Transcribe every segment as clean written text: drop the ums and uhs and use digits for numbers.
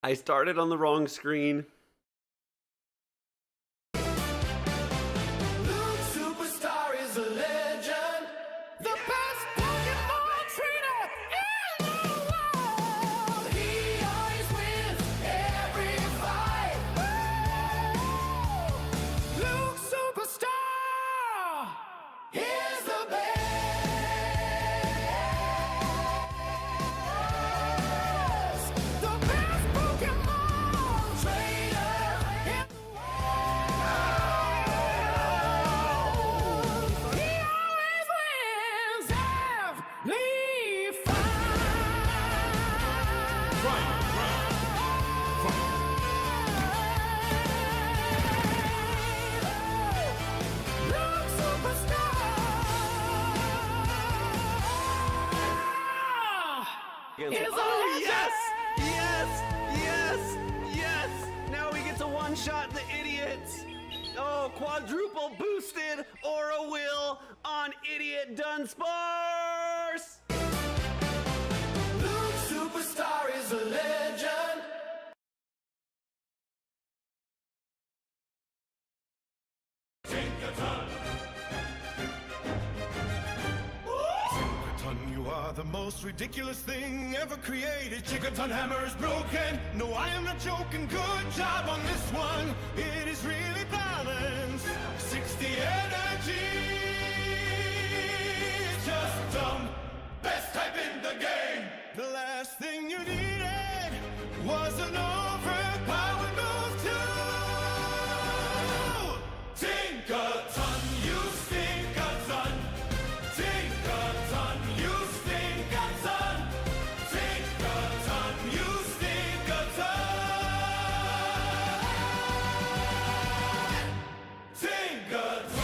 I started on the wrong screen. Superstar is a legend. The best Pokémon trainer in the world. He always wins every fight. Luke Superstar is the best. The best Pokémon trainer in the world. He always wins every Luke Superstar. Oh, yes! Yes! Yes! Yes! Now we get to one-shot the idiots! Oh, quadruple boosted Aura Will on Idiot Dunsparce! Luke Superstar is a legend. Chickaton, you are the most ridiculous thing ever created. Chickaton hammer is broken. No, I am not joking. Good job on this one. It is really balanced. 60 energy. It's just dumb. Best type in the game. The last thing you needed was an overpowered move too. Tinkaton, you stink-a-ton. Tinkaton, you stink-a-ton. Tinkaton, you stink-a-ton. Tinkaton.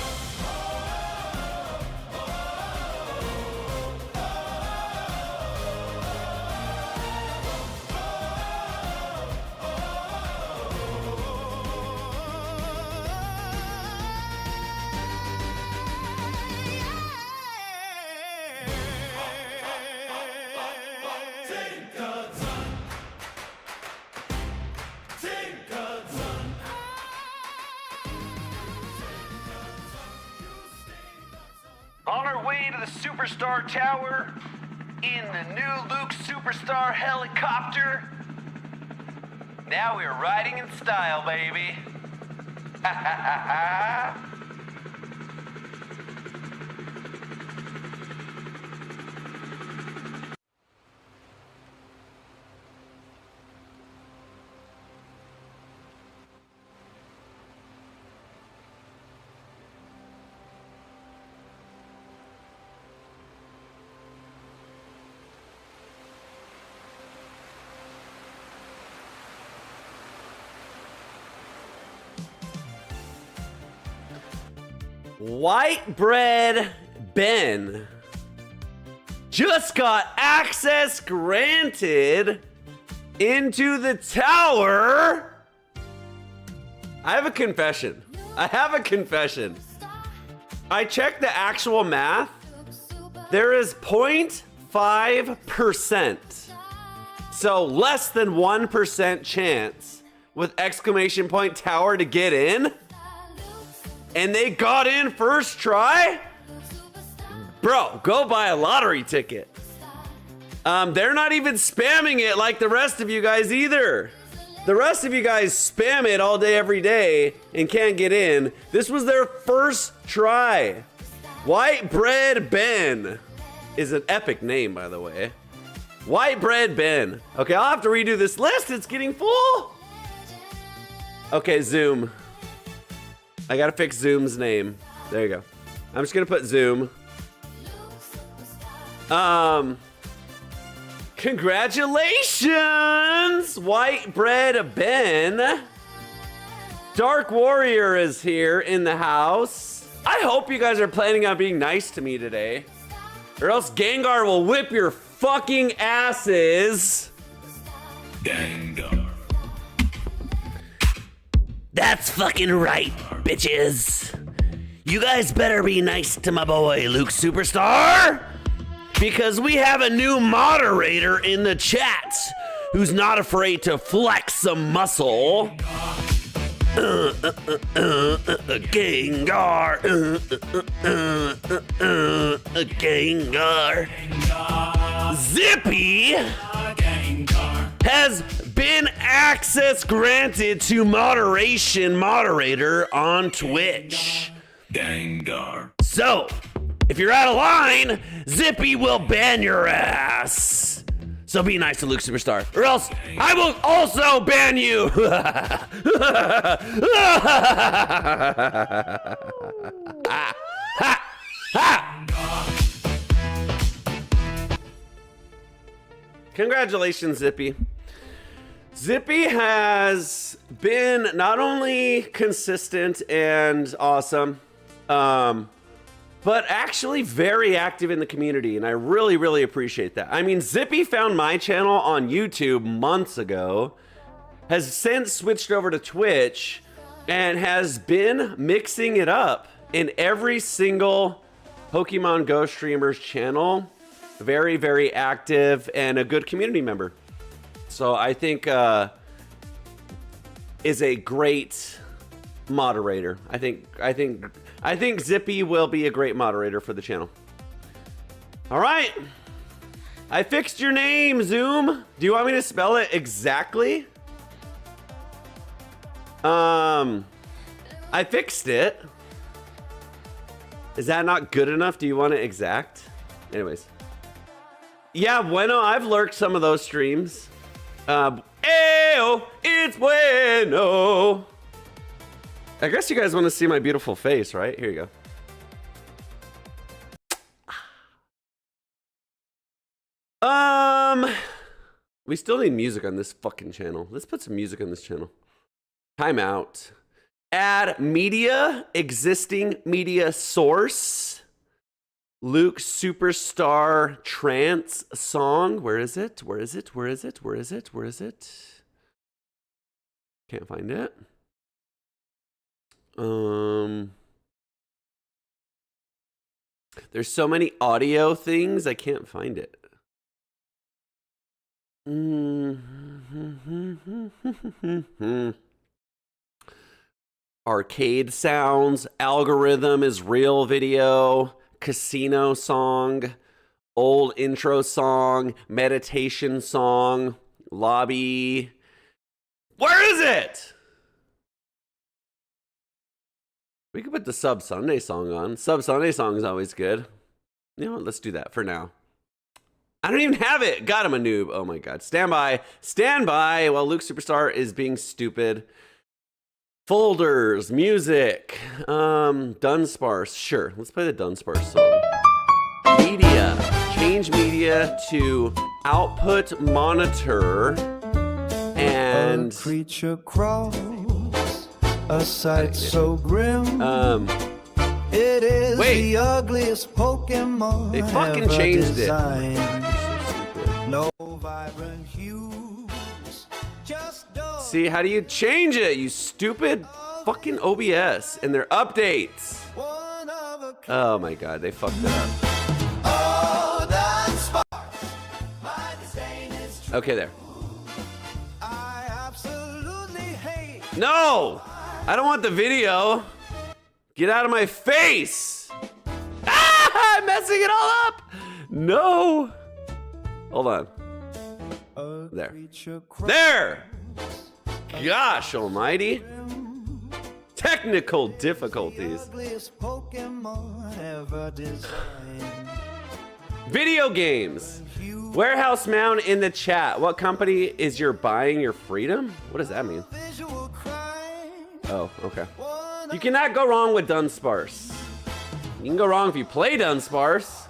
Tinkaton. Tinkaton. On our way to the Superstar Tower in the new Luke Superstar helicopter. Now we're riding in style, baby. Ha ha ha ha. White Bread Ben just got access granted into the tower. I have a confession. I checked the actual math. There is 0.5%. So less than 1% chance with exclamation point tower to get in. And they got in first try? Bro, go buy a lottery ticket. They're not even spamming it like the rest of you guys either. The rest of you guys spam it all day, every day, and can't get in. This was their first try. White Bread Ben is an epic name, by the way. White Bread Ben. Okay, I'll have to redo this list. It's getting full. Okay, Zoom. I gotta fix Zoom's name. There you go. I'm just gonna put Zoom. Congratulations, White Bread Ben. Dark Warrior is here in the house. I hope you guys are planning on being nice to me today, or else Gengar will whip your fucking asses. Gengar. That's fucking right, bitches. You guys better be nice to my boy, Luke Superstar, because we have a new moderator in the chat. who's not afraid to flex some muscle. Gengar. Gengar. Zippy has been access granted to moderation moderator on Twitch. Gengar. So, if you're out of line, Zippy will ban your ass. So be nice to Luke Superstar, or else I will also ban you. Congratulations, Zippy. Zippy has been not only consistent and awesome, but actually very active in the community, and I really, really appreciate that. I mean, Zippy found my channel on YouTube months ago, has since switched over to Twitch, and has been mixing it up in every single Pokemon Go streamer's channel. Very, very active and a good community member. So I think is a great moderator. I think Zippy will be a great moderator for the channel. All right. I fixed your name, Zoom. Do you want me to spell it exactly? I fixed it. Is that not good enough? Do you want it exact? Anyways. Yeah, bueno, I've lurked some of those streams. Ew, it's bueno. I guess you guys want to see my beautiful face, right? Here you go. We still need music on this fucking channel. Let's put some music on this channel. Time out. Add media, existing media source. Luke Superstar trance song. Where is it? Where is it? Where is it? Where is it? Where is it? Can't find it. There's so many audio things, I can't find it. Arcade sounds, algorithm is real video, casino song, old intro song, meditation song, lobby. Where is it? We could put the Sub Sunday song on. Sub Sunday song is always good. You know what? Let's do that for now. I don't even have it. God, I'm a noob. Oh my God. Stand by. Stand by while Luke Superstar is being stupid. Folders, music, Dunsparce. Sure, let's play the Dunsparce song. Media. Change media to output monitor. And a creature crawls, a sight so grim. It is the ugliest Pokemon. They fucking changed it. No vibrant hues, just dull. See, how do you change it, you stupid fucking OBS and their updates? One of a kind. Oh my God, they fucked it up. Oh, Dunsparce, my disdain is true. Okay, there. I absolutely hate. No! I don't want the video. Get out of my face! Ah! I'm messing it all up! No! Hold on. There. There! Gosh almighty. Technical difficulties. Ugliest Pokemon ever designed. Video games. Warehouse Mound in the chat. What company is your buying your freedom? What does that mean? Visual crime. Oh, okay. You cannot go wrong with Dunsparce. You can go wrong if you play Dunsparce.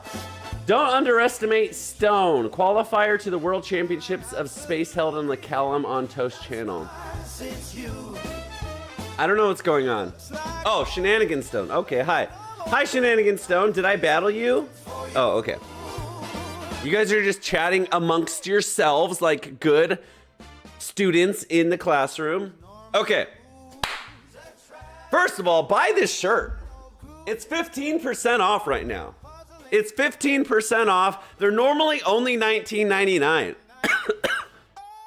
Don't underestimate Stone. Qualifier to the World Championships of Space held on the Callum on Toast channel. I don't know what's going on. Oh, Shenanigans Stone. Okay, hi. Hi, Shenanigans Stone. Did I battle you? Oh, okay. You guys are just chatting amongst yourselves like good students in the classroom. Okay. First of all, buy this shirt. It's 15% off right now. It's 15% off. They're normally only $19.99.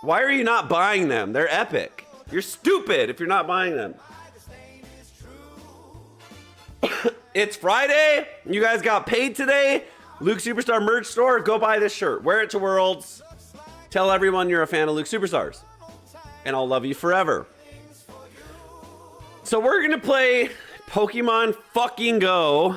Why are you not buying them? They're epic. You're stupid if you're not buying them. It's Friday. You guys got paid today. Luke Superstar merch store. Go buy this shirt. Wear it to Worlds. Tell everyone you're a fan of Luke Superstars. And I'll love you forever. So we're going to play Pokemon fucking Go.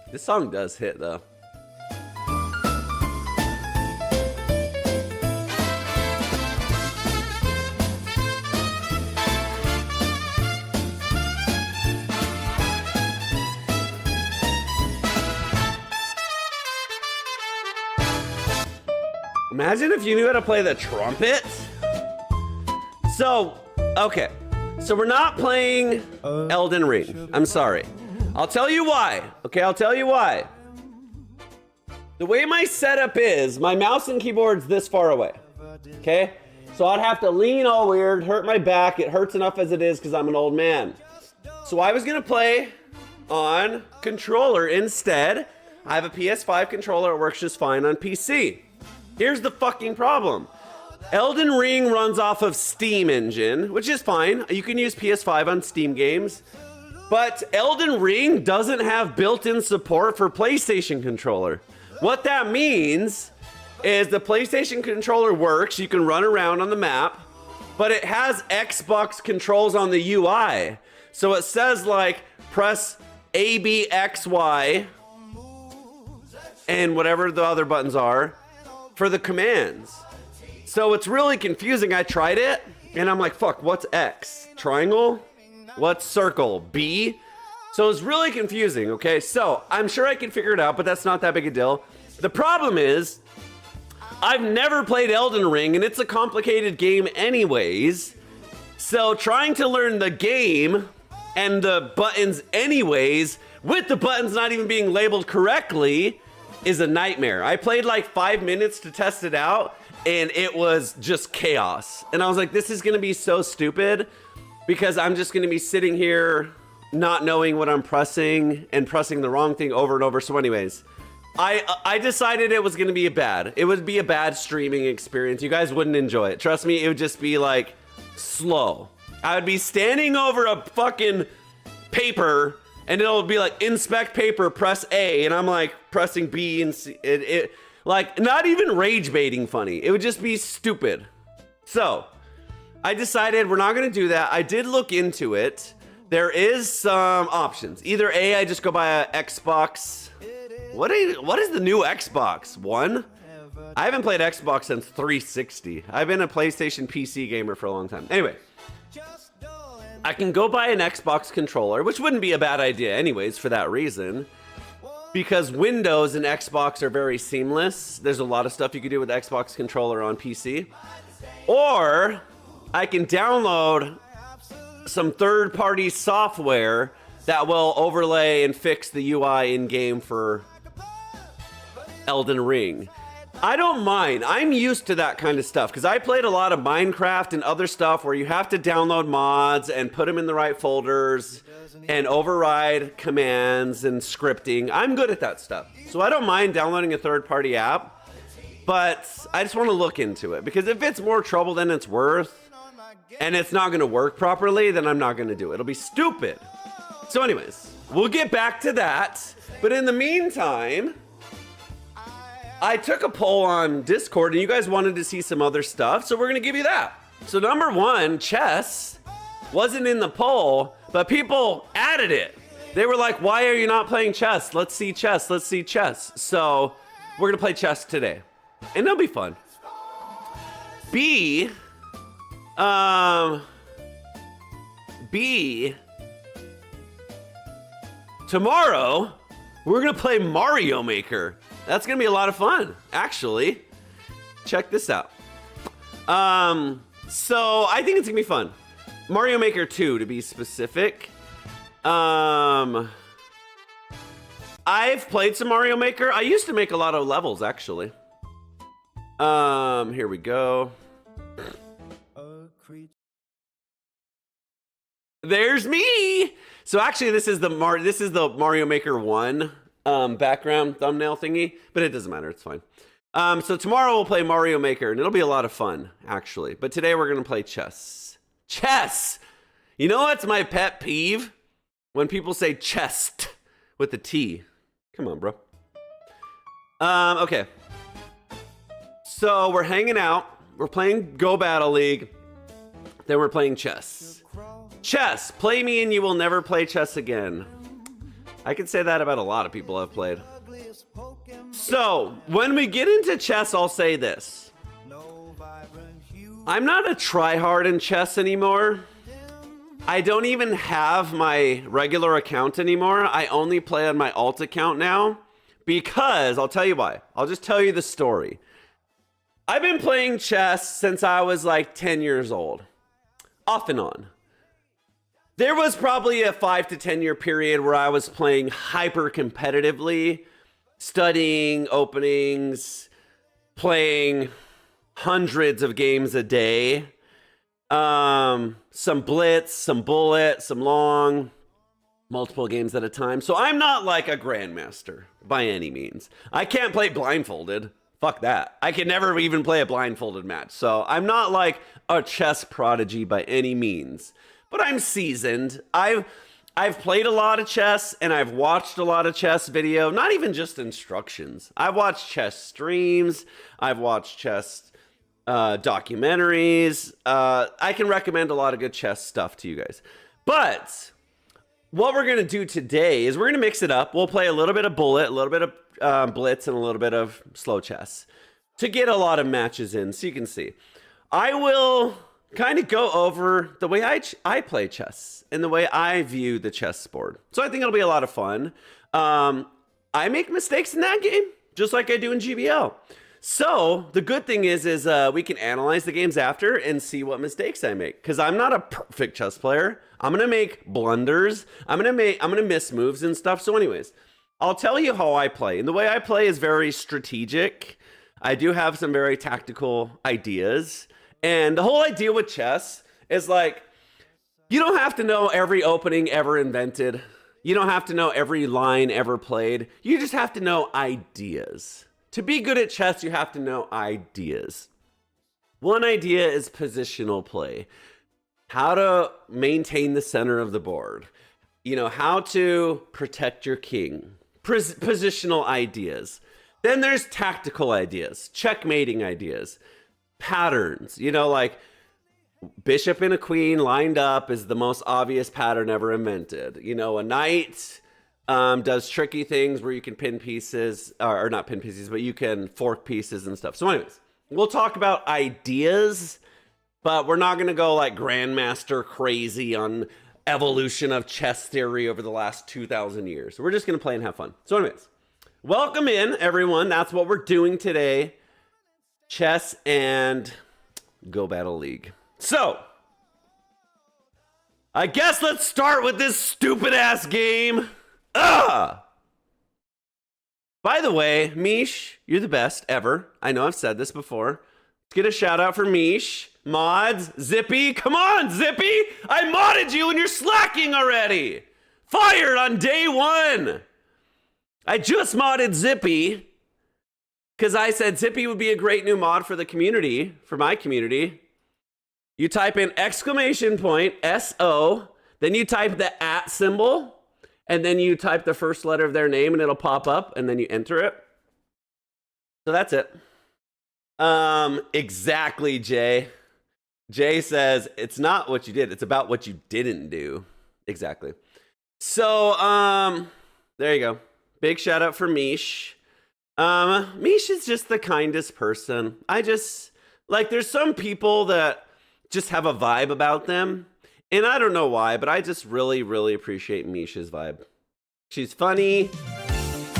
This song does hit though. Imagine if you knew how to play the trumpet. So, okay. So we're not playing Elden Ring. I'm sorry. I'll tell you why. Okay, I'll tell you why. The way my setup is, my mouse and keyboard's this far away. Okay? So I'd have to lean all weird, hurt my back. It hurts enough as it is because I'm an old man. So I was gonna play on controller instead. I have a PS5 controller. It works just fine on PC. Here's the fucking problem. Elden Ring runs off of Steam Engine, which is fine. You can use PS5 on Steam games. But Elden Ring doesn't have built-in support for PlayStation controller. What that means is the PlayStation controller works. You can run around on the map, but it has Xbox controls on the UI. So it says like press A, B, X, Y, and whatever the other buttons are for the commands. So it's really confusing. I tried it and I'm like, fuck, what's X? Triangle? What's circle? B? So it's really confusing, okay? So I'm sure I can figure it out, but that's not that big a deal. The problem is, I've never played Elden Ring and it's a complicated game anyways. So trying to learn the game and the buttons anyways, with the buttons not even being labeled correctly, is a nightmare. I played like 5 minutes to test it out and it was just chaos. And I was like, this is gonna be so stupid because I'm just gonna be sitting here not knowing what I'm pressing and pressing the wrong thing over and over. So anyways, I decided it was gonna be it would be a bad streaming experience. You guys wouldn't enjoy it. Trust me, it would just be like slow. I would be standing over a fucking paper and it'll be like inspect paper, press A, and I'm like pressing B and C. It like not even rage baiting funny. It would just be stupid. So I decided we're not gonna do that. I did look into it. There is some options. Either A, I just go buy a Xbox. What is the new Xbox One? I haven't played Xbox since 360. I've been a PlayStation PC gamer for a long time. Anyway, I can go buy an Xbox controller, which wouldn't be a bad idea anyways for that reason. Because Windows and Xbox are very seamless. There's a lot of stuff you can do with the Xbox controller on PC. Or I can download some third-party software that will overlay and fix the UI in-game for Elden Ring. I don't mind. I'm used to that kind of stuff because I played a lot of Minecraft and other stuff where you have to download mods and put them in the right folders and override commands and scripting. I'm good at that stuff. So I don't mind downloading a third-party app, but I just want to look into it because if it's more trouble than it's worth and it's not going to work properly, then I'm not going to do it. It'll be stupid. So anyways, we'll get back to that. But in the meantime, I took a poll on Discord and you guys wanted to see some other stuff, so we're gonna give you that. So number one, chess wasn't in the poll, but people added it. They were like, why are you not playing chess? Let's see chess, let's see chess. So we're gonna play chess today and it'll be fun. B, tomorrow, we're gonna play Mario Maker. That's gonna be a lot of fun, actually. Check this out. So I think it's gonna be fun. Mario Maker 2 to be specific. I've played some Mario Maker. I used to make a lot of levels, actually. Here we go. There's me. So actually, this is the Mario Maker 1 background thumbnail thingy, but it doesn't matter. It's fine. So tomorrow we'll play Mario Maker, and it'll be a lot of fun, actually. But today we're going to play chess. Chess! You know what's my pet peeve? When people say chest with the T. Come on, bro. Okay. So we're hanging out. We're playing Go Battle League. Then we're playing chess. Chess! Play me and you will never play chess again. I can say that about a lot of people I've played. So, when we get into chess, I'll say this. I'm not a tryhard in chess anymore. I don't even have my regular account anymore. I only play on my alt account now. Because, I'll tell you why. I'll just tell you the story. I've been playing chess since I was like 10 years old. Off and on. There was probably a 5 to 10 year period where I was playing hyper competitively, studying openings, playing hundreds of games a day. Some blitz, some bullet, some long, multiple games at a time. So I'm not like a grandmaster by any means. I can't play blindfolded. Fuck that. I can never even play a blindfolded match. So I'm not like a chess prodigy by any means. But I'm seasoned. I've played a lot of chess and I've watched a lot of chess video, not even just instructions. I've watched chess streams. I've watched chess documentaries. I can recommend a lot of good chess stuff to you guys. But what we're going to do today is we're going to mix it up. We'll play a little bit of bullet, a little bit of blitz, and a little bit of slow chess to get a lot of matches in so you can see. I will kind of go over the way I play chess and the way I view the chessboard. So I think it'll be a lot of fun. I make mistakes in that game, just like I do in GBL. So the good thing is we can analyze the games after and see what mistakes I make. Because I'm not a perfect chess player. I'm gonna make blunders. I'm gonna miss moves and stuff. So anyways, I'll tell you how I play. And the way I play is very strategic. I do have some very tactical ideas. And the whole idea with chess is like, you don't have to know every opening ever invented. You don't have to know every line ever played. You just have to know ideas. To be good at chess, you have to know ideas. One idea is positional play. How to maintain the center of the board. You know, how to protect your king. Positional ideas. Then there's tactical ideas, checkmating ideas. Patterns, you know, like bishop and a queen lined up is the most obvious pattern ever invented. You know, a knight does tricky things where you can pin pieces, or not pin pieces, but you can fork pieces and stuff. So anyways, we'll talk about ideas, but we're not going to go like grandmaster crazy on evolution of chess theory over the last 2,000 years. We're just going to play and have fun. So anyways, welcome in everyone. That's what we're doing today. Chess and Go Battle League. So, I guess let's start with this stupid ass game. By the way, Mish, you're the best ever. I know I've said this before. Let's get a shout out for Mish. Mods, Zippy. Come on, Zippy. I modded you and you're slacking already. Fired on day one. I just modded Zippy because I said Zippy would be a great new mod for the community, for my community. You type in exclamation point, SO, then you type the @ symbol, and then you type the first letter of their name and it'll pop up, and then you enter it. So that's it. Exactly, Jay. Jay says, it's not what you did, it's about what you didn't do. Exactly. So, there you go. Big shout out for Mish. Mish is just the kindest person. There's some people that just have a vibe about them. And I don't know why, but I just really, really appreciate Mish's vibe. She's funny,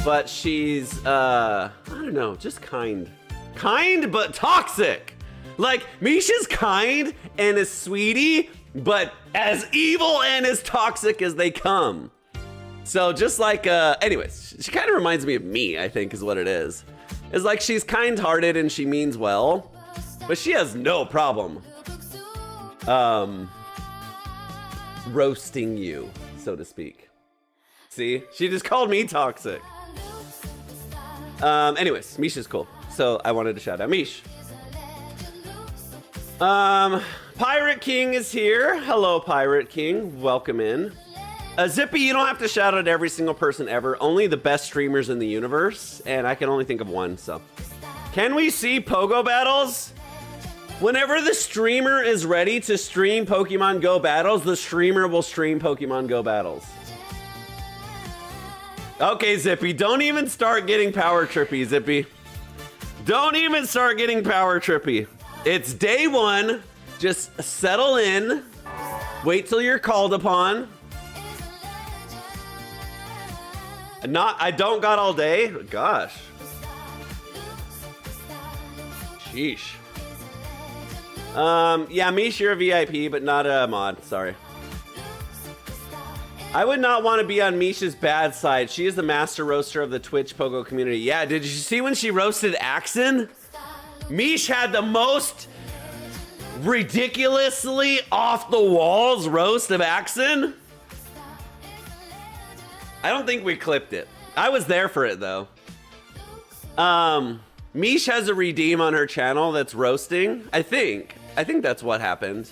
but she's, I don't know, just kind. Kind, but toxic. Like, Misha's kind and is sweetie, but as evil and as toxic as they come. So just like, anyways, she kind of reminds me of me, I think is what it is. It's like she's kind-hearted and she means well, but she has no problem roasting you. so to speak. See, she just called me toxic. Anyways, Misha's cool, so I wanted to shout out Mish. Pirate King is here. Hello, Pirate King. Welcome in. Zippy, you don't have to shout out every single person ever. Only the best streamers in the universe, and I can only think of one, so. Can we see Pogo battles? Whenever the streamer is ready to stream Pokemon Go battles, the streamer will stream Pokemon Go battles. Okay, Zippy, don't even start getting power trippy, Zippy. Don't even start getting power trippy. It's day one. Just settle in. Wait till you're called upon. I don't got all day. Gosh. Sheesh. Yeah, Mish, you're a VIP, but not a mod. Sorry. I would not want to be on Misha's bad side. She is the master roaster of the Twitch Pogo community. Yeah, did you see when she roasted Axon? Mish had the most ridiculously off the walls roast of Axon. I don't think we clipped it. I was there for it though. Mish has a redeem on her channel that's roasting. I think that's what happened.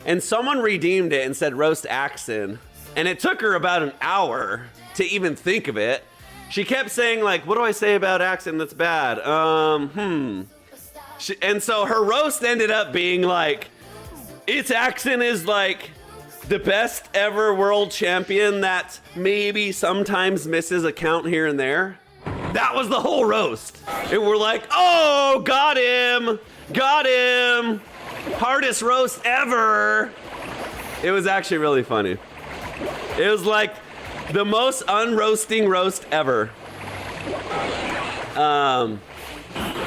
And someone redeemed it and said roast Axon. And it took her about an hour to even think of it. She kept saying like, what do I say about Axon that's bad? And so her roast ended up being like, it's Axon is like the best ever world champion that maybe sometimes misses a count here and there. That was the whole roast. And we're like, oh, got him. Got him. Hardest roast ever. It was actually really funny. It was like the most unroasting roast ever.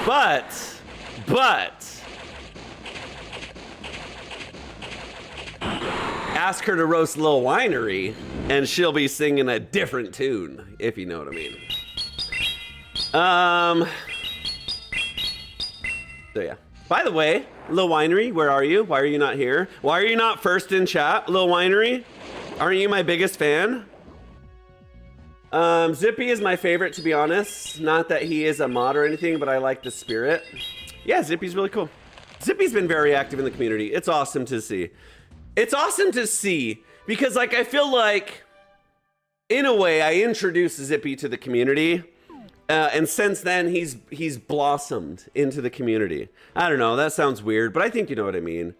But ask her to roast Lil Winery and she'll be singing a different tune, if you know what I mean. So yeah. By the way, Lil Winery, where are you? Why are you not here? Why are you not first in chat, Lil Winery? Aren't you my biggest fan? Zippy is my favorite, to be honest. Not that he is a mod or anything, but I like the spirit. Yeah, Zippy's really cool. Zippy's been very active in the community. It's awesome to see. It's awesome to see because, like, I feel like, in a way, I introduced Zippy to the community, and since then, he's blossomed into the community. I don't know, that sounds weird, but I think you know what I mean.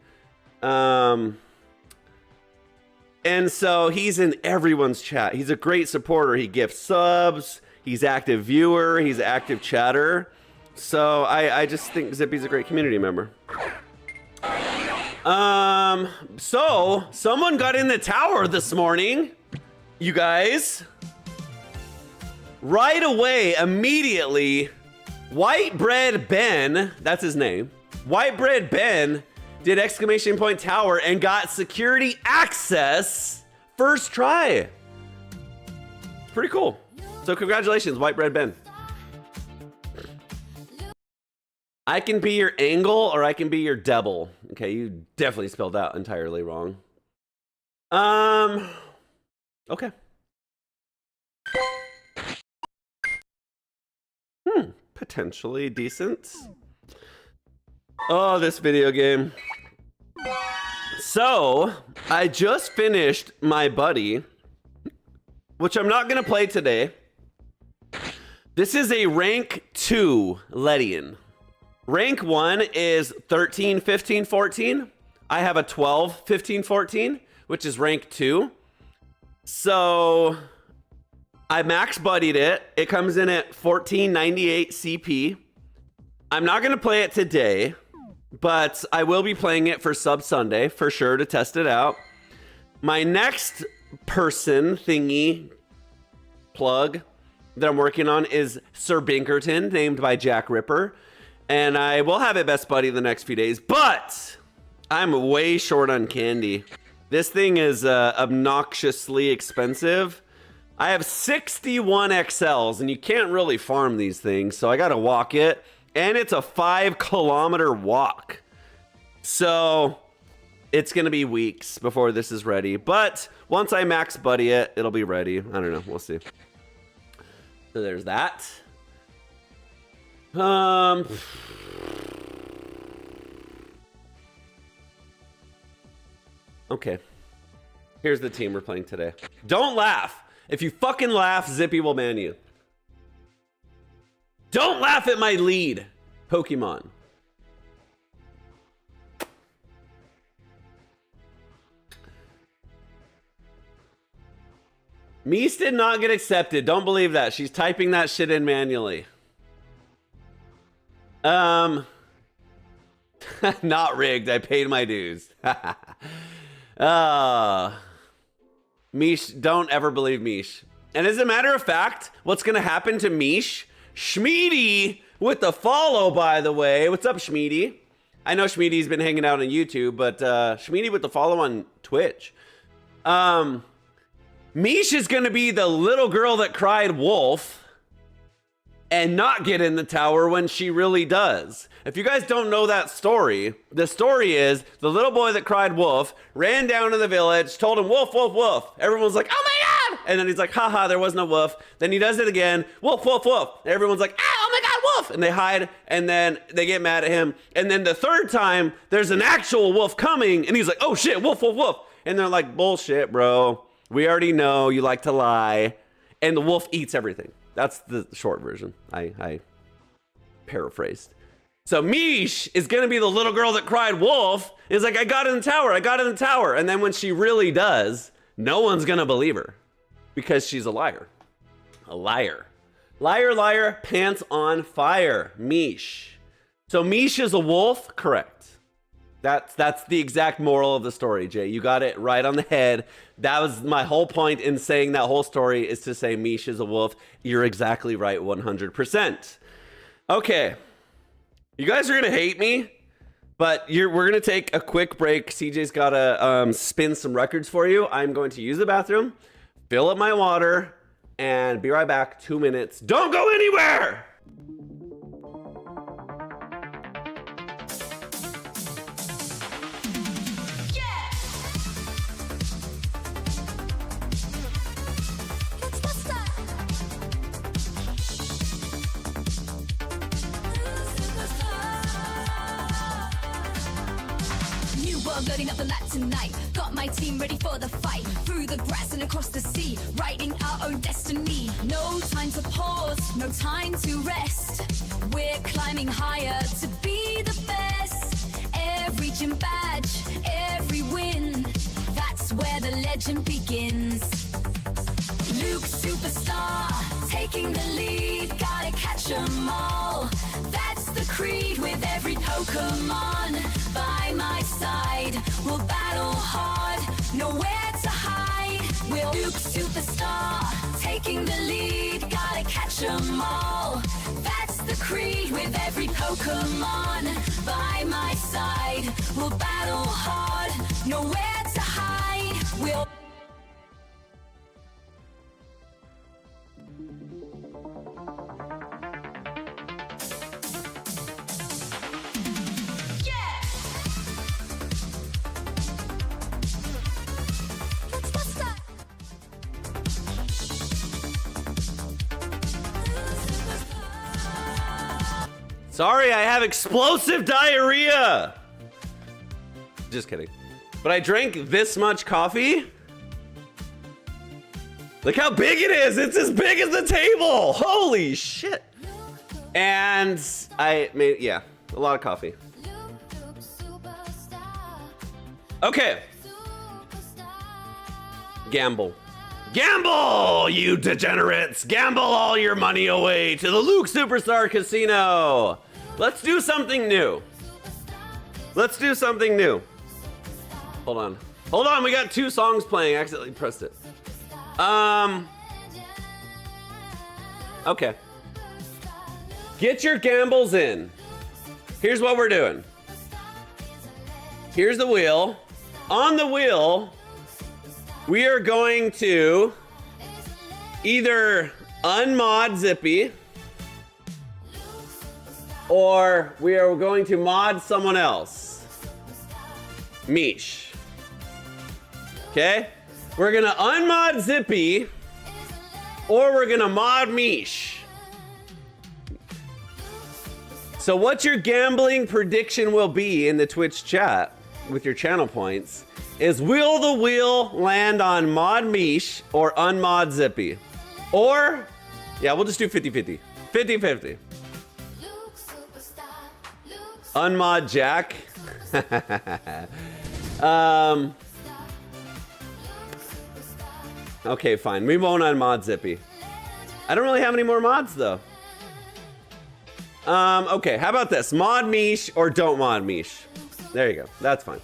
And so he's in everyone's chat. He's a great supporter. He gifts subs. He's active viewer. He's active chatter. So I just think Zippy's a great community member. So someone got in the tower this morning, you guys. Right away, immediately, White Bread Ben, that's his name. White Bread Ben did exclamation point tower and got security access first try. Pretty cool. So congratulations, White Bread Ben. I can be your angle or I can be your devil. Okay, you definitely spelled out entirely wrong. Okay. Potentially decent. Oh, this video game. So, I just finished my buddy, which I'm not gonna play today. This is a rank 2 Ledian. Rank 1 is 13, 15, 14. I have a 12, 15, 14, which is rank 2. So, I max buddied it. It comes in at 1498 CP. I'm not gonna play it today, but I will be playing it for Sub Sunday for sure to test it out. My next person thingy plug that I'm working on is Sir Binkerton, named by Jack Ripper. And I will have it best buddy the next few days, but I'm way short on candy. This thing is obnoxiously expensive. I have 61 XLs and you can't really farm these things, so I gotta walk it. And it's a 5-kilometer walk. So it's gonna be weeks before this is ready. But once I max buddy it, it'll be ready. I don't know. We'll see. So there's that. Okay. Here's the team we're playing today. Don't laugh. If you fucking laugh, Zippy will ban you. Don't laugh at my lead, Pokemon. Mies did not get accepted. Don't believe that. She's typing that shit in manually. Not rigged. I paid my dues. Mish, don't ever believe Mish. And as a matter of fact, what's going to happen to Mish? Schmeedy with the follow, by the way. What's up, Schmeedy? I know Schmeedy's been hanging out on YouTube, but Schmeedy with the follow on Twitch. Mish is going to be the little girl that cried wolf and not get in the tower when she really does. If you guys don't know that story, the story is the little boy that cried wolf ran down to the village, told him wolf, wolf, wolf. Everyone's like, oh my God. And then he's like, haha, there was no wolf. Then he does it again, wolf, wolf, wolf. Everyone's like, oh my God, wolf. And they hide and then they get mad at him. And then the third time there's an actual wolf coming and he's like, oh shit, wolf, wolf, wolf. And they're like, bullshit, bro. We already know you like to lie. And the wolf eats everything. That's the short version. I paraphrased. So Mish is going to be the little girl that cried wolf. Is like, I got in the tower. I got in the tower. And then when she really does, no one's going to believe her because she's a liar. A liar. Liar, liar, pants on fire. Mish. So Mish is a wolf? Correct. That's the exact moral of the story, Jay. You got it right on the head. That was my whole point in saying that whole story is to say Mish is a wolf. You're exactly right, 100%. Okay. You guys are going to hate me, but we're going to take a quick break. CJ's got to spin some records for you. I'm going to use the bathroom, fill up my water, and be right back. 2 minutes. Don't go anywhere! Loading up the lap tonight. Got my team ready for the fight. Through the grass and across the sea. Writing our own destiny. No time to pause, no time to rest. We're climbing higher to be the best. Every gym badge, every win. That's where the legend begins. Luke superstar, taking the lead. Gotta catch 'em all. That's the creed with every Pokemon. By my side, we'll battle hard, nowhere to hide. We'll Luke superstar, taking the lead. Gotta catch 'em all. That's the creed with every Pokemon. By my side, we'll battle hard, nowhere to hide. We'll Sorry, I have explosive diarrhea. Just kidding. But I drank this much coffee. Look how big it is. It's as big as the table. Holy shit. And I made, yeah, a lot of coffee. Okay. Gamble. Gamble, you degenerates! Gamble all your money away to the Luke Superstar Casino! Let's do something new. Let's do something new. Hold on. Hold on, we got 2 songs playing. I accidentally pressed it. Okay. Get your gambles in. Here's what we're doing. Here's the wheel. On the wheel, we are going to either unmod Zippy or we are going to mod someone else. Mish. Okay? We're gonna unmod Zippy, or we're gonna mod Mish. So what your gambling prediction will be in the Twitch chat with your channel points is, will the wheel land on mod Mish or unmod Zippy? Or, yeah, we'll just do 50-50. 50-50. Unmod Jack. Okay, fine. We won't unmod Zippy. I don't really have any more mods though. Okay, how about this? Mod Mish or don't mod Mish. There you go. That's fine.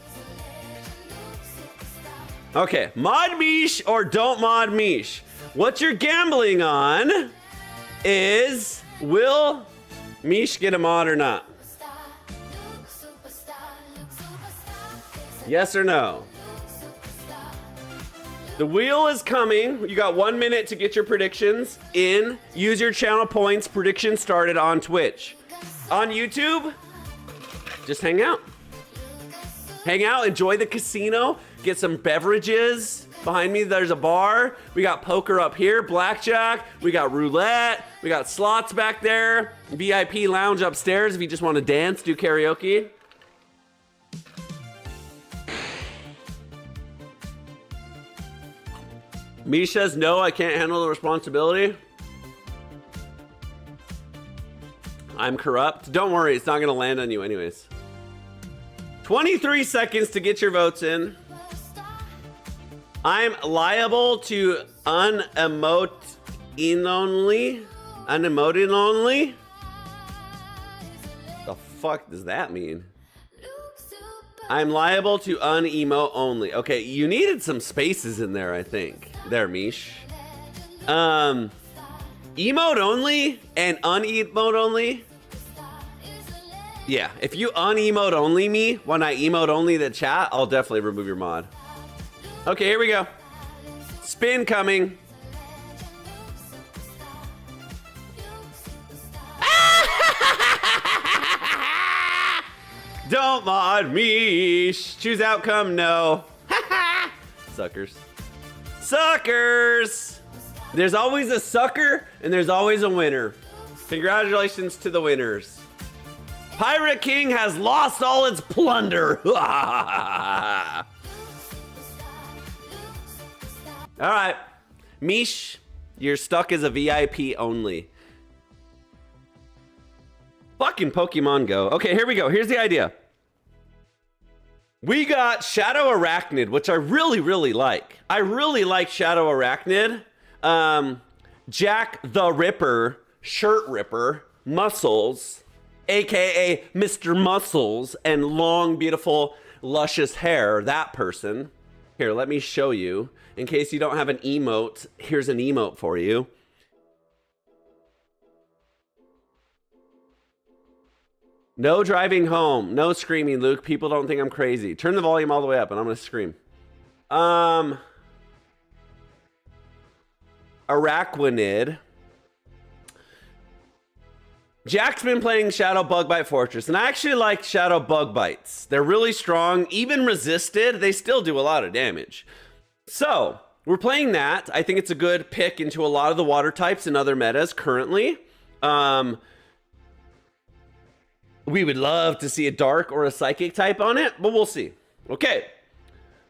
Okay, mod Mish or don't mod Mish. What you're gambling on is, will Mish get a mod or not? Yes or no? The wheel is coming. You got 1 minute to get your predictions in. Use your channel points. Prediction started on Twitch. On YouTube, just hang out. Hang out, enjoy the casino, get some beverages. Behind me, there's a bar. We got poker up here, blackjack. We got roulette. We got slots back there. VIP lounge upstairs if you just want to dance, do karaoke. Mish says, no, I can't handle the responsibility. I'm corrupt. Don't worry, it's not going to land on you anyways. 23 seconds to get your votes in. I'm liable to unemote only. Unemoted only? The fuck does that mean? I'm liable to unemote only. Okay, you needed some spaces in there, I think. There, Mish. Emote only and unemote only. Yeah, if you unemote only me when I emote only the chat, I'll definitely remove your mod. Okay, here we go. Spin coming. Don't mod me. Choose outcome, no. Suckers. Suckers! There's always a sucker and there's always a winner. Congratulations to the winners. Pirate King has lost all its plunder. All right. Mish, you're stuck as a VIP only. Fucking Pokemon Go. Okay, here we go. Here's the idea. We got Shadow Arachnid, which I really, really like. I really like Shadow Arachnid. Jack the Ripper, Shirt Ripper, Muscles, aka Mr. Muscles, and long, beautiful, luscious hair. That person. Here, let me show you. In case you don't have an emote, here's an emote for you. No driving home. No screaming, Luke. People don't think I'm crazy. Turn the volume all the way up and I'm going to scream. Araquanid. Jack's been playing Shadow Bug Bite Fortress, and I actually like Shadow Bug Bites. They're really strong. Even resisted, they still do a lot of damage. So, we're playing that. I think it's a good pick into a lot of the water types and other metas currently. We would love to see a dark or a psychic type on it, but we'll see. Okay.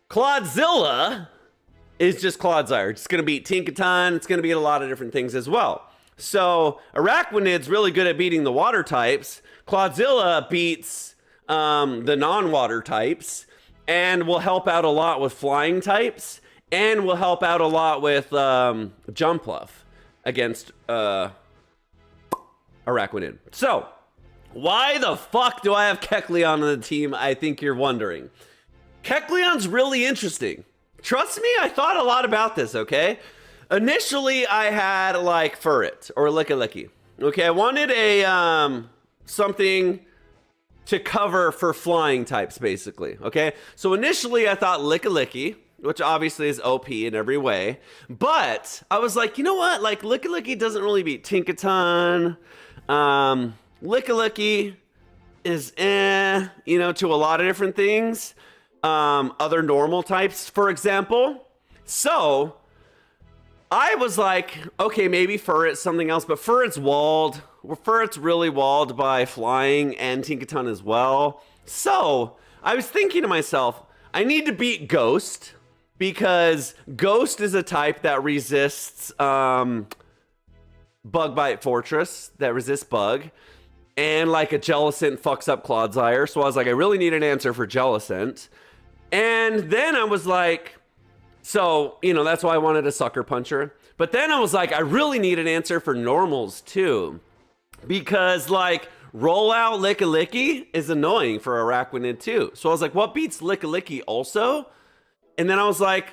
Clodzilla is just Clodsire. It's going to beat Tinkaton. It's going to beat a lot of different things as well. So Araquanid's really good at beating the water types. Clodzilla beats the non-water types and will help out a lot with flying types and will help out a lot with Jumpluff against Araquanid. So, why the fuck do I have Kecleon on the team? I think you're wondering. Kecleon's really interesting. Trust me, I thought a lot about this, okay? Initially, I had like Furret or Lickilicky. Okay, I wanted a something to cover for flying types, basically. Okay, so initially I thought Lickilicky, which obviously is OP in every way. But I was like, you know what? Like Lickilicky doesn't really beat Tinkaton. Lickilicky is to a lot of different things. other normal types, for example. So I was like, okay, maybe Furret's something else, but Furret's walled. Furret's really walled by flying and Tinkaton as well. So I was thinking to myself, I need to beat Ghost because Ghost is a type that resists Bug Bite Fortress, that resists bug. And like a Jellicent fucks up Clodsire. So I was like, I really need an answer for Jellicent. And then I was like, so, you know, that's why I wanted a Sucker Puncher. But then I was like, I really need an answer for normals too. Because like, Rollout Lickilicky is annoying for Araquanid too. So I was like, what beats Lickilicky also? And then I was like,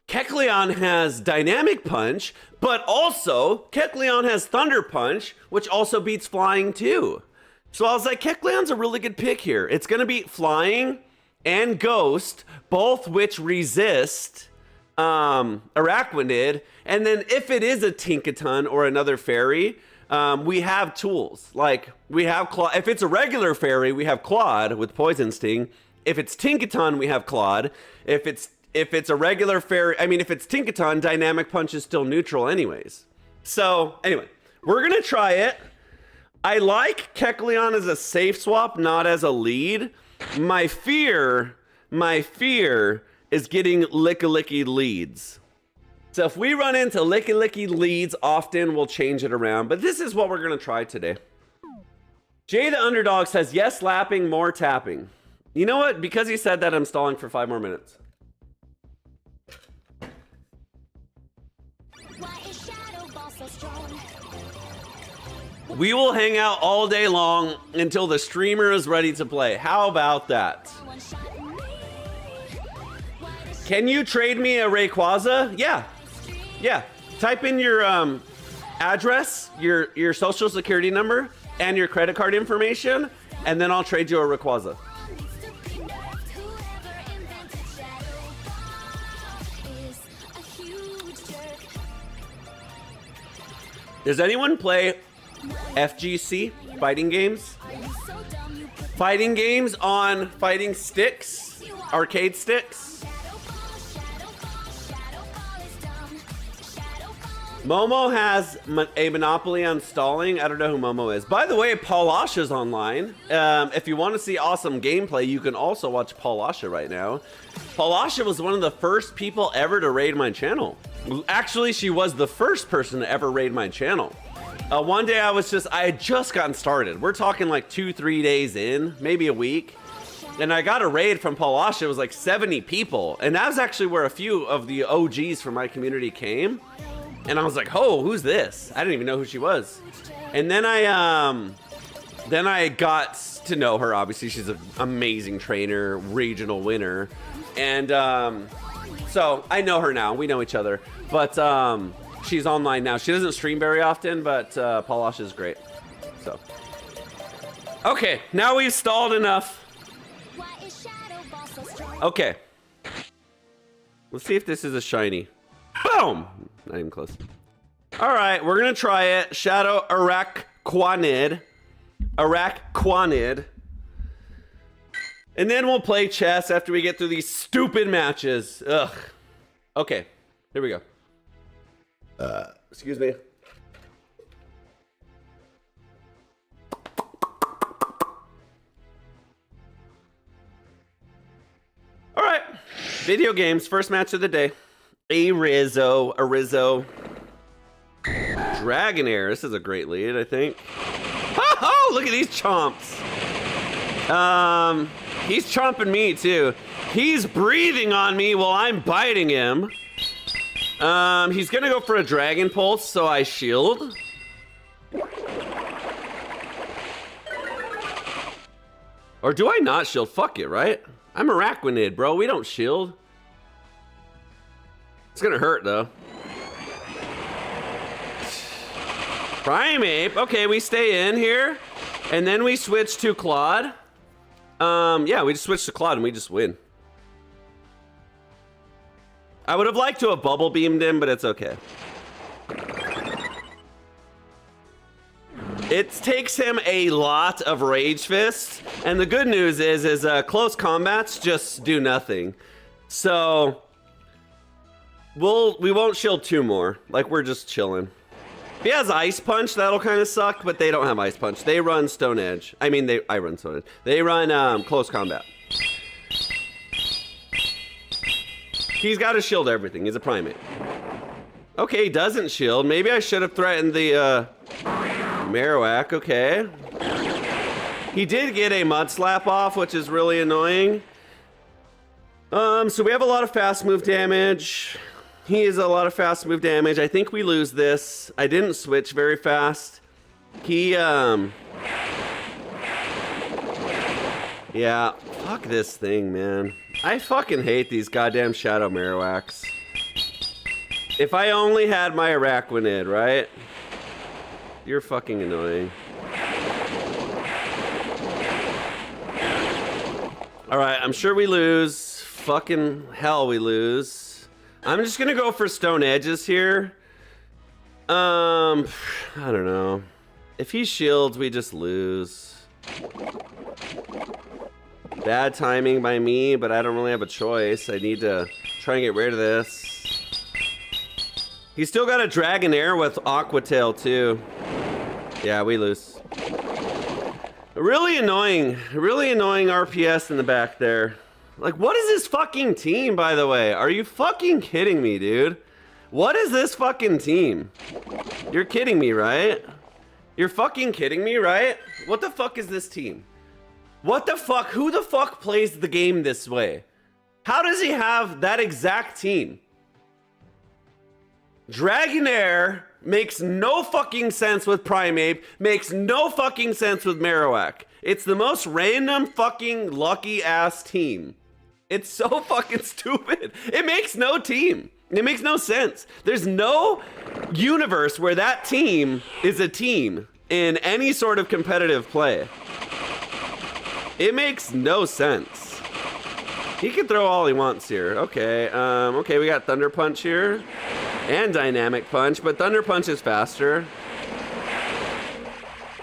Kecleon has Dynamic Punch, but also Kecleon has Thunder Punch, which also beats Flying too. So I was like, Kecleon's a really good pick here. It's going to beat Flying and Ghost, both which resist Araquanid. And then if it is a Tinkaton or another fairy, we have tools. Like, we have Claw. If it's a regular fairy, we have Clawed with Poison Sting. If it's Tinkaton, we have Clawed. If it's a regular fairy, I mean, if it's Tinkaton, Dynamic Punch is still neutral anyways. So, anyway, we're going to try it. I like Kecleon as a safe swap, not as a lead. My fear is getting Lickilicky leads. So if we run into Lickilicky leads often, we'll change it around. But this is what we're going to try today. Jay the Underdog says, yes, lapping, more tapping. You know what? Because he said that, I'm stalling for 5 more minutes. We will hang out all day long until the streamer is ready to play. How about that? Can you trade me a Rayquaza? Yeah. Type in your address, your social security number, and your credit card information, and then I'll trade you a Rayquaza. Does anyone play FGC fighting games? Fighting games on fighting sticks, arcade sticks. Momo has a monopoly on stalling. I don't know who Momo is. By the way, Paul Asha's online. If you want to see awesome gameplay, you can also watch Paul Asha right now. Paul Asha was one of the first people ever to raid my channel. Actually, she was the first person to ever raid my channel. One day I had just gotten started. We're talking like 2-3 days in, maybe a week. And I got a raid from Paul Asha. It was like 70 people. And that was actually where a few of the OGs from my community came. And I was like, oh, who's this? I didn't even know who she was. And then I got to know her. Obviously, she's an amazing trainer, regional winner. And so I know her now. We know each other. But she's online now. She doesn't stream very often, but Paul Asha is great. So, okay, now we've stalled enough. Okay. Let's see if this is a shiny. Boom! Not even close. All right, we're gonna try it. Shadow Araquanid. And then we'll play chess after we get through these stupid matches. Ugh. Okay, here we go. Excuse me. All right, video games. First match of the day. Arizo. Dragonair. This is a great lead, I think. Oh, look at these chomps. He's chomping me too. He's breathing on me while I'm biting him. He's gonna go for a Dragon Pulse, so I shield. Or do I not shield? Fuck it, right? I'm Araquanid, bro. We don't shield. It's gonna hurt though. Primeape. Okay, we stay in here, and then we switch to Claude. Yeah, we just switch to Claude and we just win. I would have liked to have bubble beamed him, but it's okay. It takes him a lot of rage fists, and the good news is close combats just do nothing. So we won't shield 2 more. Like, we're just chilling. If he has Ice Punch, that'll kind of suck, but they don't have Ice Punch. They run Stone Edge. I mean, I run Stone Edge. They run close combat. He's got to shield everything. He's a primate. Okay, he doesn't shield. Maybe I should have threatened the Marowak. Okay. He did get a Mud Slap off, which is really annoying. So we have a lot of fast move damage. He has a lot of fast move damage. I think we lose this. I didn't switch very fast. He, yeah, fuck this thing, man. I fucking hate these goddamn Shadow Marowaks. If I only had my Araquanid, right? You're fucking annoying. Alright, I'm sure we lose. Fucking hell, we lose. I'm just gonna go for Stone Edges here. I don't know. If he shields, we just lose. Bad timing by me, but I don't really have a choice. I need to try and get rid of this. He's still got a Dragonair with Aqua Tail too. Yeah, we lose. Really annoying RPS in the back there. Like, what is this fucking team, by the way? Are you fucking kidding me, dude? What is this fucking team? You're kidding me, right? You're fucking kidding me, right? What the fuck is this team? What the fuck? Who the fuck plays the game this way? How does he have that exact team? Dragonair makes no fucking sense with Primeape, makes no fucking sense with Marowak. It's the most random fucking lucky ass team. It's so fucking stupid. It makes no team. It makes no sense. There's no universe where that team is a team in any sort of competitive play. It makes no sense. He can throw all he wants here. Okay, okay, we got Thunder Punch here. And Dynamic Punch, but Thunder Punch is faster.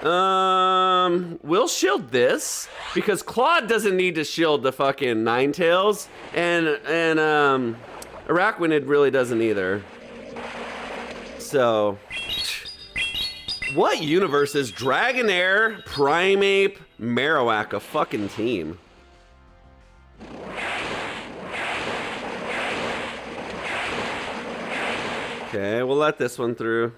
We'll shield this because Claude doesn't need to shield the fucking Ninetales, and Araquanid really doesn't either. So, what universe is Dragonair, Primeape, Marowak a fucking team? Okay, we'll let this one through.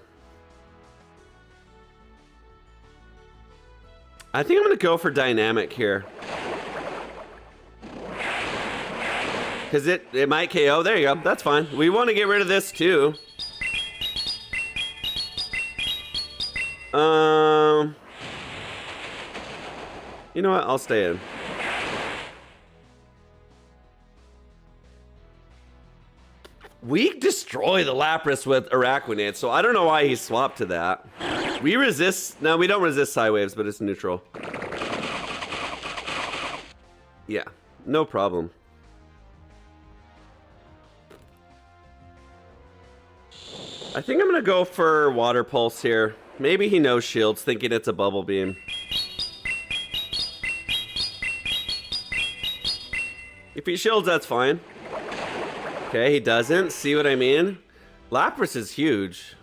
I think I'm gonna go for Dynamic here. Cause it might KO. There you go. That's fine. We want to get rid of this too. You know what? I'll stay in. We destroy the Lapras with Araquanid, so I don't know why he swapped to that. We resist. No, we don't resist Psy Waves, but it's neutral. Yeah, no problem. I think I'm gonna go for Water Pulse here. Maybe he knows shields, thinking it's a Bubble Beam. If he shields, that's fine. Okay, he doesn't. See what I mean? Lapras is huge.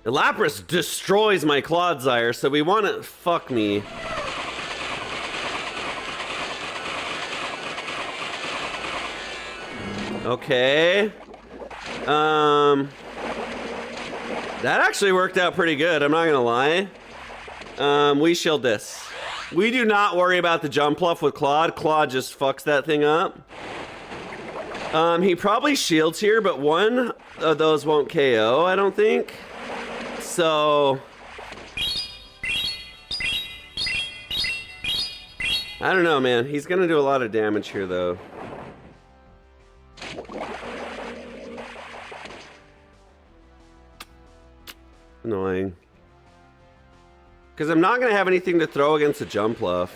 Lapras destroys my Clodsire, so we want to... Fuck me. Okay. That actually worked out pretty good, I'm not gonna lie. We shield this. We do not worry about the jump bluff with Claude. Claude just fucks that thing up. He probably shields here, but one of those won't KO, I don't think. So... I don't know, man. He's gonna do a lot of damage here, though. Annoying. Because I'm not gonna have anything to throw against a jump bluff.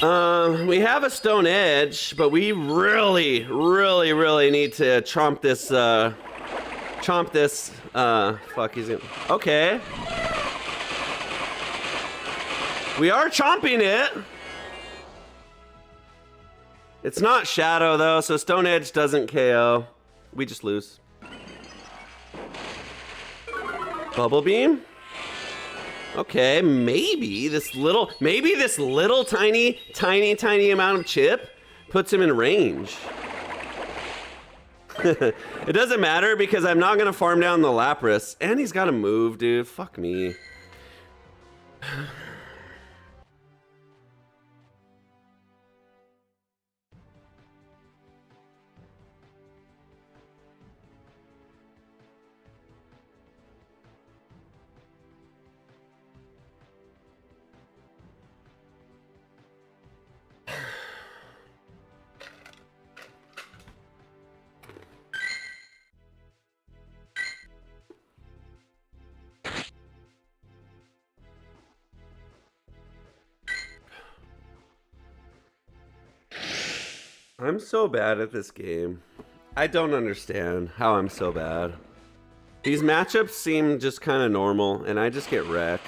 We have a stone edge, but we really need to chomp this, fuck, he's gonna, okay. We are chomping it. It's not shadow though, so stone edge doesn't KO. We just lose. Bubble beam? Okay, maybe this little tiny amount of chip puts him in range. It doesn't matter because I'm not gonna farm down the Lapras. And he's gotta move, dude. Fuck me. I'm so bad at this game. I don't understand how I'm so bad. These matchups seem just kind of normal, and I just get wrecked.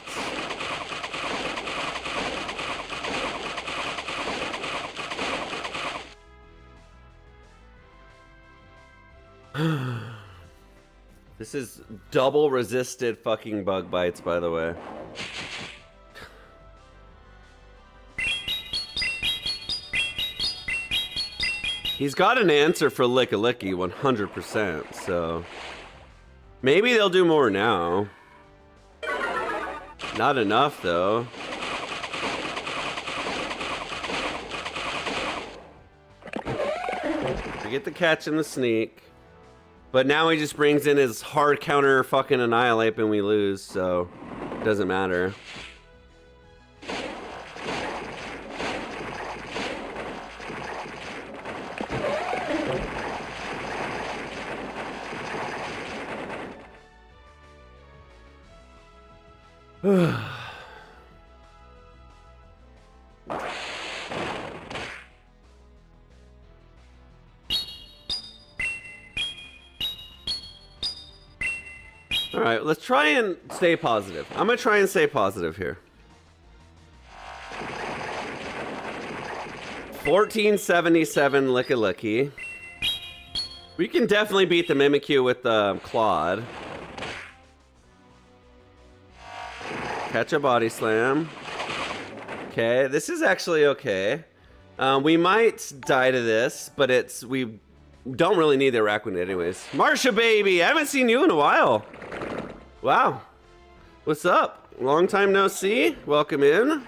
This is double resisted fucking bug bites, by the way. He's got an answer for Licky 100%, so maybe they'll do more now. Not enough though. We get the catch and the sneak, but now he just brings in his hard counter fucking annihilate and we lose, so it doesn't matter. All right, let's try and stay positive. I'm gonna try and stay positive here. 1477 Licky. We can definitely beat the Mimikyu with the Claude. Catch a body slam. Okay, this is actually okay. We might die to this, but we don't really need the Araquanid anyways. Marsha, baby, I haven't seen you in a while. Wow, what's up? Long time no see. Welcome in.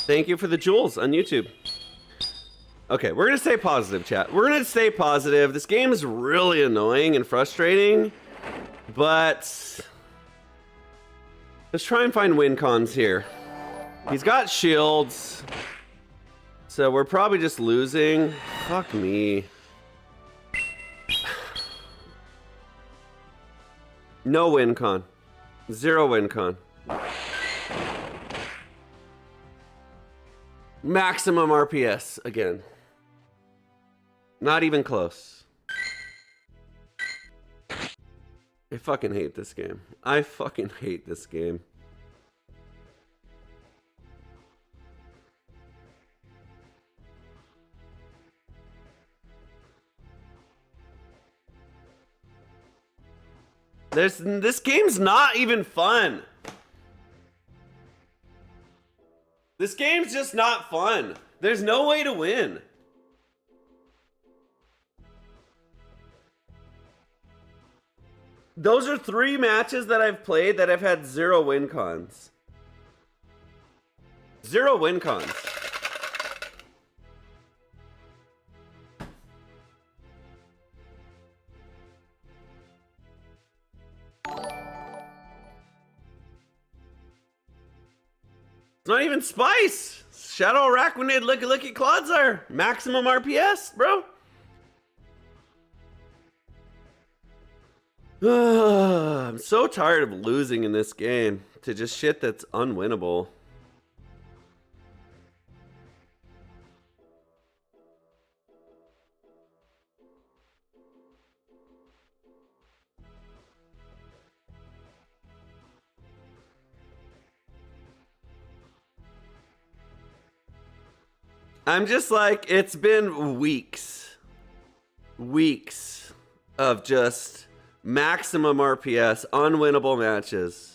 Thank you for the jewels on YouTube. Okay, we're gonna stay positive, chat. We're gonna stay positive. This game is really annoying and frustrating, but let's try and find win cons here. He's got shields, so we're probably just losing. Fuck me. No win con. Zero win con. Maximum RPS again. Not even close. I fucking hate this game. I fucking hate this game. This game's not even fun. This game's just not fun. There's no way to win. Those are 3 matches that I've played that I've had 0 win cons. 0 win cons. It's not even Spice. Shadow Araquanid, Licky Clodsire. Maximum RPS, bro. I'm so tired of losing in this game. to just shit that's unwinnable. I'm just like, it's been weeks of just maximum RPS, unwinnable matches.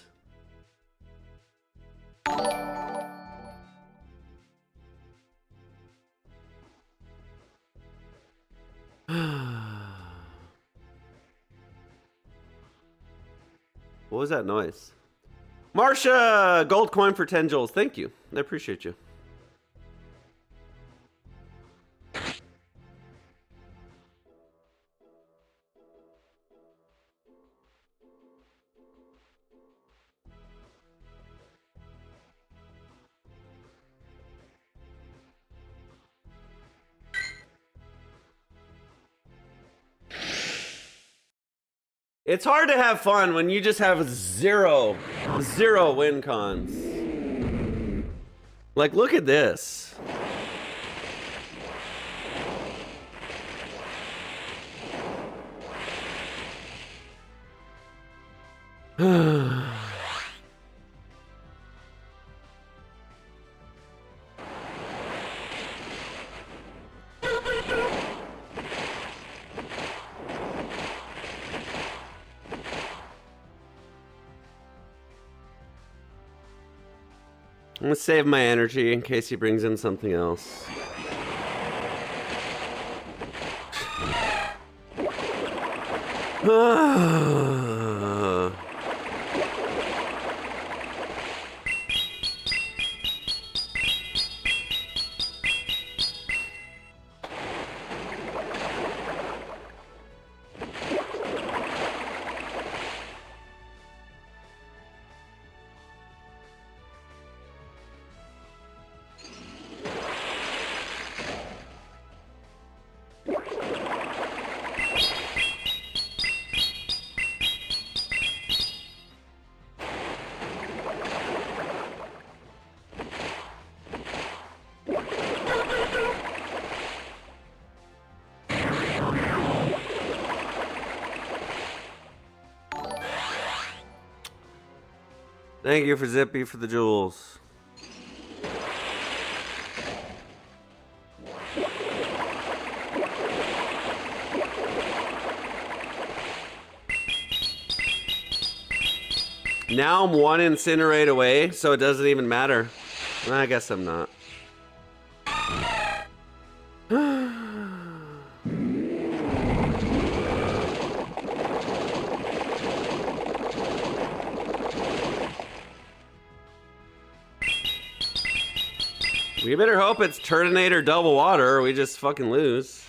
What was that noise? Marsha, gold coin for 10 joules. Thank you. I appreciate you. It's hard to have fun when you just have zero win cons. Like, look at this. I'm gonna save my energy in case he brings in something else. Thank you for Zippy for the jewels. Now I'm one incinerate away, so it doesn't even matter. I guess I'm not. We better hope it's Turtonator double water or we just fucking lose.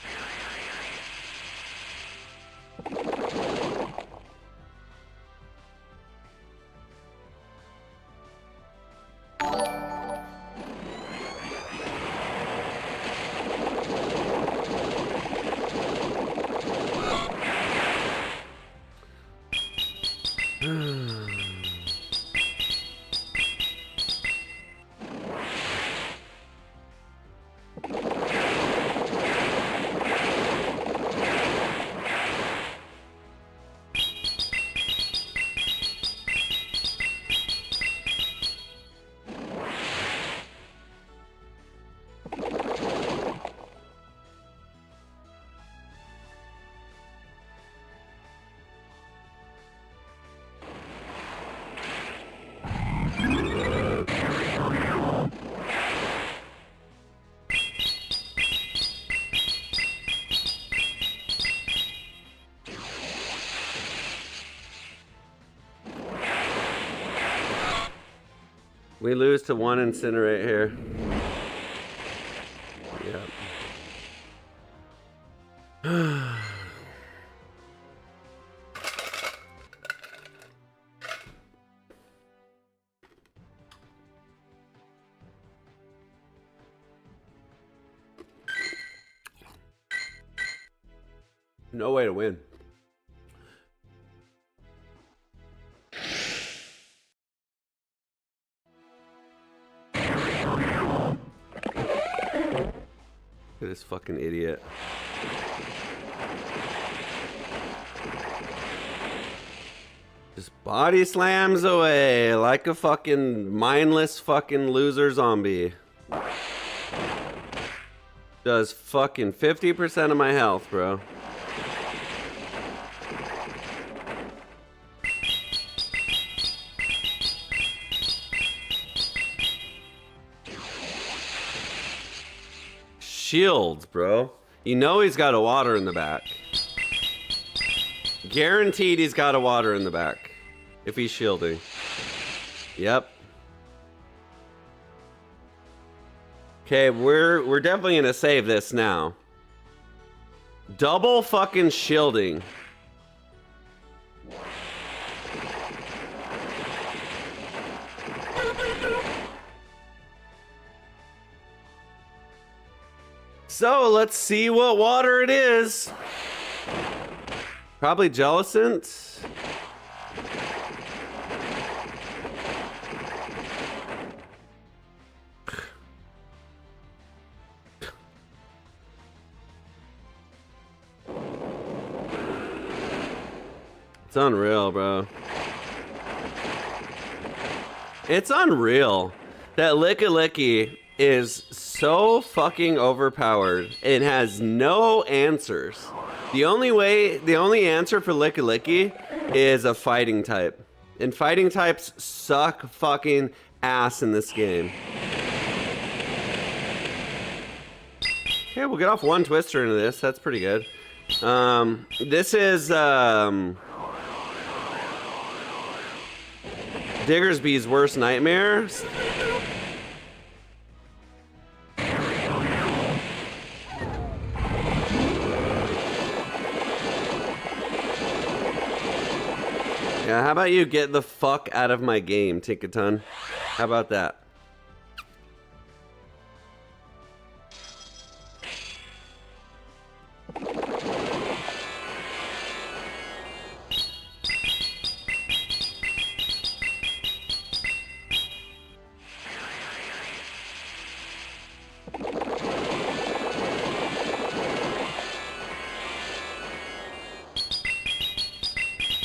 We lose to one incinerate here. Yep. No way to win. Look at this fucking idiot. Just body slams away like a fucking mindless fucking loser zombie. Does fucking 50% of my health, bro. Shields, bro. You know he's got a water in the back. Guaranteed he's got a water in the back. If he's shielding. Yep. Okay, we're definitely gonna save this now. Double fucking shielding. So let's see what water it is. Probably Jellicent. It's unreal, bro. It's unreal that Licky is so fucking overpowered and has no answers. The only answer for Licky is a fighting type. And fighting types suck fucking ass in this game. Okay, we'll get off one twister into this. That's pretty good. This is Diggersby's worst nightmare. Yeah, how about you get the fuck out of my game, Tinkaton? How about that?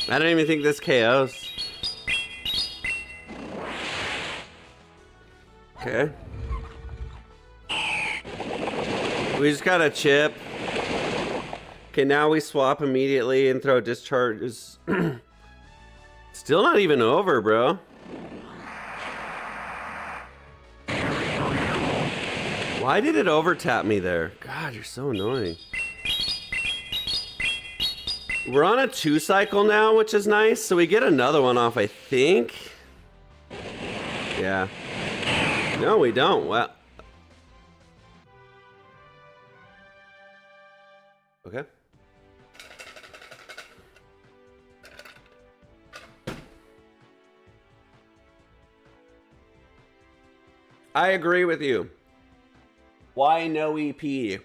I don't even think this KOs. Okay. We just got a chip. Okay, now we swap immediately and throw discharges. Still not even over, bro. Why did it overtap me there? God, you're so annoying. We're on a 2 cycle now, which is nice. So we get another one off, I think. Yeah. No, we don't. Well. Okay. I agree with you. Why no EP?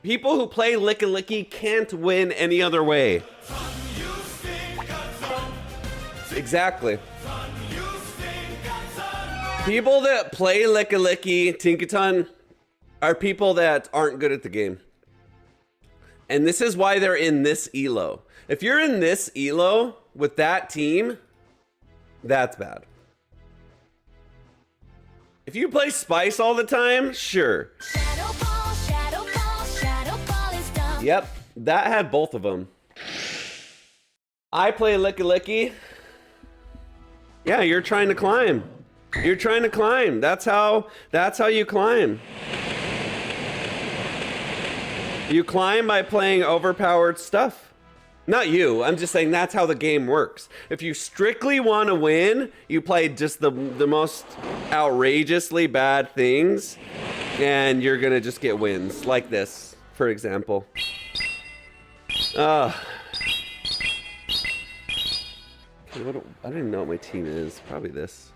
People who play Licky can't win any other way. Exactly. People that play Licky Tinkaton are people that aren't good at the game. And this is why they're in this elo. If you're in this elo with that team, that's bad. If you play Spice all the time, sure. Yep, that had both of them. I play Licky. Yeah, you're trying to climb. You're trying to climb. That's how you climb. You climb by playing overpowered stuff. Not you, I'm just saying that's how the game works. If you strictly want to win, you play just the most outrageously bad things, and you're gonna just get wins, like this, for example. I don't even know what my team is. Probably this.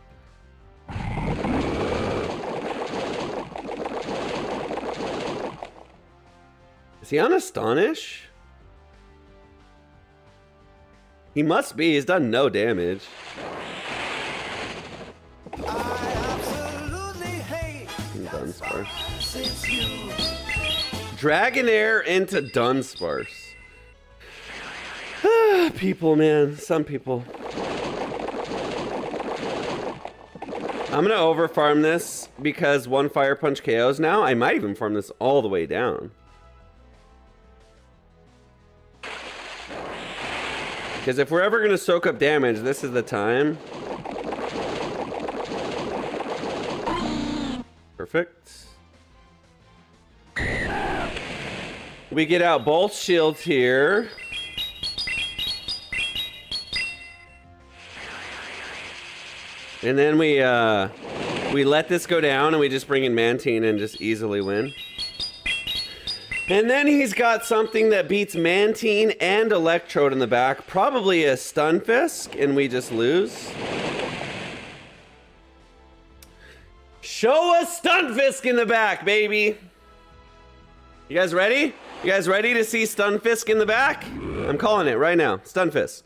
Is he on Astonish? He must be. He's done no damage. I absolutely hate Dunsparce. since you Dragonair into Dunsparce. People, man. Some people. I'm gonna overfarm this because one Fire Punch KOs now. I might even farm this all the way down. Because if we're ever gonna soak up damage, this is the time. Perfect. We get out both shields here. And then we let this go down and we just bring in Mantine and just easily win. And then he's got something that beats Mantine and Electrode in the back. Probably a Stunfisk, and we just lose. Show us Stunfisk in the back, baby. You guys ready? You guys ready to see Stunfisk in the back? I'm calling it right now. Stunfisk.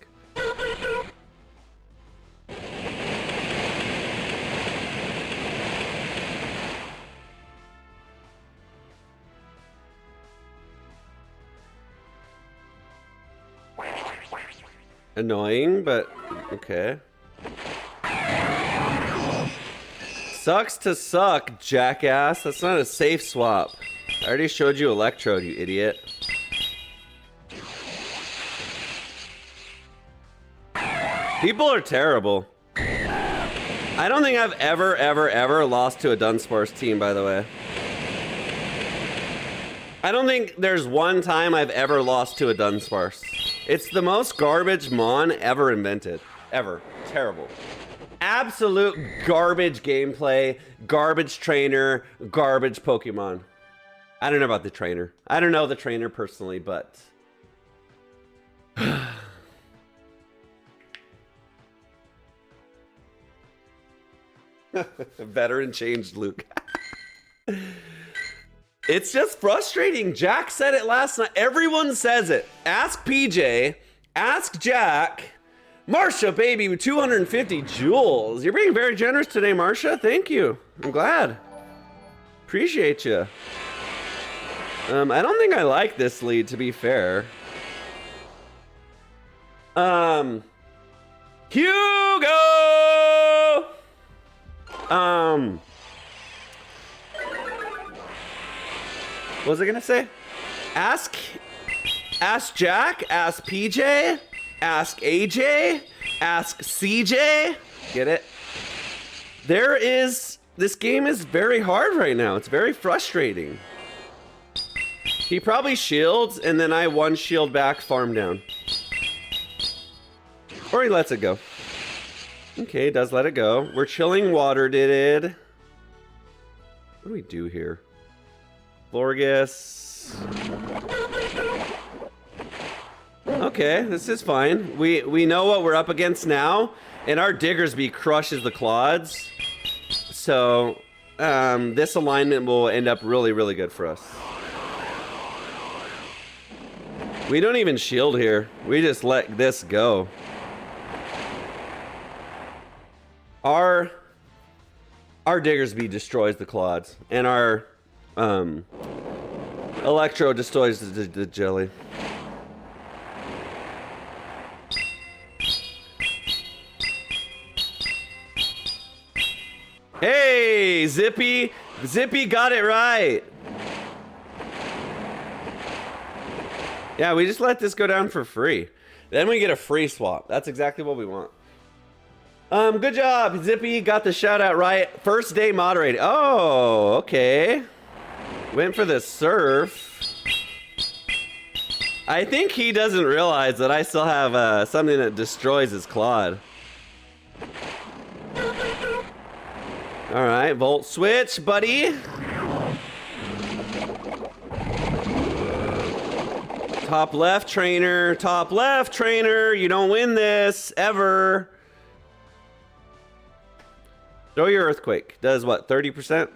Annoying, but okay. Sucks to suck, jackass. That's not a safe swap. I already showed you Electrode, you idiot. People are terrible. I don't think I've ever lost to a Dunsparce team, by the way. I don't think there's one time I've ever lost to a Dunsparce. It's the most garbage Mon ever invented. Ever. Terrible. Absolute garbage gameplay, garbage trainer, garbage Pokemon. I don't know about the trainer. I don't know the trainer personally, but... Veteran changed Luke. It's just frustrating. Jack said it last night. Everyone says it. Ask PJ. Ask Jack. Marsha, baby, with 250 jewels. You're being very generous today, Marsha. Thank you. I'm glad. Appreciate you. I don't think I like this lead, to be fair. Hugo! What was I gonna say? Ask Jack, ask PJ, ask AJ, ask CJ. Get it? This game is very hard right now. It's very frustrating. He probably shields, and then I one shield back, farm down. Or he lets it go. Okay, does let it go. We're chilling water, did it? What do we do here? Florges. Okay, this is fine. We know what we're up against now, and our Diggersby crushes the Clods. So, this alignment will end up really, really good for us. We don't even shield here. We just let this go. Our Diggersby destroys the Clods, and our Electro destroys the jelly. Hey, Zippy! Zippy got it right! Yeah, we just let this go down for free. Then we get a free swap. That's exactly what we want. Good job, Zippy. Got the shout out right. First day moderated. Oh, okay. Went for the surf. I think he doesn't realize that I still have something that destroys his Claude. All right, Volt Switch, buddy. Top left trainer, top left trainer. You don't win this ever. Throw your Earthquake. Does what, 30%?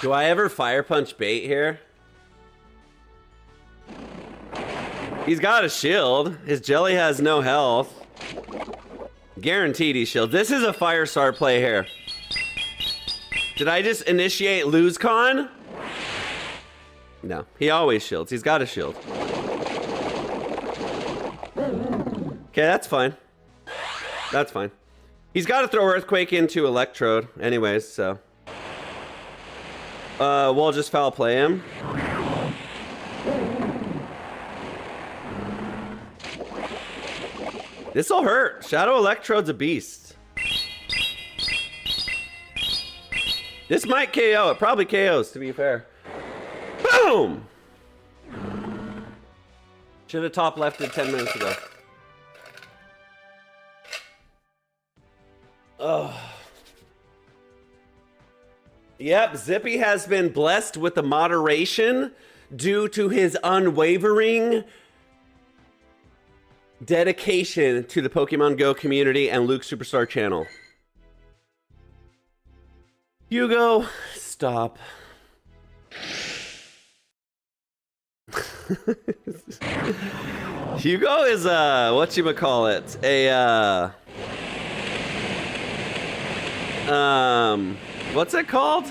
Do I ever fire punch bait here? He's got a shield. His jelly has no health. Guaranteed he shield. This is a Firestar play here. Did I just initiate lose con? No, he always shields. He's got a shield. Okay, that's fine. That's fine. He's got to throw Earthquake into Electrode anyways, so. We'll just foul play him. This'll hurt. Shadow Electrode's a beast. This might KO. It probably KOs, to be fair. Boom! Should have top lefted 10 minutes ago. Oh. Yep, Zippy has been blessed with the moderation due to his unwavering dedication to the Pokemon Go community and Luke Superstar channel. Hugo, stop. Hugo is whatchamacallit, what's it called?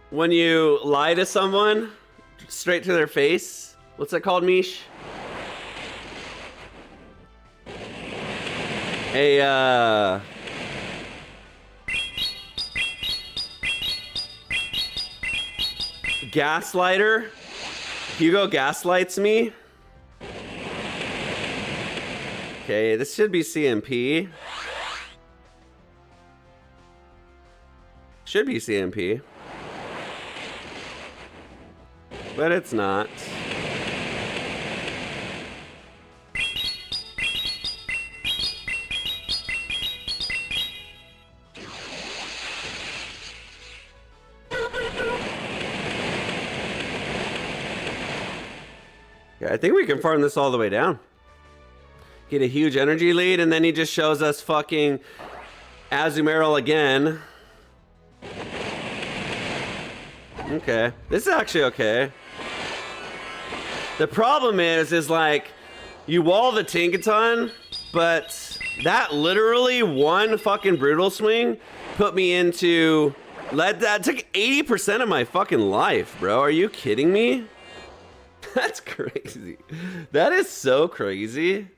When you lie to someone straight to their face? What's that called, Mish? Gaslighter. Hugo gaslights me. Okay, this should be CMP. Should be CMP. But it's not. Yeah, I think we can farm this all the way down. Get a huge energy lead, and then he just shows us fucking Azumarill again. Okay, this is actually okay. The problem is like, you wall the Tinkaton, but that literally one fucking Brutal Swing put me into, that took 80% of my fucking life, bro. Are you kidding me? That's crazy. That is so crazy.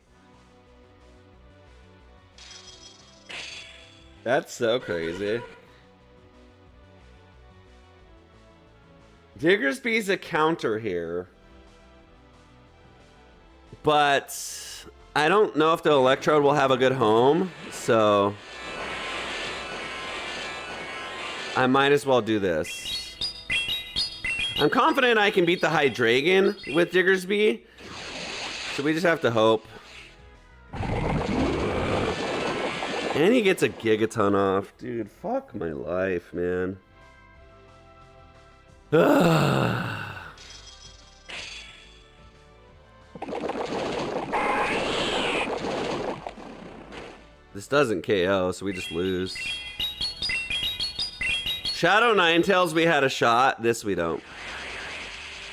That's so crazy. Diggersby's a counter here. But I don't know if the Electrode will have a good home, so I might as well do this. I'm confident I can beat the Hydreigon with Diggersby, so we just have to hope. And he gets a Gigaton off. Dude, fuck my life, man. This doesn't KO, so we just lose. Shadow Ninetales, we had a shot. This we don't.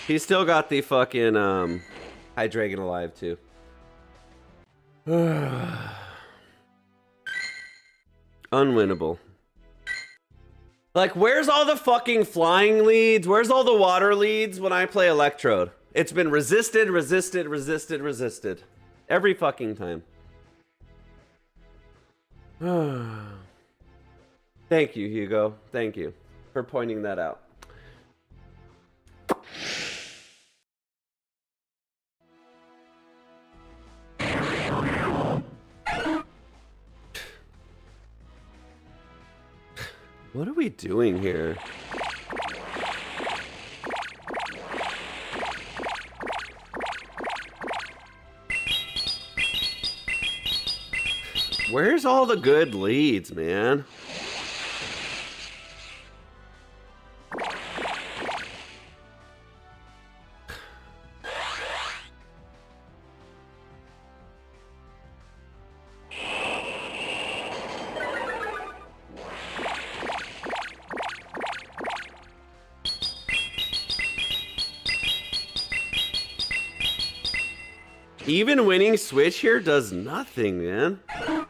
He's still got the fucking Hydreigon alive, too. Unwinnable. Like, where's all the fucking flying leads? Where's all the water leads when I play Electrode? It's been resisted, resisted, resisted, resisted. Every fucking time. Thank you, Hugo. Thank you for pointing that out. What are we doing here? Where's all the good leads, man? Even winning switch here does nothing, man. I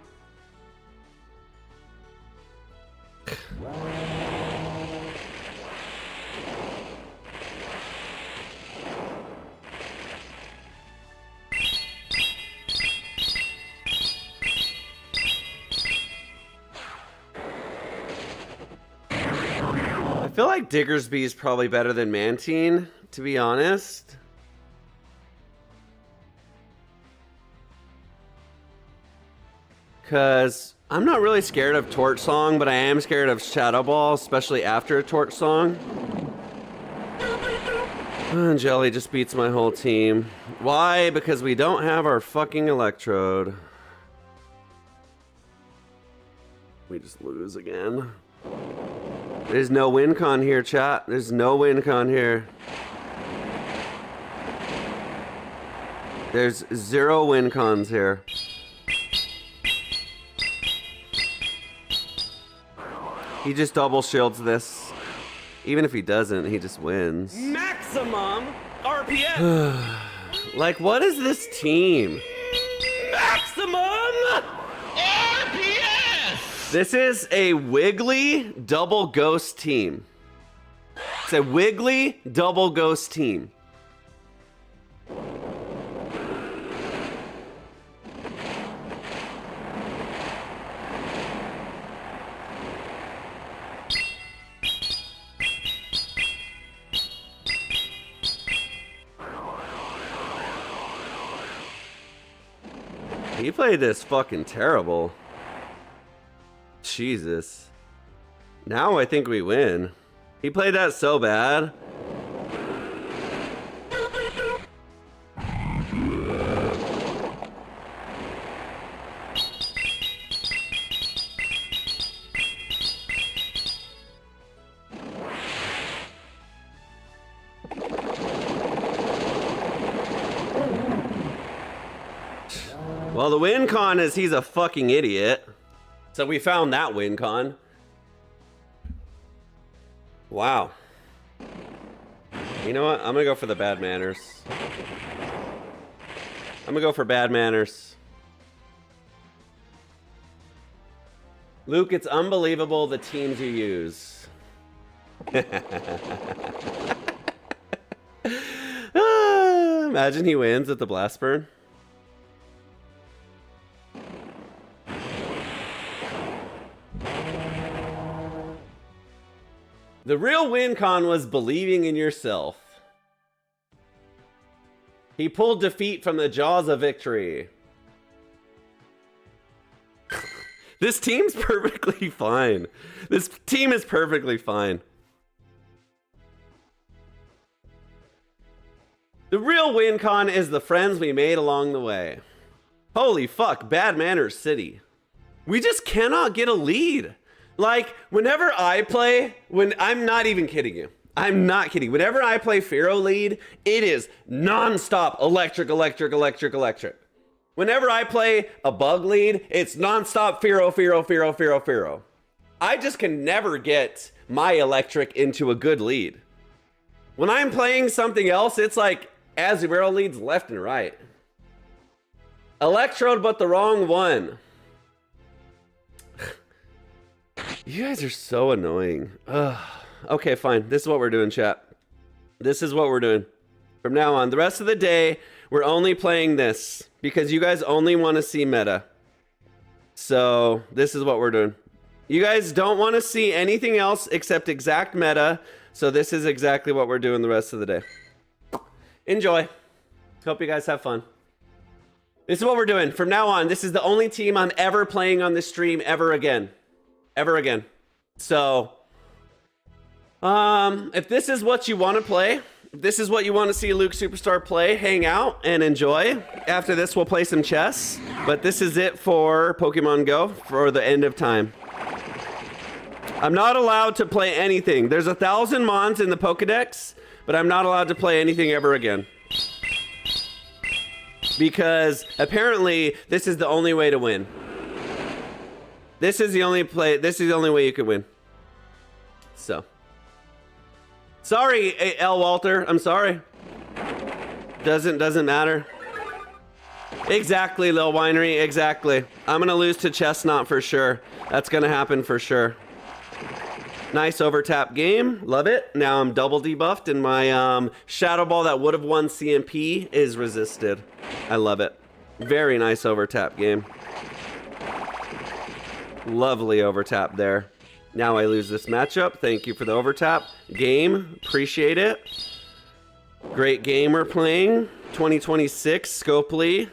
feel like Diggersby is probably better than Mantine, to be honest. Because I'm not really scared of Torch Song, but I am scared of Shadow Ball, especially after a Torch Song. And Jelly just beats my whole team. Why? Because we don't have our fucking Electrode. We just lose again. There's no win con here, chat. There's no win con here. There's 0 win cons here. He just double shields this. Even if he doesn't, he just wins. Maximum RPS. Like, what is this team? Maximum RPS. This is a Wiggly double ghost team. It's a Wiggly double ghost team. He played this fucking terrible. Jesus. Now I think we win. He played that so bad. Well, the win con is he's a fucking idiot. So we found that win con. Wow. You know what? I'm gonna go for the bad manners. I'm gonna go for bad manners. Luke, it's unbelievable the teams you use. Imagine he wins at the blast burn. The real win con was believing in yourself. He pulled defeat from the jaws of victory. This team's perfectly fine. This team is perfectly fine. The real win con is the friends we made along the way. Holy fuck, Bad Manners City. We just cannot get a lead. Like, whenever I play, I'm not even kidding you. I'm not kidding. Whenever I play Pharaoh lead, it is non-stop electric. Whenever I play a bug lead, it's non-stop Pharaoh. I just can never get my electric into a good lead. When I'm playing something else, it's like Azurill leads left and right. Electrode, but the wrong one. You guys are so annoying. Ugh. Okay, fine. This is what we're doing, chat. This is what we're doing. From now on, the rest of the day, we're only playing this because you guys only want to see meta. So this is what we're doing. You guys don't want to see anything else except exact meta. So this is exactly what we're doing the rest of the day. Enjoy. Hope you guys have fun. This is what we're doing. From now on, this is the only team I'm ever playing on this stream ever again. Ever again. So, if this is what you want to play, if this is what you want to see Luke Superstar play, hang out and enjoy. After this, we'll play some chess. But this is it for Pokemon Go for the end of time. I'm not allowed to play anything. There's 1,000 Mons in the Pokedex, but I'm not allowed to play anything ever again. Because apparently, this is the only way to win. This is the only way you could win. So. Sorry, L. Walter. I'm sorry. Doesn't matter. Exactly, Lil Winery, exactly. I'm gonna lose to Chestnut for sure. That's gonna happen for sure. Nice overtap game, love it. Now I'm double debuffed and my Shadow Ball that would have won CMP is resisted. I love it. Very nice overtap game. Lovely overtap there. Now I lose this matchup. Thank you for the overtap. Game, appreciate it. Great game we're playing. 2026, Scopely.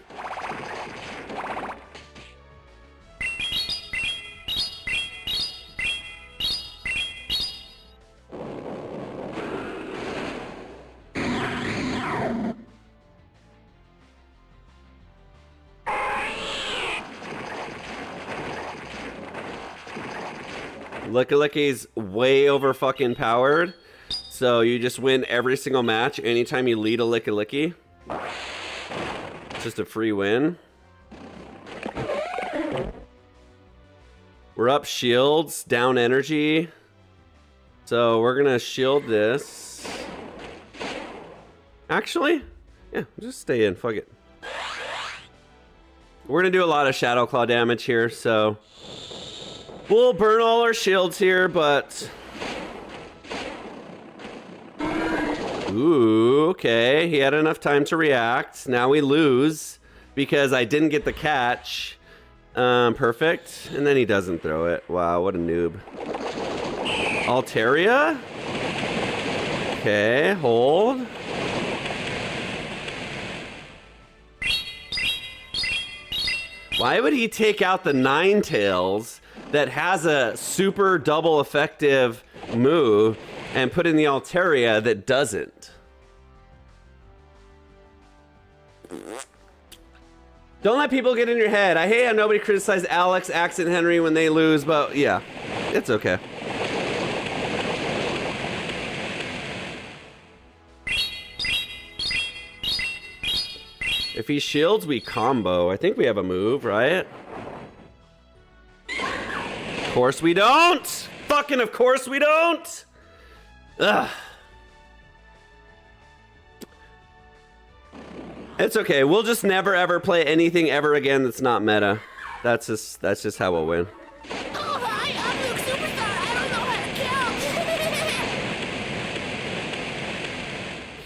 Lickalicky's way over fucking powered. So you just win every single match anytime you lead a Lickalicky. It's just a free win. We're up shields, down energy. So we're gonna shield this. Actually, yeah, just stay in, fuck it. We're gonna do a lot of Shadow Claw damage here, so we'll burn all our shields here, but... Ooh, okay. He had enough time to react. Now we lose because I didn't get the catch. Perfect. And then he doesn't throw it. Wow, what a noob. Altaria? Okay, hold. Why would he take out the Ninetales that has a super double effective move and put in the Altaria that doesn't? Don't let people get in your head. I hate how nobody criticized Alex, Axe, and Henry when they lose, but yeah, it's okay. If he shields, we combo. I think we have a move, right? Of course we don't! Fucking of course we don't! Ugh. It's okay. We'll just never ever play anything ever again that's not meta. That's just how we'll win. Oh, hi, I'm Luke Superstar. I don't know how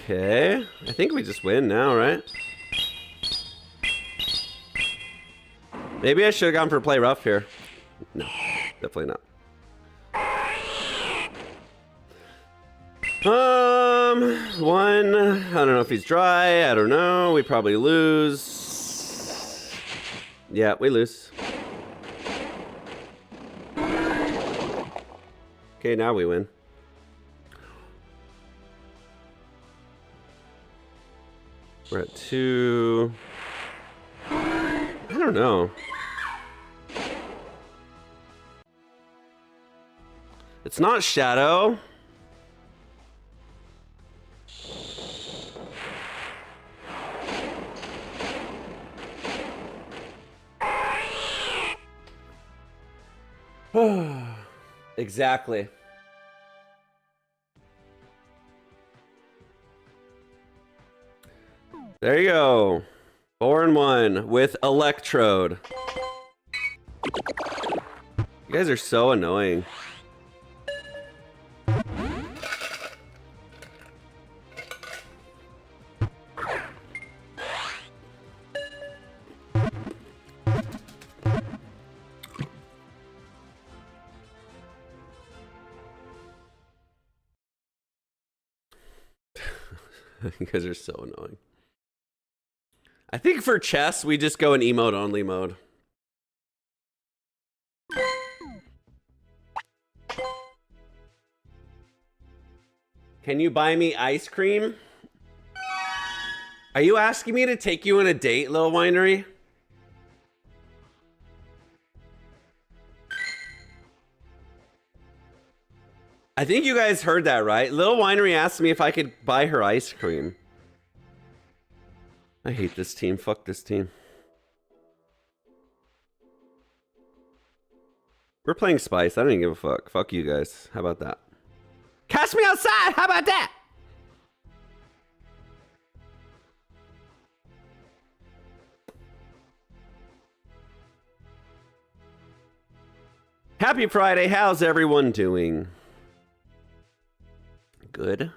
to kill. Okay. I think we just win now, right? Maybe I should have gone for play rough here. No, definitely not. One. I don't know if he's dry. I don't know. We probably lose. Yeah, we lose. Okay, now we win. We're at 2. I don't know. It's not Shadow. Exactly. There you go. 4-1 with Electrode. You guys are so annoying. You guys are so annoying. I think for chess, we just go in emote only mode. Can you buy me ice cream? Are you asking me to take you on a date, Little Winery? I think you guys heard that, right? Little Winery asked me if I could buy her ice cream. I hate this team. Fuck this team. We're playing Spice. I don't even give a fuck. Fuck you guys. How about that? Cast me outside! How about that? Happy Friday. How's everyone doing? Good.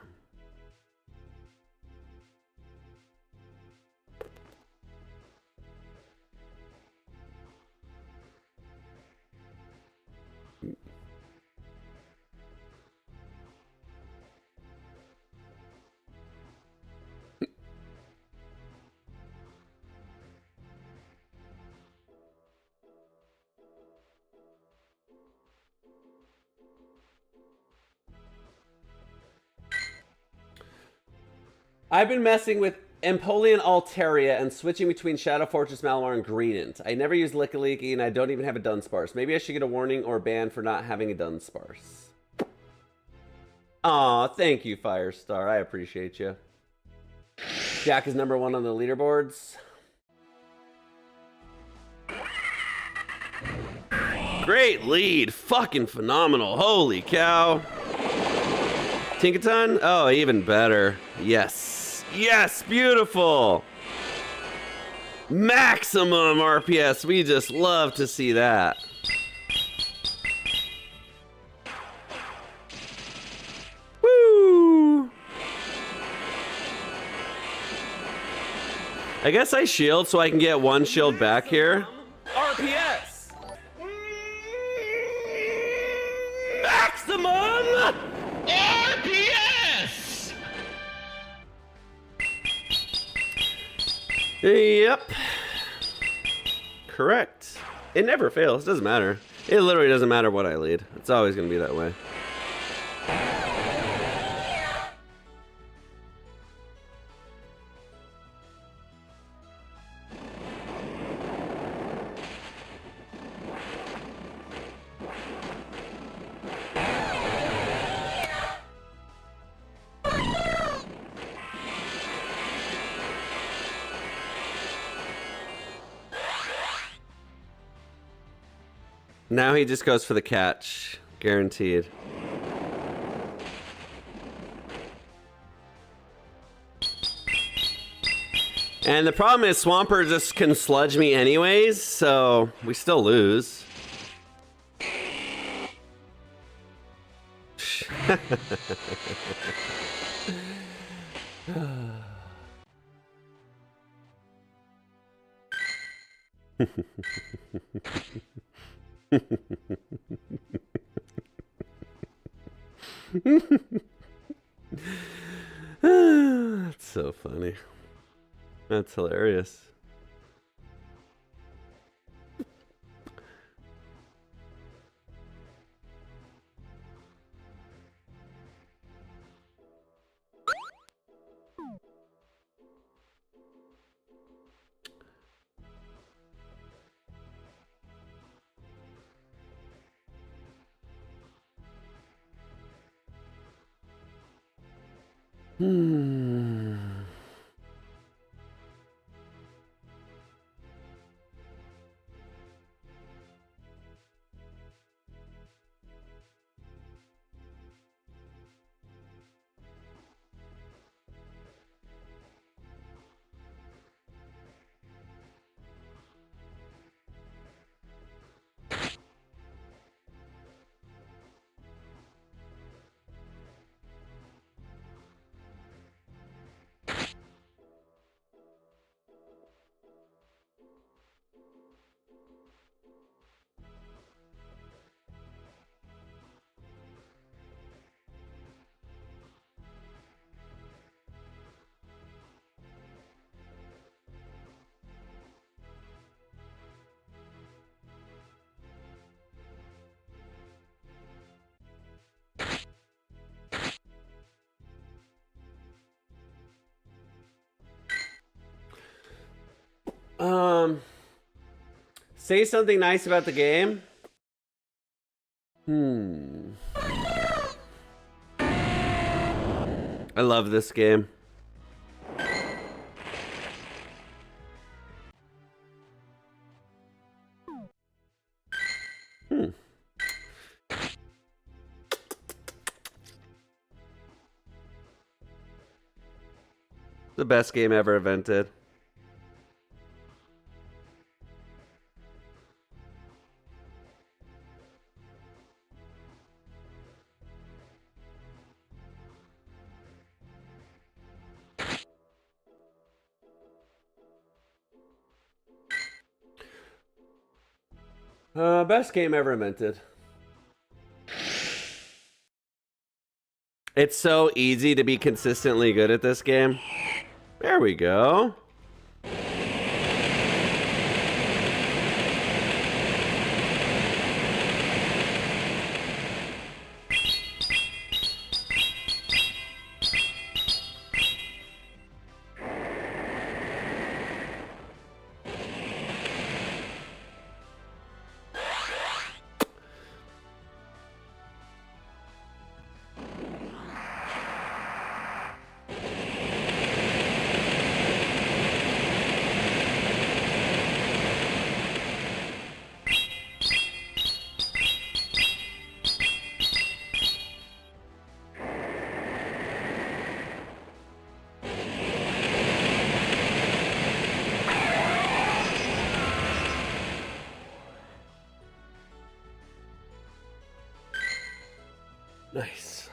I've been messing with Empoleon Altaria and switching between Shadow Fortress, Malamar, and Greedent. I never use Lickaleaky, and I don't even have a Dunsparce. Maybe I should get a warning or a ban for not having a Dunsparce. Aw, thank you, Firestar. I appreciate you. Jack is number 1 on the leaderboards. Great lead. Fucking phenomenal. Holy cow. Tinkaton? Oh, even better. Yes. Yes, beautiful. Maximum RPS. We just love to see that. Woo! I guess I shield so I can get 1 shield back here. RPS. Maximum RPS. Yep. Correct. It never fails. It doesn't matter. It literally doesn't matter what I lead. It's always going to be that way. Now he just goes for the catch. Guaranteed. And the problem is Swampert just can sludge me anyways, so we still lose. That's so funny. That's hilarious. Say something nice about the game. I love this game. The best game ever invented. Best game ever invented. It's so easy to be consistently good at this game. There we go. Nice.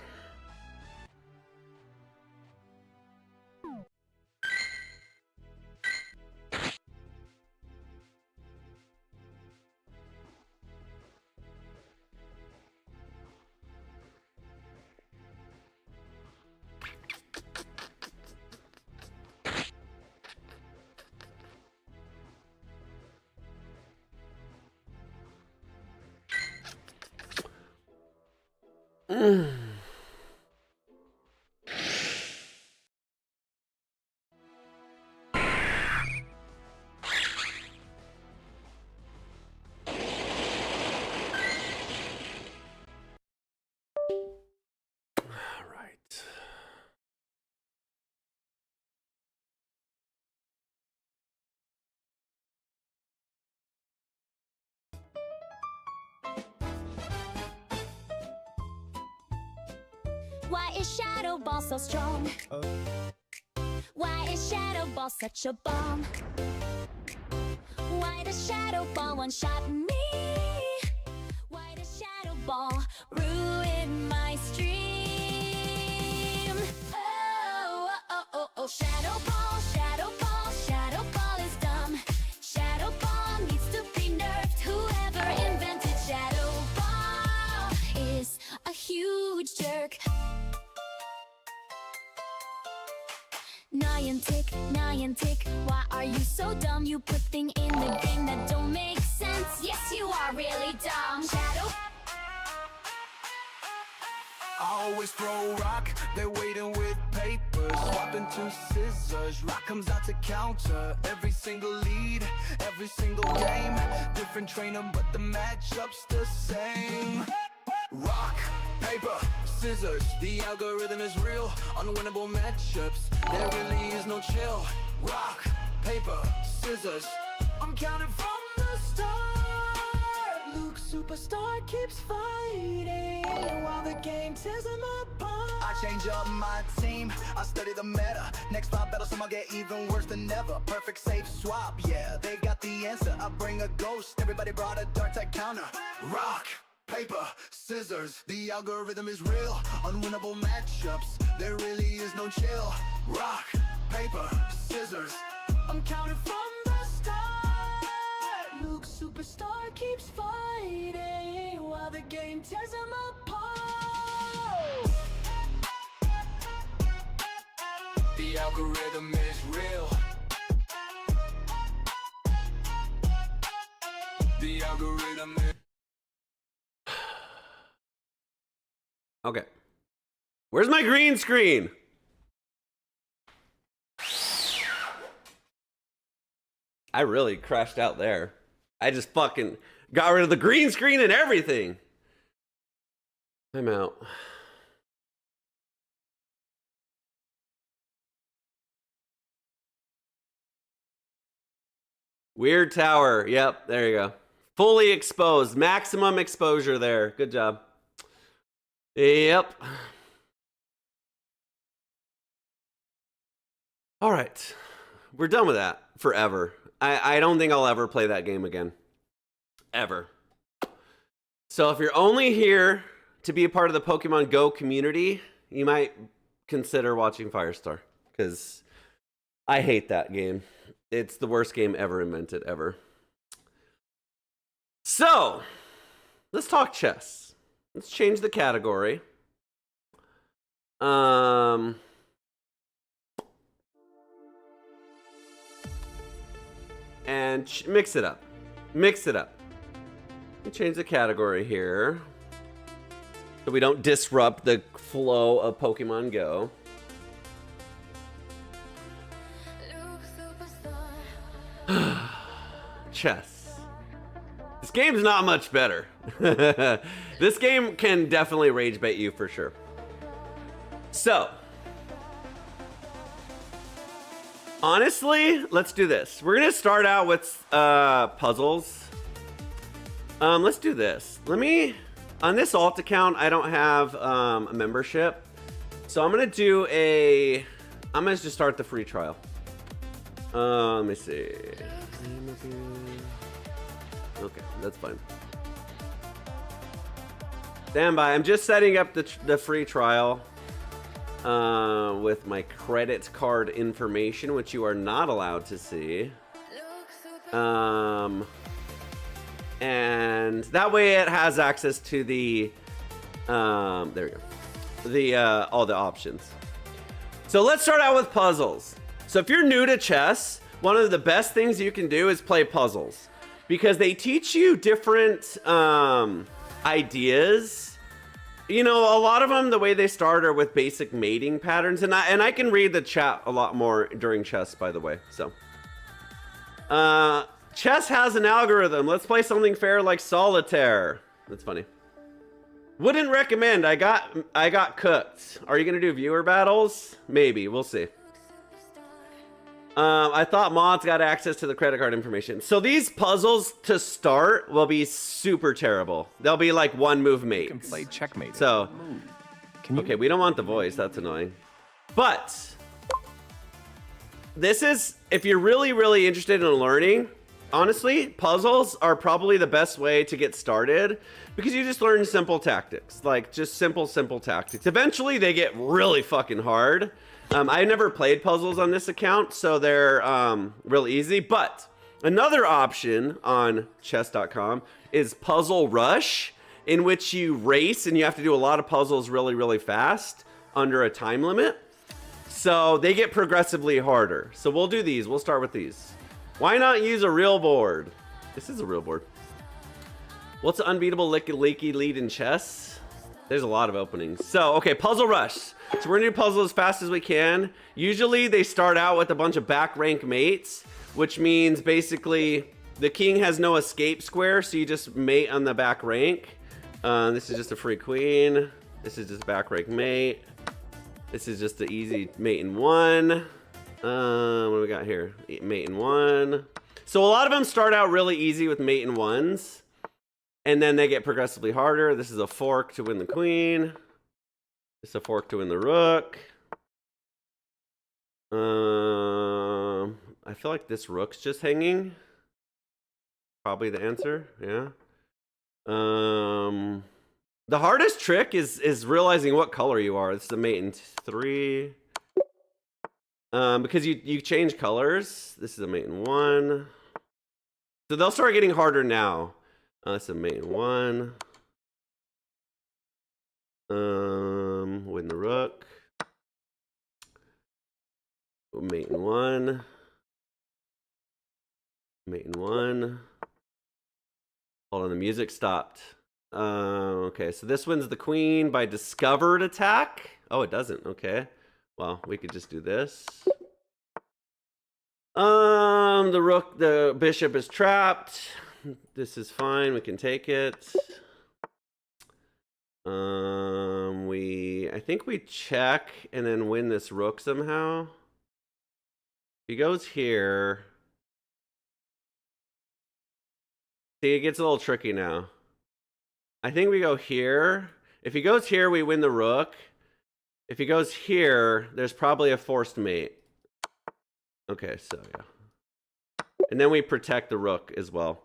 Why is Shadow Ball so strong? Why is Shadow Ball such a bomb? Why does Shadow Ball one-shot me? Why does Shadow Ball ruin my stream? Oh, oh, oh, oh, Shadow Ball, Shadow Ball, Shadow Ball is dumb. Shadow Ball needs to be nerfed. Whoever invented Shadow Ball is a huge jerk. Niantic, why are you so dumb? You put things in the game that don't make sense. Yes, you are really dumb. Shadow. I always throw rock, they're waiting with papers. Swapping to scissors, rock comes out to counter. Every single lead, every single game. Different trainer, but the matchup's the same. Rock, paper, scissors, the algorithm is real. Unwinnable matchups, there really is no chill. Rock, paper, scissors, I'm counting from the start. Luke Superstar keeps fighting while the game tears him apart. I change up my team, I study the meta. Next 5 battles, some I'll get even worse than ever. Perfect safe swap, yeah, they got the answer. I bring a ghost, everybody brought a dark type counter. Rock, paper, scissors, the algorithm is real. Unwinnable matchups, there really is no chill. Rock, paper, scissors, I'm counting from the start. Luke Superstar keeps fighting while the game tears him apart. The algorithm is real. The algorithm is... Okay. Where's my green screen? I really crashed out there. I just fucking got rid of the green screen and everything. I'm out. Weird tower. Yep, there you go. Fully exposed. Maximum exposure there. Good job. Yep. All right. We're done with that forever. I don't think I'll ever play that game again. Ever. So if you're only here to be a part of the Pokemon Go community, you might consider watching Firestar, because I hate that game. It's the worst game ever invented, ever. So So, let's talk chess. Let's change the category. And mix it up. Mix it up. Change the category here so we don't disrupt the flow of Pokemon Go. Chess. This game's not much better. This game can definitely rage bait you for sure. So, honestly, let's do this. We're gonna start out with puzzles. Let's do this. On this alt account, I don't have a membership. So I'm gonna just start the free trial. Let me see. Okay, that's fine. Stand by. I'm just setting up the free trial with my credit card information, which you are not allowed to see. And that way it has access to the there we go, the all the options. So let's start out with puzzles. So if you're new to chess, one of the best things you can do is play puzzles, because they teach you different ideas. You know, a lot of them, the way they start are with basic mating patterns, and I can read the chat a lot more during chess, by the way. So chess has an algorithm. Let's play something fair like solitaire. That's funny. Wouldn't recommend. I got cooked. Are you gonna do viewer battles? Maybe. We'll see. I thought mods got access to the credit card information. So these puzzles to start will be super terrible. They'll be like one move mates. You can play checkmated. So, okay, we don't want the voice. That's annoying. But this is, if you're really, really interested in learning, honestly, puzzles are probably the best way to get started, because you just learn simple tactics, like just simple tactics. Eventually they get really fucking hard. I never played puzzles on this account, so they're real easy. But another option on chess.com is Puzzle Rush, in which you race and you have to do a lot of puzzles really, really fast under a time limit. So they get progressively harder. So we'll do these. We'll start with these. Why not use a real board? This is a real board. What's an unbeatable leaky lead in chess? There's a lot of openings. So, okay, Puzzle Rush. So we're gonna do puzzles as fast as we can. Usually they start out with a bunch of back rank mates, which means basically the king has no escape square, so you just mate on the back rank. This is just a free queen. This is just a back rank mate. This is just the easy mate in one. What do we got here? Mate in one. So a lot of them start out really easy with mate in ones, and then they get progressively harder. This is a fork to win the queen. This is a fork to win the rook. I feel like this rook's just hanging. Probably the answer, yeah. The hardest trick is realizing what color you are. This is a mate in 3. Because you change colors. This is a mate in 1. So they'll start getting harder now. This is a mate in 1. Win the rook. Mate in 1. Mate in 1. Hold on, the music stopped. Okay, so this wins the queen by discovered attack. Oh, it doesn't. Okay. Well, we could just do this. The bishop is trapped. This is fine. We can take it. I think we check and then win this rook somehow. He goes here. See, it gets a little tricky now. I think we go here. If he goes here, we win the rook. If he goes here, there's probably a forced mate. Okay, so yeah. And then we protect the rook as well.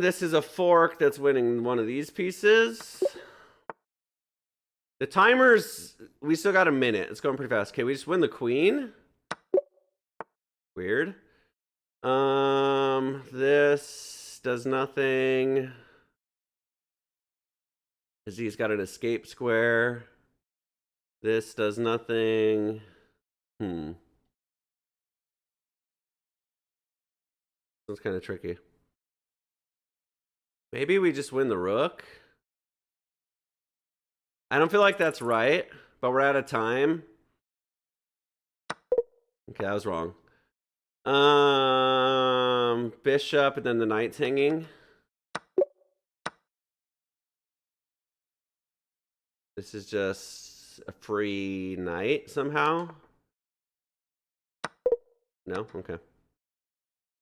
This is a fork that's winning one of these pieces. The timer's, we still got a minute. It's going pretty fast. Okay, we just win the queen. Weird. This. This does nothing. Because he's got an escape square. This does nothing. That's kind of tricky. Maybe we just win the rook. I don't feel like that's right, but we're out of time. Okay, I was wrong. Bishop and then the knight's hanging. This is just a free knight somehow. No? Okay.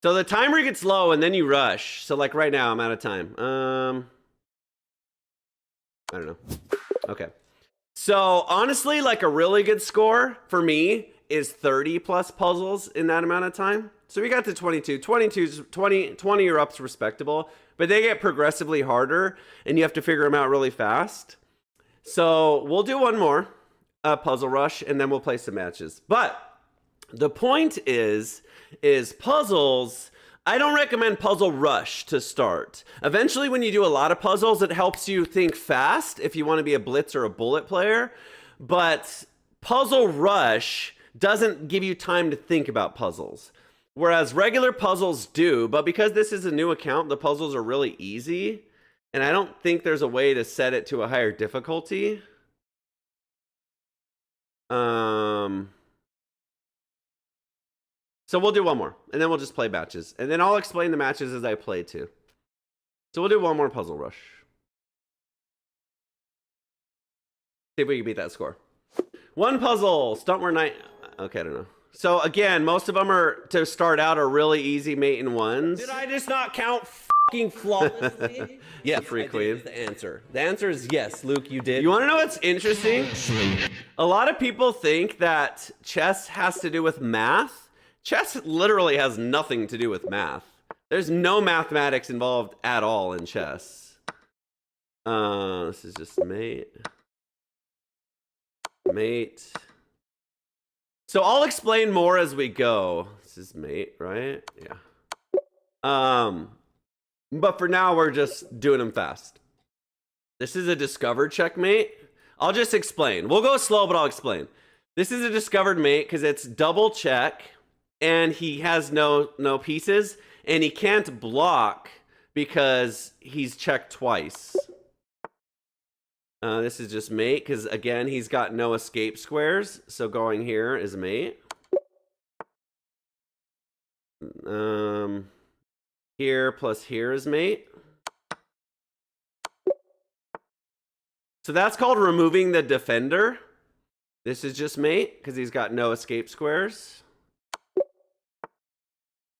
So the timer gets low and then you rush. So like right now I'm out of time. I don't know. Okay. So honestly, like a really good score for me is 30 plus puzzles in that amount of time. So we got to 22. 20 or up's respectable, but they get progressively harder and you have to figure them out really fast. So we'll do one more puzzle rush and then we'll play some matches. But the point is puzzles, I don't recommend puzzle rush to start. Eventually when you do a lot of puzzles, it helps you think fast if you want to be a blitz or a bullet player. But puzzle rush doesn't give you time to think about puzzles. Whereas regular puzzles do, but because this is a new account, the puzzles are really easy. And I don't think there's a way to set it to a higher difficulty. So we'll do one more, and then we'll just play matches. And then I'll explain the matches as I play too. So we'll do one more puzzle rush. See if we can beat that score. One puzzle, Stuntware Knight. Okay, I don't know. So again, most of them are, to start out, are really easy mate in ones. Did I just not count fucking flawlessly? Yes, free queen. The answer. The answer is yes, Luke, you did. You want to know what's interesting? A lot of people think that chess has to do with math. Chess literally has nothing to do with math. There's no mathematics involved at all in chess. This is just mate. Mate. So I'll explain more as we go. This is mate, right? Yeah. But for now, we're just doing them fast. This is a discovered checkmate. I'll just explain. We'll go slow, but I'll explain. This is a discovered mate because it's double check. And he has no pieces, and he can't block because he's checked twice. This is just mate, because again, he's got no escape squares, so going here is mate. Here plus here is mate. So that's called removing the defender. This is just mate, because he's got no escape squares.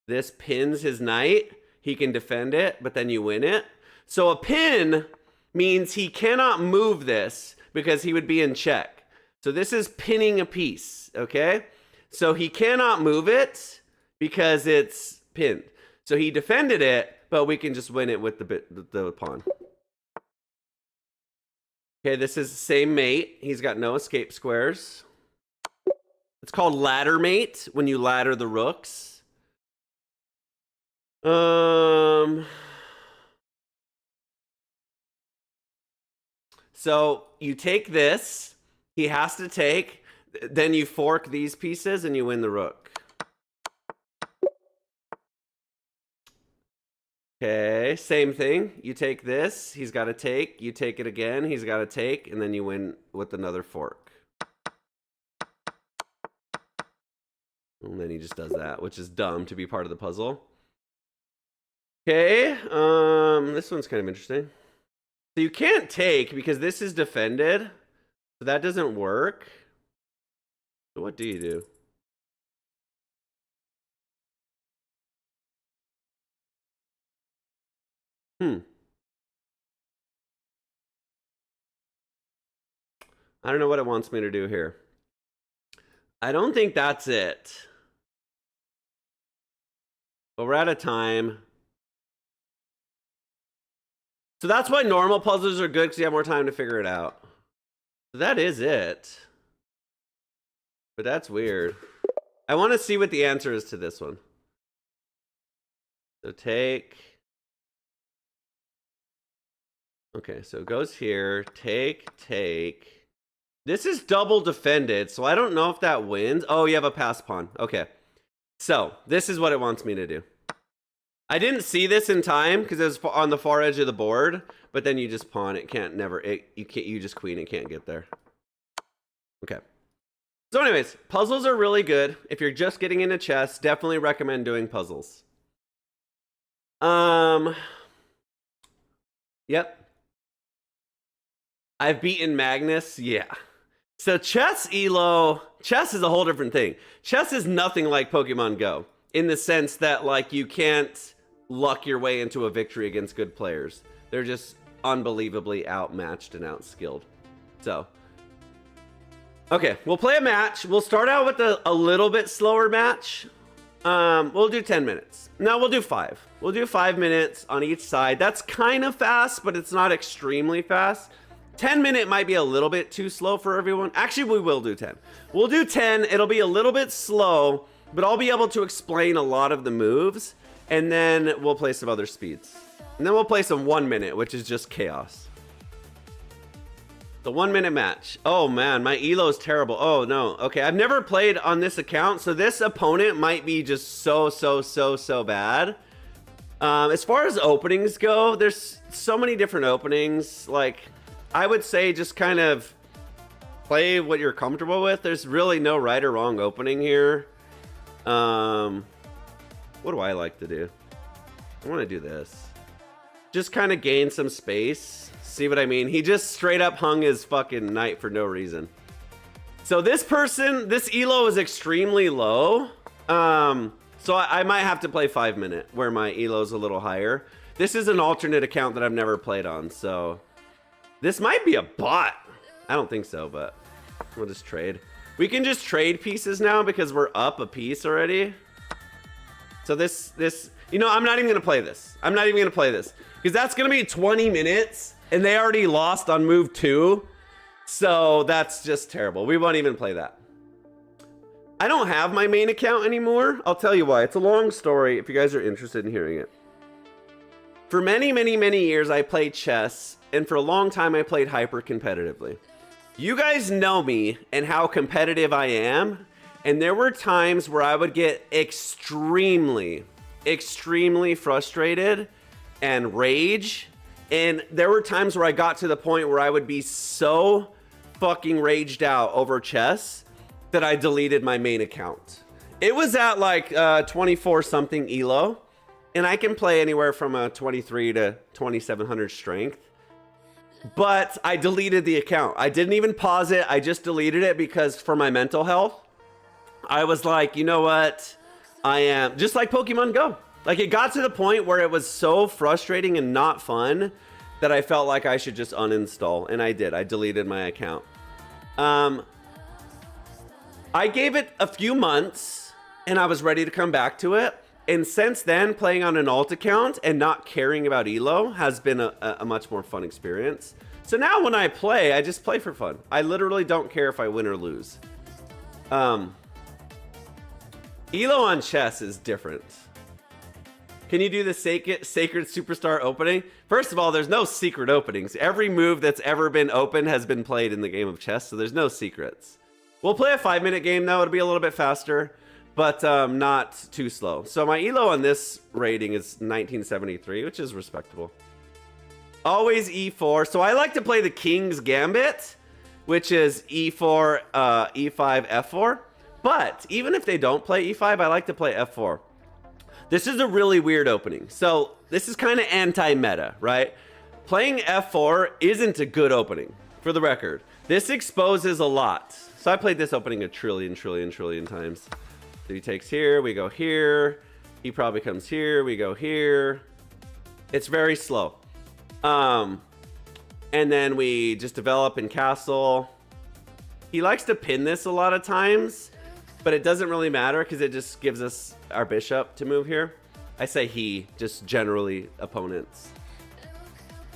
This pins his knight. He can defend it, but then you win it. So a pin means he cannot move this because he would be in check. So this is pinning a piece, okay? So he cannot move it because it's pinned. So he defended it, but we can just win it with the pawn. Okay, this is the same mate. He's got no escape squares. It's called ladder mate when you ladder the rooks. So you take this, he has to take, then you fork these pieces and you win the rook. Okay, same thing. You take this, he's got to take, you take it again, he's got to take, and then you win with another fork. And then he just does that, which is dumb to be part of the puzzle. Okay, this one's kind of interesting. So you can't take because this is defended. So that doesn't work. So what do you do? I don't know what it wants me to do here. I don't think that's it. But we're out of time. So that's why normal puzzles are good, because you have more time to figure it out. So that is it. But that's weird. I want to see what the answer is to this one. So take. Okay, so it goes here. Take. This is double defended, so I don't know if that wins. Oh, you have a pass pawn. Okay. So, this is what it wants me to do. I didn't see this in time because it was on the far edge of the board, but then you just pawn. It can't never, you just queen. It can't get there. Okay. So anyways, puzzles are really good. If you're just getting into chess, definitely recommend doing puzzles. Yep. I've beaten Magnus. Yeah. So chess elo, chess is a whole different thing. Chess is nothing like Pokemon Go in the sense that like you can't luck your way into a victory against good players. They're just unbelievably outmatched and outskilled. So, okay, we'll play a match. We'll start out with a little bit slower match. We'll do 10 minutes. No, we'll do 5. We'll do 5 minutes on each side. That's kind of fast, but it's not extremely fast. 10-minute might be a little bit too slow for everyone. Actually, we will do 10. We'll do 10. It'll be a little bit slow, but I'll be able to explain a lot of the moves, and then we'll play some other speeds. And then we'll play some 1 minute, which is just chaos. The 1 minute match. Oh man, my elo is terrible. Oh no. Okay, I've never played on this account, so this opponent might be just so bad. As far as openings go, there's so many different openings. Like, I would say just kind of play what you're comfortable with. There's really no right or wrong opening here. What do I like to do? I want to do this. Just kind of gain some space. See what I mean? He just straight up hung his fucking knight for no reason. So this person, this elo is extremely low. So I might have to play 5 minute where my elo is a little higher. This is an alternate account that I've never played on, so this might be a bot. I don't think so, but we'll just trade. We can just trade pieces now because we're up a piece already. So this, you know, I'm not even gonna play this. I'm not even gonna play this because that's gonna be 20 minutes and they already lost on move 2. So that's just terrible. We won't even play that. I don't have my main account anymore. I'll tell you why. It's a long story if you guys are interested in hearing it. For many years, I played chess, and for a long time, I played hyper competitively. You guys know me and how competitive I am, and there were times where I would get extremely frustrated and rage, and there were times where I got to the point where I would be so fucking raged out over chess that I deleted my main account. It was at like 24 something elo, and I can play anywhere from a 23 to 2700 strength. But I deleted the account. I didn't even pause it. I just deleted it because for my mental health, I was like, you know what? I am just like Pokemon Go. Like it got to the point where it was so frustrating and not fun that I felt like I should just uninstall. And I did. I deleted my account. I gave it a few months and I was ready to come back to it. And since then, playing on an alt account and not caring about elo has been a much more fun experience. So now when I play, I just play for fun. I literally don't care if I win or lose. Elo on chess is different. Can you do the sacred superstar opening? First of all, there's no secret openings. Every move that's ever been opened has been played in the game of chess, so there's no secrets. We'll play a 5 minute game though. It'll be a little bit faster, but not too slow. So my elo on this rating is 1973, which is respectable. Always e4. So I like to play the King's Gambit, which is e4, e5, f4. But even if they don't play e5, I like to play f4. This is a really weird opening. So this is kind of anti-meta, right? Playing f4 isn't a good opening, for the record. This exposes a lot. So I played this opening a trillion times. So he takes here, we go here. He probably comes here, we go here. It's very slow. And then we just develop in castle. He likes to pin this a lot of times, but it doesn't really matter because it just gives us our bishop to move here. I say he, just generally opponents.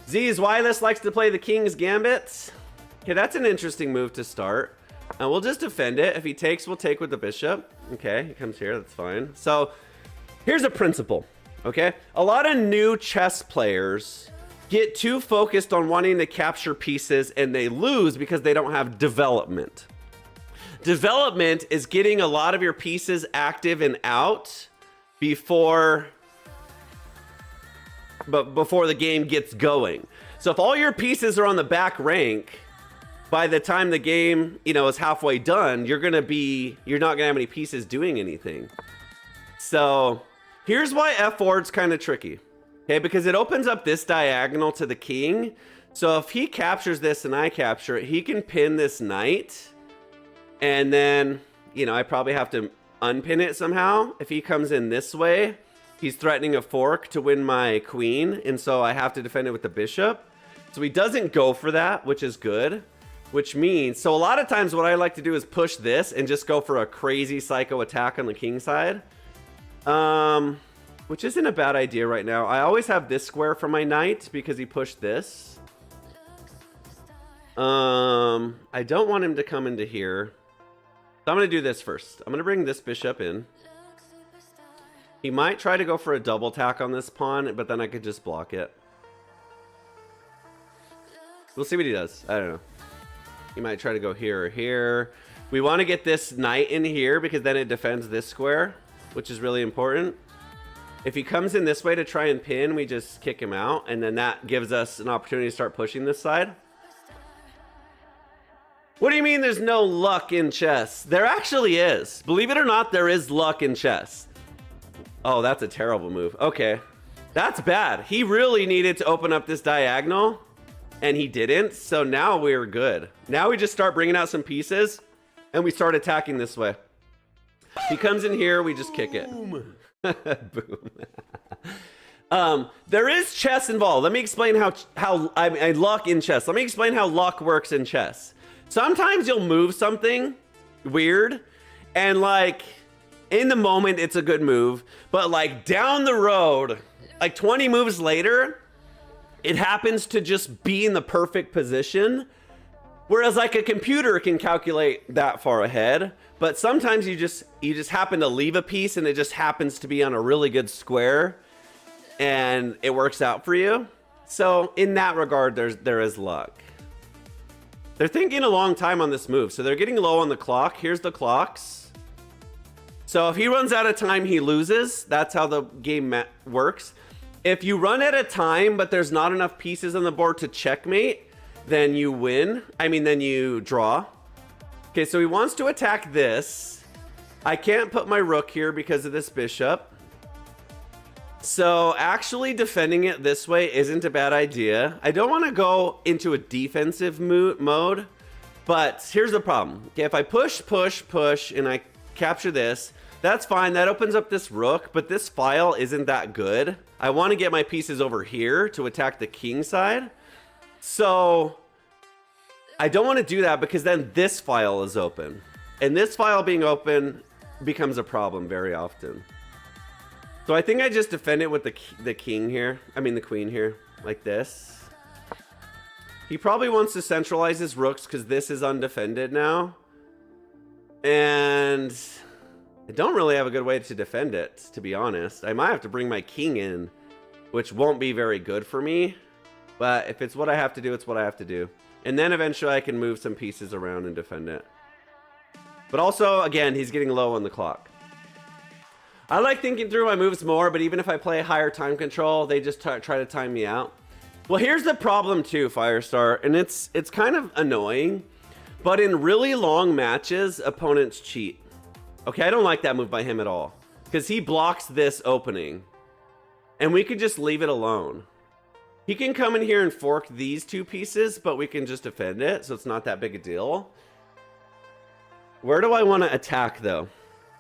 Z's Wireless likes to play the King's Gambit. Okay, that's an interesting move to start. We'll just defend it. If he takes, we'll take with the bishop. Okay, he comes here, that's fine. So here's a principle, okay? A lot of new chess players get too focused on wanting to capture pieces and they lose because they don't have development. Development is getting a lot of your pieces active and out before the game gets going. So if all your pieces are on the back rank, by the time the game, you know, is halfway done, you're not gonna have any pieces doing anything. So here's why F-ward's kind of tricky. Okay, because it opens up this diagonal to the king. So if he captures this and I capture it, he can pin this knight. And then, you know, I probably have to unpin it somehow. If he comes in this way, he's threatening a fork to win my queen. And so I have to defend it with the bishop. So he doesn't go for that, which is good. Which means, so a lot of times what I like to do is push this and just go for a crazy psycho attack on the king side. Which isn't a bad idea right now. I always have this square for my knight because he pushed this. I don't want him to come into here. So I'm going to do this first. I'm going to bring this bishop in. He might try to go for a double tack on this pawn, but then I could just block it. We'll see what he does. I don't know. He might try to go here or here. We want to get this knight in here because then it defends this square, which is really important. If he comes in this way to try and pin, we just kick him out, and then that gives us an opportunity to start pushing this side. What do you mean there's no luck in chess? There actually is. Believe it or not, there is luck in chess. Oh, that's a terrible move. Okay. That's bad. He really needed to open up this diagonal, and he didn't. So now we're good. Now we just start bringing out some pieces, and we start attacking this way. He comes in here, we just kick it. Boom. There is chess involved. Let me explain how I luck in chess. Let me explain how luck works in chess. Sometimes you'll move something weird, and like in the moment it's a good move, but like down the road, like 20 moves later, it happens to just be in the perfect position. Whereas like a computer can calculate that far ahead, but sometimes you just happen to leave a piece and it just happens to be on a really good square and it works out for you. So in that regard, there is luck. They're thinking a long time on this move, so they're getting low on the clock. Here's the clocks. So if he runs out of time, he loses. That's how the game works. If you run out of time, but there's not enough pieces on the board to checkmate, then you win. Then you draw. Okay, so he wants to attack this. I can't put my rook here because of this bishop. So actually defending it this way isn't a bad idea. I don't want to go into a defensive mode, but here's the problem. Okay, if I push, and I capture this, that's fine. That opens up this rook, but this file isn't that good. I want to get my pieces over here to attack the king side. So I don't want to do that because then this file is open. And this file being open becomes a problem very often. So I think I just defend it with the king here. The queen here, like this. He probably wants to centralize his rooks because this is undefended now. And I don't really have a good way to defend it, to be honest. I might have to bring my king in, which won't be very good for me. But if it's what I have to do, it's what I have to do. And then eventually I can move some pieces around and defend it. But also, again, he's getting low on the clock. I like thinking through my moves more, but even if I play higher time control, they just try to time me out. Well, here's the problem too, Firestar, and it's kind of annoying, but in really long matches, opponents cheat. Okay, I don't like that move by him at all, because he blocks this opening, and we could just leave it alone. He can come in here and fork these two pieces, but we can just defend it, so it's not that big a deal. Where do I want to attack, though?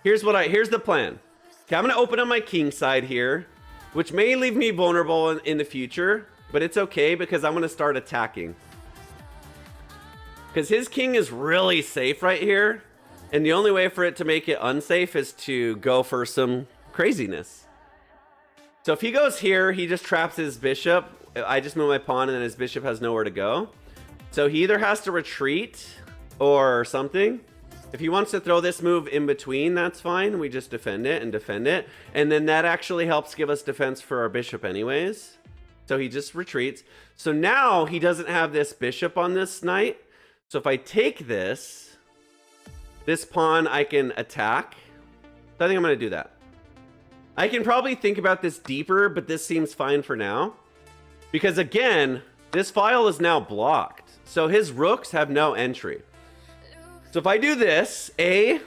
Here's the plan. Okay, I'm going to open up my king side here, which may leave me vulnerable in the future, but it's okay because I'm going to start attacking. Because his king is really safe right here, and the only way for it to make it unsafe is to go for some craziness. So if he goes here, he just traps his bishop. I just move my pawn, and then his bishop has nowhere to go. So he either has to retreat or something. If he wants to throw this move in between, that's fine. We just defend it and defend it. And then that actually helps give us defense for our bishop anyways. So he just retreats. So now he doesn't have this bishop on this knight. So if I take this pawn I can attack. So I think I'm going to do that. I can probably think about this deeper, but this seems fine for now. Because again, this file is now blocked. So his rooks have no entry. So if I do this, it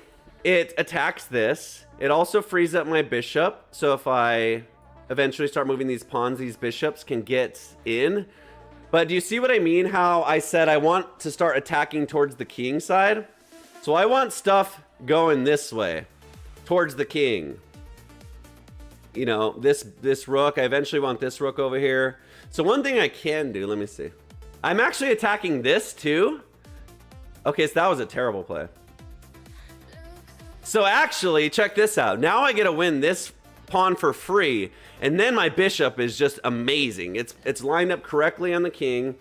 attacks this. It also frees up my bishop. So if I eventually start moving these pawns, these bishops can get in. But do you see what I mean? How I said I want to start attacking towards the king side. So I want stuff going this way, towards the king. You know, this rook, I eventually want this rook over here. So one thing I can do, let me see. I'm actually attacking this too. Okay, so that was a terrible play. So actually, check this out. Now I get to win this pawn for free, and then my bishop is just amazing. It's lined up correctly on the king.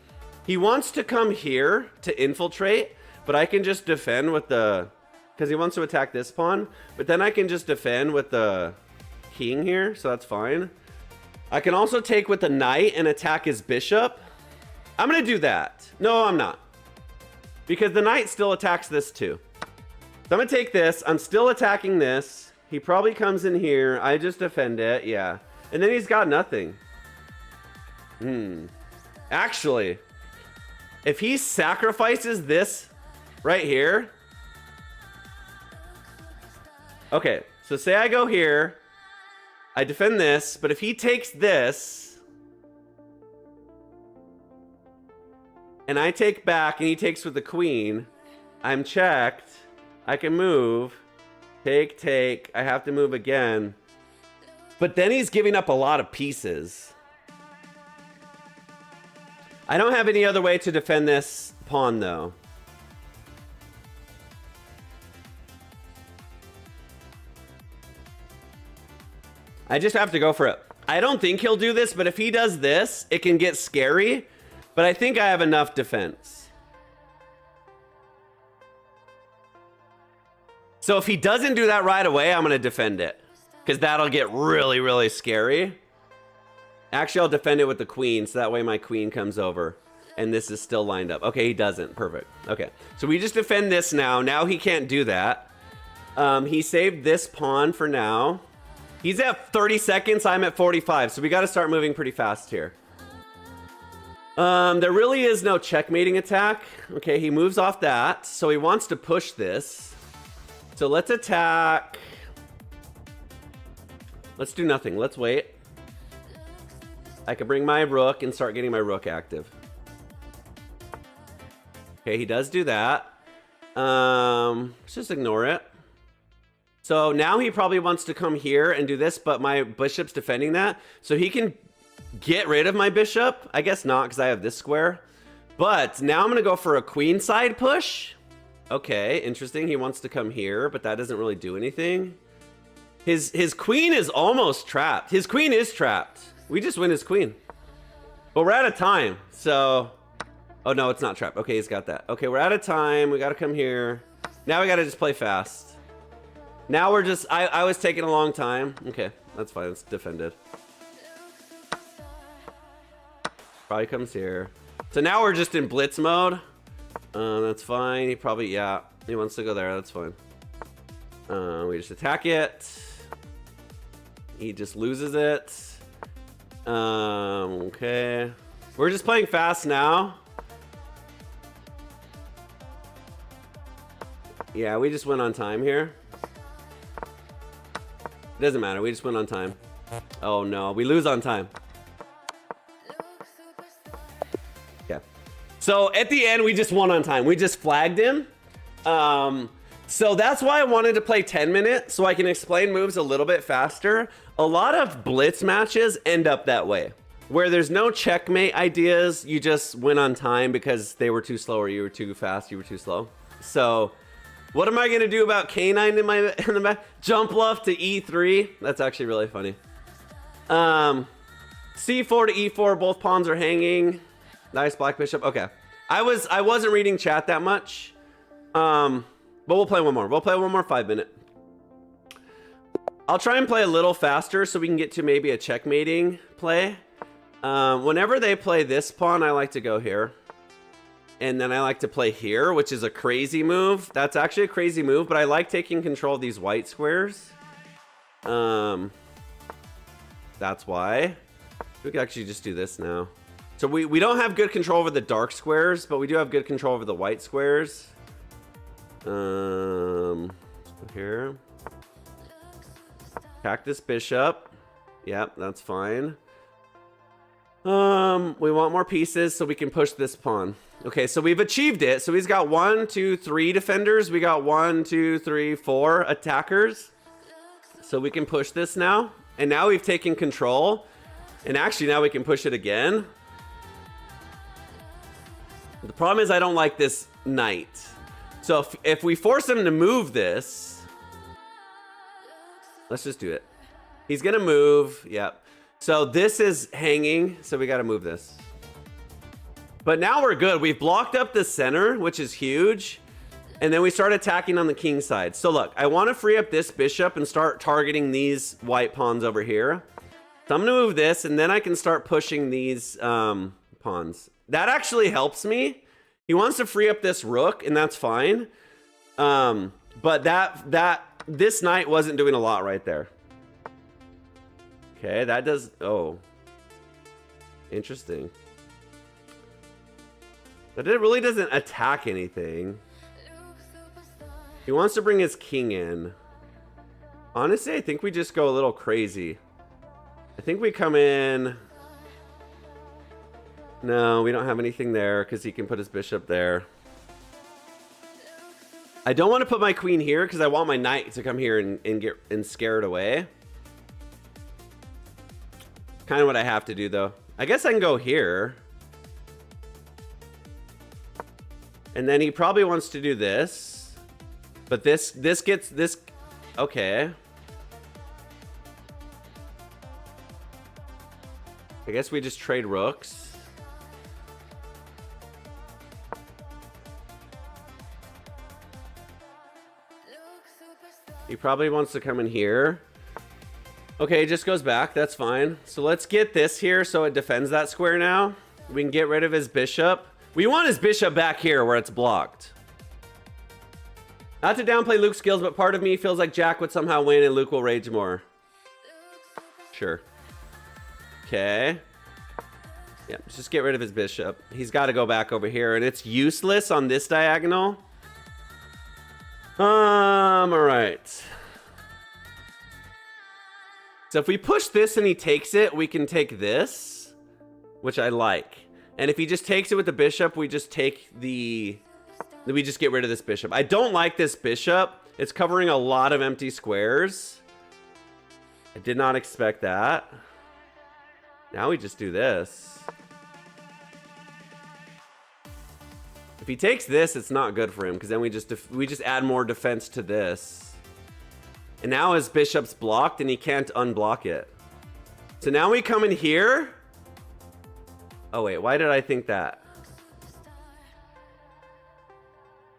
He wants to come here to infiltrate, but I can just defend with the, because he wants to attack this pawn, but then I can just defend with the king here, so that's fine. I can also take with the knight and attack his bishop. I'm gonna do that. No, I'm not, because the knight still attacks this too. So I'm gonna take this. I'm still attacking this. He probably comes in here. I just defend it. Yeah. And then he's got nothing. Actually, if he sacrifices this right here. Okay. So say I go here. I defend this. But if he takes this. And I take back and he takes with the queen. I'm checked. I can move. Take. I have to move again. But then he's giving up a lot of pieces. I don't have any other way to defend this pawn, though. I just have to go for it. I don't think he'll do this, but if he does this, it can get scary. But I think I have enough defense. So if he doesn't do that right away, I'm going to defend it. Because that'll get really, really scary. Actually, I'll defend it with the queen, so that way my queen comes over. And this is still lined up. Okay, he doesn't. Perfect. Okay, so we just defend this now. Now he can't do that. He saved this pawn for now. He's at 30 seconds. I'm at 45. So we got to start moving pretty fast here. There really is no checkmating attack. Okay, he moves off that. So he wants to push this. So let's attack. Let's do nothing. Let's wait. I can bring my rook and start getting my rook active. Okay, he does do that. Let's just ignore it. So now he probably wants to come here and do this, but my bishop's defending that. So he can get rid of my bishop. I guess not, because I have this square. But now I'm going to go for a queen side push. Okay, interesting. He wants to come here, but that doesn't really do anything. His queen is almost trapped. His queen is trapped. We just win his queen. But we're out of time, so... Oh, no, it's not trapped. Okay, he's got that. Okay, we're out of time. We got to come here. Now we got to just play fast. Now we're just... I was taking a long time. Okay, that's fine. It's defended. Probably comes here. So now we're just in blitz mode. That's fine. He probably... Yeah, he wants to go there. That's fine. We just attack it. He just loses it. Okay. We're just playing fast now. Yeah, we just went on time here. It doesn't matter. We just went on time. Oh no, we lose on time. Yeah. So at the end, we just won on time. We just flagged him. So that's why I wanted to play 10 minutes, so I can explain moves a little bit faster. A lot of blitz matches end up that way, where there's no checkmate ideas. You just win on time because they were too slow, or you were too fast, you were too slow. So what am I going to do about K9 in the back? Jump left to E3. That's actually really funny. C4 to E4, both pawns are hanging. Nice black bishop. Okay. I wasn't reading chat that much. But we'll play one more. We'll play one more 5-minute. I'll try and play a little faster so we can get to maybe a checkmating play. Whenever they play this pawn, I like to go here. And then I like to play here, which is a crazy move. That's actually a crazy move, but I like taking control of these white squares. That's why. We could actually just do this now. So we don't have good control over the dark squares, but we do have good control over the white squares. Here. Attack this bishop. Yep, that's fine. We want more pieces so we can push this pawn. Okay, so we've achieved it. So he's got 1, 2, 3 defenders. We got 1, 2, 3, 4 attackers. So we can push this now. And now we've taken control. And actually now we can push it again. The problem is I don't like this knight. So if we force him to move this, let's just do it. He's gonna move, yep. So this is hanging, so we gotta move this. But now we're good. We've blocked up the center, which is huge. And then we start attacking on the king side. So look, I wanna free up this bishop and start targeting these white pawns over here. So I'm gonna move this, and then I can start pushing these pawns. That actually helps me. He wants to free up this rook, and that's fine. But this knight wasn't doing a lot right there. Okay, that does, oh. Interesting. But it really doesn't attack anything. He wants to bring his king in. Honestly, I think we just go a little crazy. I think we come in. No, we don't have anything there because he can put his bishop there. I don't want to put my queen here because I want my knight to come here and scare it away. Kind of what I have to do though. I guess I can go here. And then he probably wants to do this. But this gets this. Okay. I guess we just trade rooks. He probably wants to come in here. Okay, it just goes back. That's fine. So let's get this here so it defends that square now. We can get rid of his bishop. We want his bishop back here where it's blocked. Not to downplay Luke's skills, but part of me feels like Jack would somehow win and Luke will rage more. Sure. Okay. Yeah, just get rid of his bishop. He's got to go back over here, and it's useless on this diagonal. All right. So if we push this and he takes it, we can take this, which I like. And if he just takes it with the bishop, we just take the... We just get rid of this bishop. I don't like this bishop. It's covering a lot of empty squares. I did not expect that. Now we just do this. If he takes this, it's not good for him because then we just add more defense to this. And now his bishop's blocked and he can't unblock it. So now we come in here. Oh wait, why did I think that?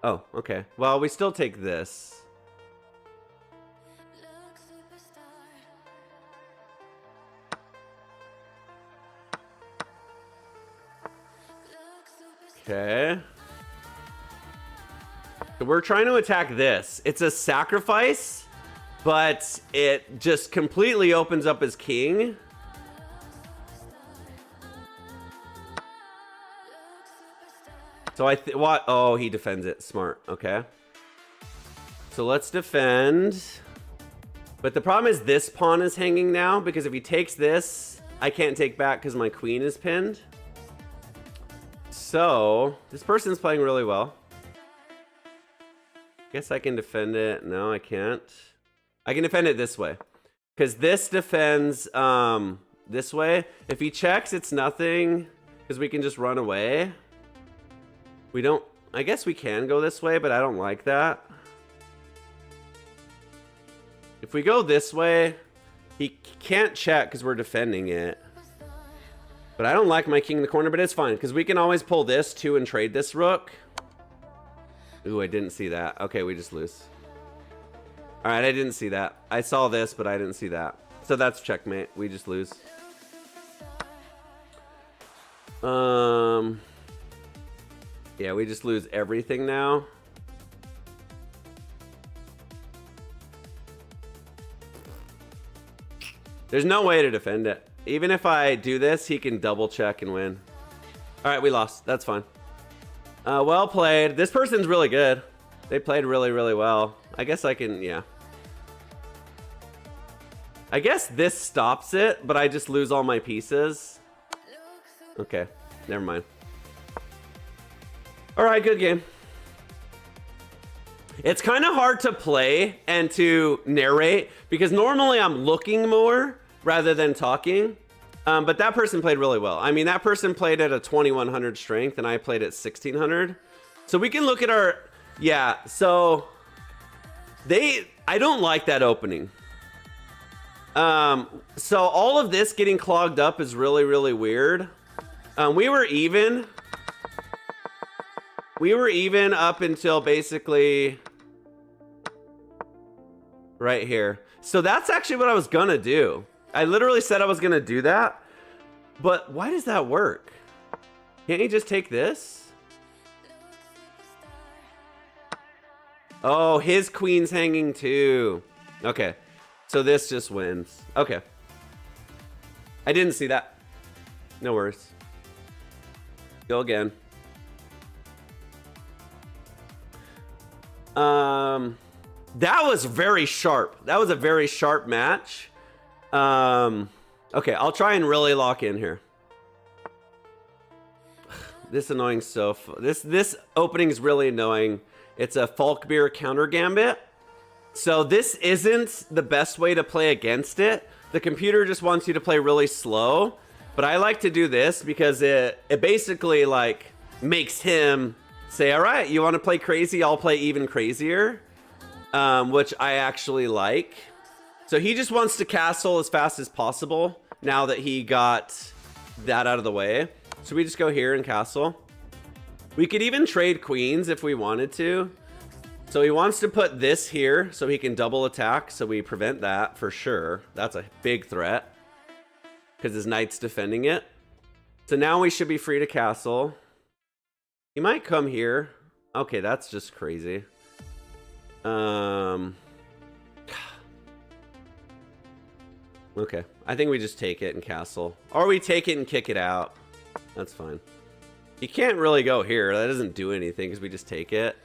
Oh, okay. Well, we still take this. Okay. So we're trying to attack this. It's a sacrifice, but it just completely opens up his king. So what? Oh, he defends it. Smart. Okay. So let's defend. But the problem is this pawn is hanging now because if he takes this, I can't take back because my queen is pinned. So this person's playing really well. Guess I can defend it. No, I can't. I can defend it this way because this defends this way. If he checks, it's nothing because we can just run away. We don't, I guess we can go this way, but I don't like that. If we go this way, he can't check because we're defending it. But I don't like my king in the corner, but it's fine because we can always pull this too and trade this rook. Ooh, I didn't see that. Okay, we just lose. All right, I didn't see that. I saw this, but I didn't see that. So that's checkmate. We just lose. Yeah, we just lose everything now. There's no way to defend it. Even if I do this, he can double check and win. All right, we lost. That's fine. Well played. This person's really good. They played really, really well. I guess I can, yeah. I guess this stops it, but I just lose all my pieces. Okay, never mind. All right, good game. It's kind of hard to play and to narrate because normally I'm looking more rather than talking. But that person played really well. I mean, that person played at a 2100 strength and I played at 1600. So we can look at our, yeah, so I don't like that opening. So all of this getting clogged up is really, really weird. We were even up until basically right here. So that's actually what I was gonna do. I literally said I was gonna do that, but why does that work? Can't you just take this? Oh, his queen's hanging too. Okay, so this just wins. Okay. I didn't see that. No worries. Go again. That was very sharp. That was a very sharp match. Okay, I'll try and really lock in here. This annoying this opening is really annoying. It's a Falkbeer counter gambit. So this isn't the best way to play against it. The computer just wants you to play really slow. But I like to do this because it basically like makes him say, all right, you want to play crazy? I'll play even crazier, which I actually like. So he just wants to castle as fast as possible now that he got that out of the way. So we just go here and castle. We could even trade queens if we wanted to. So he wants to put this here so he can double attack. So we prevent that for sure. That's a big threat because his knight's defending it. So now we should be free to castle. He might come here. Okay, that's just crazy. Okay, I think we just take it and castle. Or we take it and kick it out. That's fine. You can't really go here. That doesn't do anything because we just take it.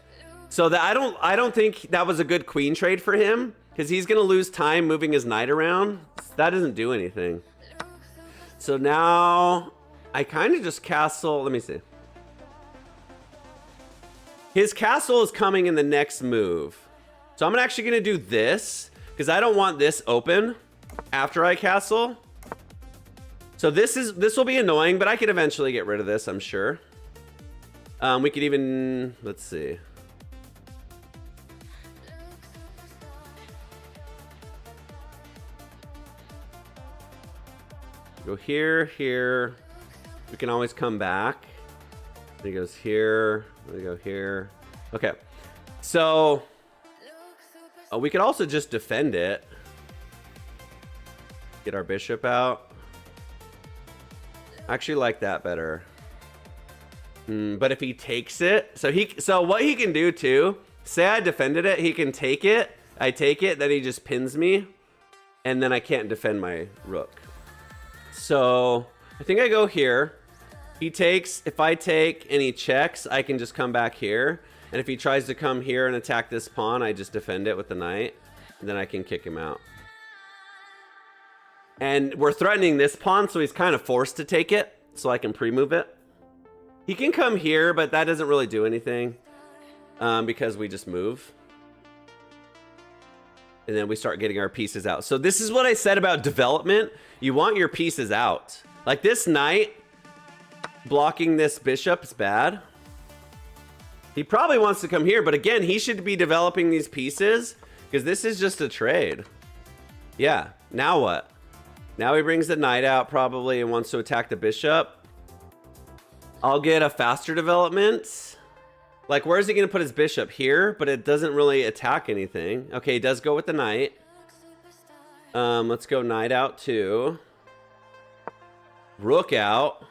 So that I don't think that was a good queen trade for him because he's gonna lose time moving his knight around. That doesn't do anything. So now I kind of just castle. Let me see. His castle is coming in the next move. So I'm actually gonna do this because I don't want this open after I castle. So this will be annoying, but I could eventually get rid of this, I'm sure. We could even, let's see. Go here, here. We can always come back. He goes here. We go here. Okay. So we could also just defend it. Get our bishop out. I actually like that better. But if he takes it, so what he can do too, say I defended it, he can take it. I take it, then he just pins me, and then I can't defend my rook. So I think I go here. He takes, if I take and he checks, I can just come back here. And if he tries to come here and attack this pawn, I just defend it with the knight. And then I can kick him out. And we're threatening this pawn, so he's kind of forced to take it. So I can pre-move it. He can come here, but that doesn't really do anything. Because we just move. And then we start getting our pieces out. So this is what I said about development. You want your pieces out. Like this knight blocking this bishop is bad. He probably wants to come here, but again, he should be developing these pieces because this is just a trade. Yeah, now what? Now he brings the knight out probably and wants to attack the bishop. I'll get a faster development. Like, where is he going to put his bishop? Here, but it doesn't really attack anything. Okay, he does go with the knight. Let's go knight out too. Rook out.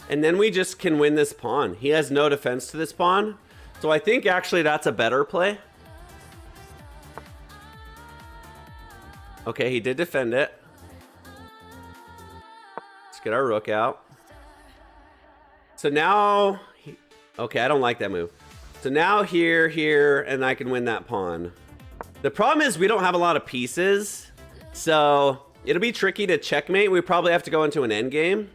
And then we just can win this pawn. He has no defense to this pawn. So I think actually that's a better play. Okay, he did defend it. Let's get our rook out. So now, okay, I don't like that move. So now here, and I can win that pawn. The problem is we don't have a lot of pieces. So it'll be tricky to checkmate. We probably have to go into an endgame.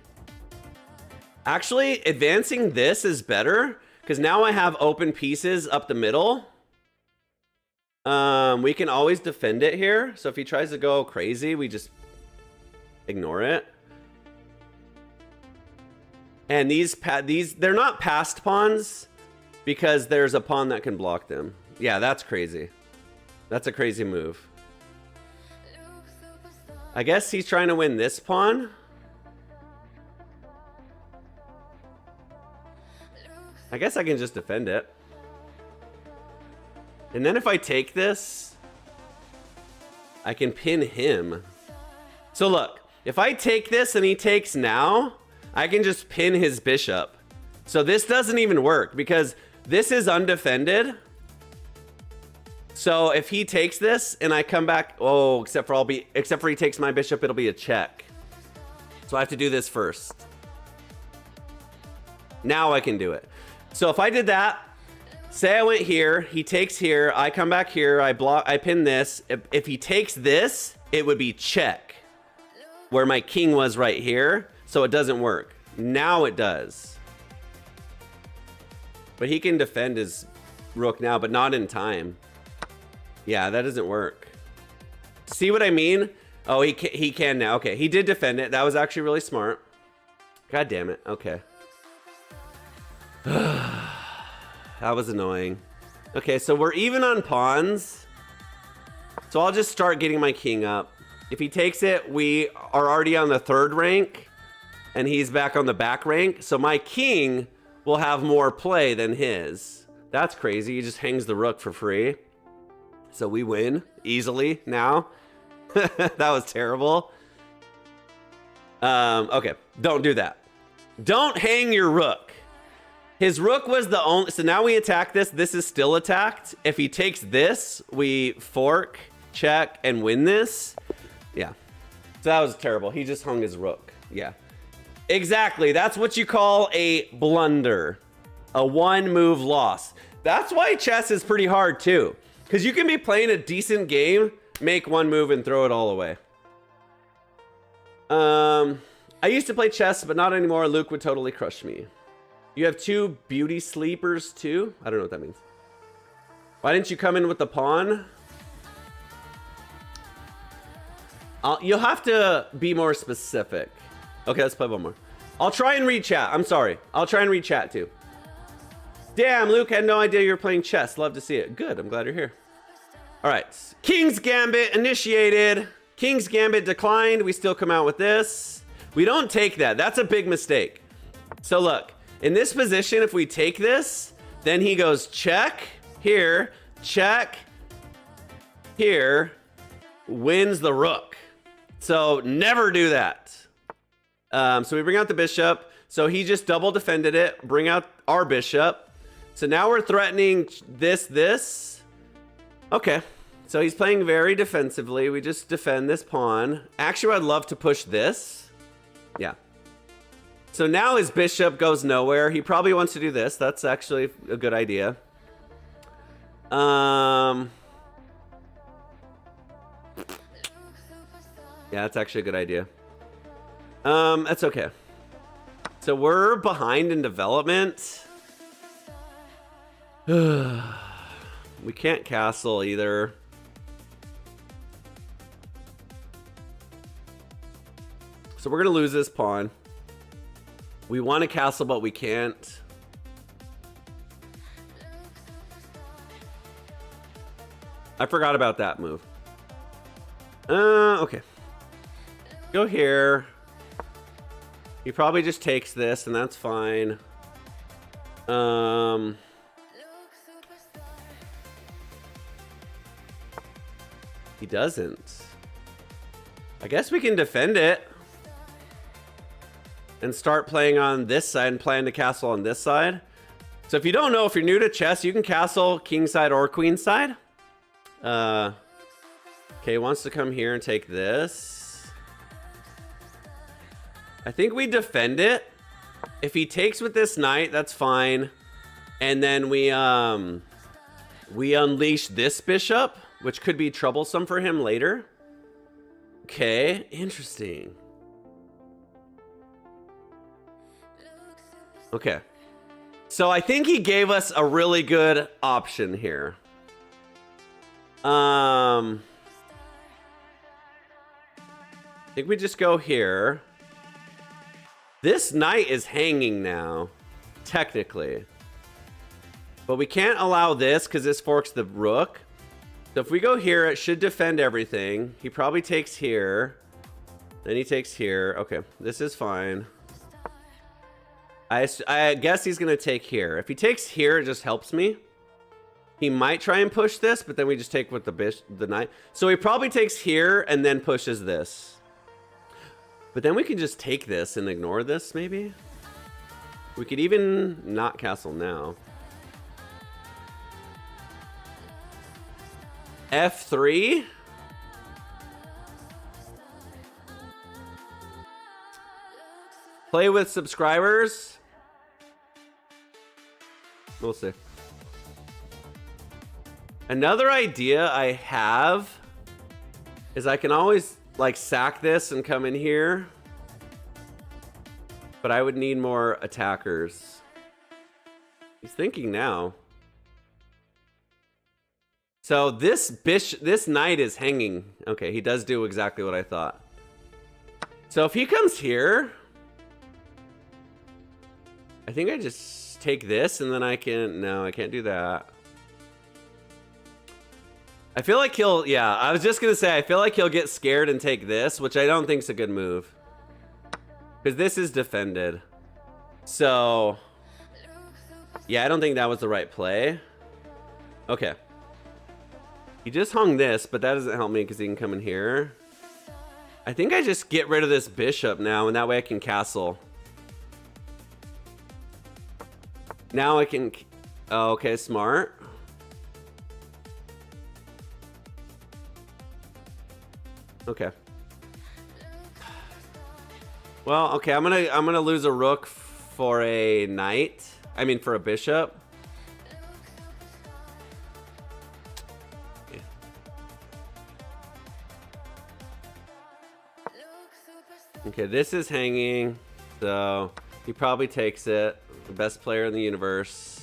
Actually, advancing this is better because now I have open pieces up the middle. We can always defend it here. So if he tries to go crazy, we just ignore it. And these they're not passed pawns because there's a pawn that can block them. Yeah, that's crazy. That's a crazy move. I guess he's trying to win this pawn. I guess I can just defend it. And then if I take this, I can pin him. So look, if I take this and he takes now, I can just pin his bishop. So this doesn't even work because this is undefended. So if he takes this and I come back, oh, except for he takes my bishop, it'll be a check. So I have to do this first. Now I can do it. So if I did that, say I went here, he takes here, I come back here, I pin this. If he takes this, it would be check. Where my king was right here, so it doesn't work. Now it does. But he can defend his rook now, but not in time. Yeah, that doesn't work. See what I mean? Oh, he can now. Okay, he did defend it. That was actually really smart. God damn it. Okay. That was annoying. Okay, so we're even on pawns. So I'll just start getting my king up. If he takes it, we are already on the 3rd rank. And he's back on the back rank. So my king will have more play than his. That's crazy. He just hangs the rook for free. So we win easily now. That was terrible. Okay, don't do that. Don't hang your rook. His rook was the only, so now we attack this. This is still attacked. If he takes this, we fork, check, and win this. Yeah, so that was terrible. He just hung his rook. Yeah, exactly. That's what you call a blunder. A 1-move loss. That's why chess is pretty hard too. Because you can be playing a decent game, make 1 move and throw it all away. I used to play chess, but not anymore. Luke would totally crush me. You have 2 beauty sleepers too? I don't know what that means. Why didn't you come in with the pawn? You'll have to be more specific. Okay, let's play one more. I'll try and read chat. I'm sorry. I'll try and read chat too. Damn, Luke, had no idea you were playing chess. Love to see it. Good, I'm glad you're here. All right, King's Gambit initiated. King's Gambit declined. We still come out with this. We don't take that. That's a big mistake. So look, in this position, if we take this, then he goes check here, check here, wins the rook. So never do that. So we bring out the bishop. So he just double defended it, bring out our bishop. So now we're threatening this. Okay, so he's playing very defensively. We just defend this pawn. Actually, I'd love to push this. Yeah. So now his bishop goes nowhere. He probably wants to do this. That's actually a good idea. Yeah, that's actually a good idea. That's okay. So we're behind in development. We can't castle either. So we're gonna lose this pawn. We want to castle, but we can't. I forgot about that move. Okay. Go here. He probably just takes this, and that's fine. He doesn't. I guess we can defend it. and start playing on this side and plan to castle on this side. So if you don't know, if you're new to chess, you can castle king side or queen side. Okay, he wants to come here and take this. I think we defend it. If he takes with this knight, that's fine. And then we unleash this bishop, which could be troublesome for him later. Okay, interesting. Okay. So I think he gave us a really good option here. I think we just go here. This knight is hanging now, technically. But we can't allow this because this forks the rook. So if we go here, it should defend everything. He probably takes here. Then he takes here. Okay, this is fine. I guess he's going to take here. If he takes here, it just helps me. He might try and push this, but then we just take with the knight. So he probably takes here and then pushes this. But then we can just take this and ignore this, maybe? We could even not castle now. F3? Play with subscribers? We'll see. Another idea I have is I can always like sack this and come in here, but I would need more attackers. He's thinking now. So this knight is hanging. Okay, he does do exactly what I thought. So if he comes here, I think I just take this and then I can, no, I can't do that. I feel like he'll, yeah, I was just gonna say, I feel like he'll get scared and take this, which I don't think is a good move. Because this is defended. So, yeah, I don't think that was the right play. Okay. He just hung this, but that doesn't help me because he can come in here. I think I just get rid of this bishop now, and that way I can castle. Now I can, oh, okay, smart. Okay. Well, okay, I'm gonna lose a rook for a knight. I mean, for a bishop. Yeah. Okay, this is hanging, so he probably takes it. The best player in the universe.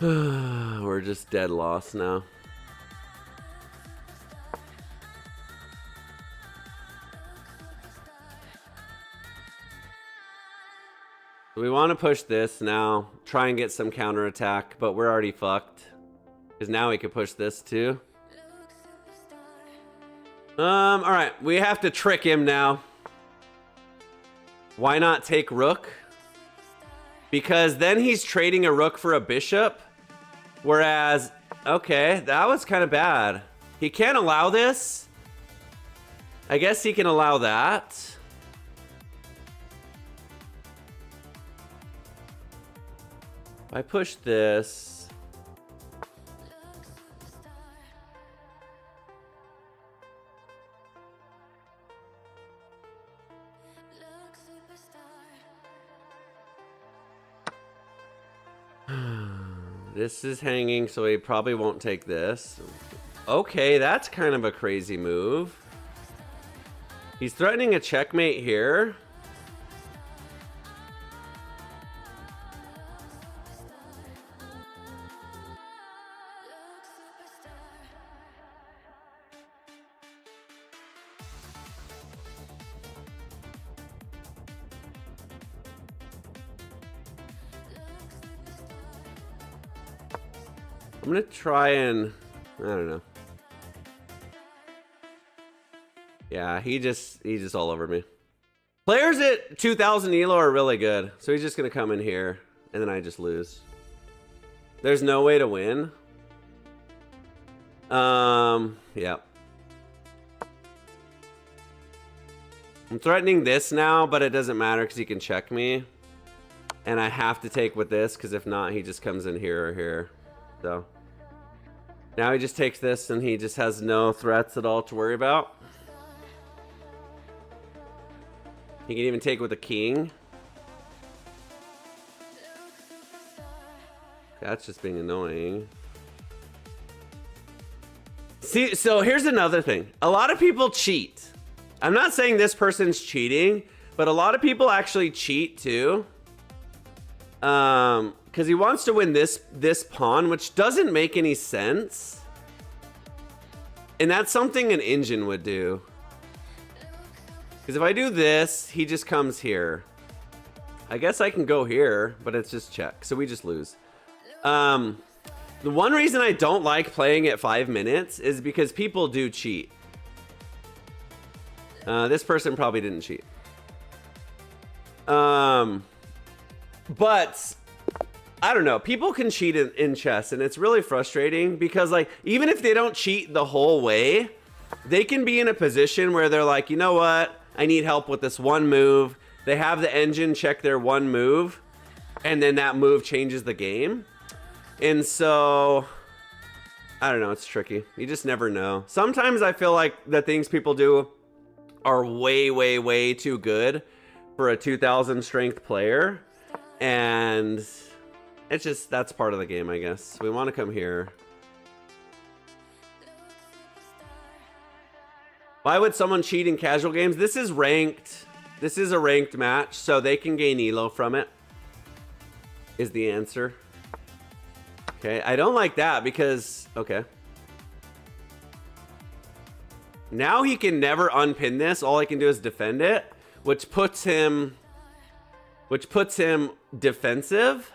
We're just dead lost now. We want to push this now, try and get some counterattack, but we're already fucked. Because now we can push this too. Alright, we have to trick him now. Why not take rook? Because then he's trading a rook for a bishop. Whereas, okay, that was kind of bad. He can't allow this. I guess he can allow that. I push this. This is hanging, so he probably won't take this. Okay, that's kind of a crazy move. He's threatening a checkmate here. I'm gonna try and, I don't know. Yeah, he just all over me. Players at 2,000 elo are really good. So he's just gonna come in here, and then I just lose. There's no way to win. Yeah. I'm threatening this now, but it doesn't matter because he can check me. And I have to take with this, because if not, he just comes in here or here. So now he just takes this, and he just has no threats at all to worry about. He can even take with a king. That's just being annoying. See, so here's another thing. A lot of people cheat. I'm not saying this person's cheating, but a lot of people actually cheat too. Because he wants to win this pawn, which doesn't make any sense. And that's something an engine would do. Because if I do this, he just comes here. I guess I can go here, but it's just check. So we just lose. The one reason I don't like playing at 5 minutes is because people do cheat. This person probably didn't cheat. But I don't know. People can cheat in chess, and it's really frustrating because, like, even if they don't cheat the whole way, they can be in a position where they're like, you know what? I need help with this one move. They have the engine check their one move, and then that move changes the game. And so, I don't know. It's tricky. You just never know. Sometimes I feel like the things people do are way, way, way too good for a 2,000 strength player. And it's just, that's part of the game, I guess. We want to come here. Why would someone cheat in casual games? This is ranked. This is a ranked match, so they can gain elo from it, is the answer. Okay, I don't like that because, okay. Now he can never unpin this. All I can do is defend it, which puts him defensive.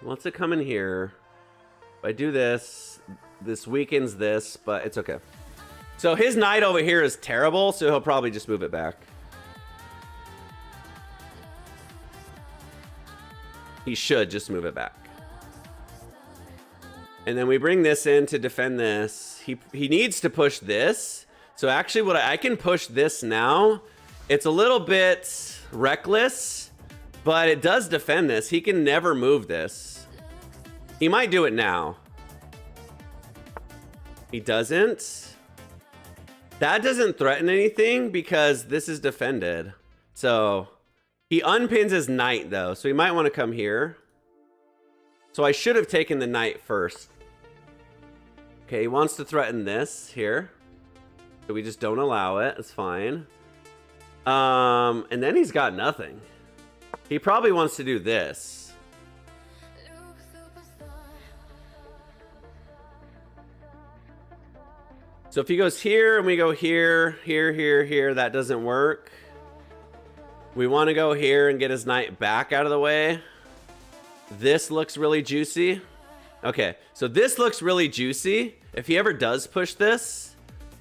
Wants to come in here. If I do this, this weakens this, but it's okay. So his knight over here is terrible, so he'll probably just move it back. He should just move it back. And then we bring this in to defend this. He needs to push this. So actually what I can push this now. It's a little bit reckless, but it does defend this. He can never move this. He might do it now. He doesn't. That doesn't threaten anything because this is defended. So he unpins his knight though. So he might want to come here. So I should have taken the knight first. Okay, he wants to threaten this here. So we just don't allow it. It's fine. And then he's got nothing. He probably wants to do this. So if he goes here and we go here, here, that doesn't work. We want to go here and get his knight back out of the way. This looks really juicy. Okay, so this looks really juicy. If he ever does push this,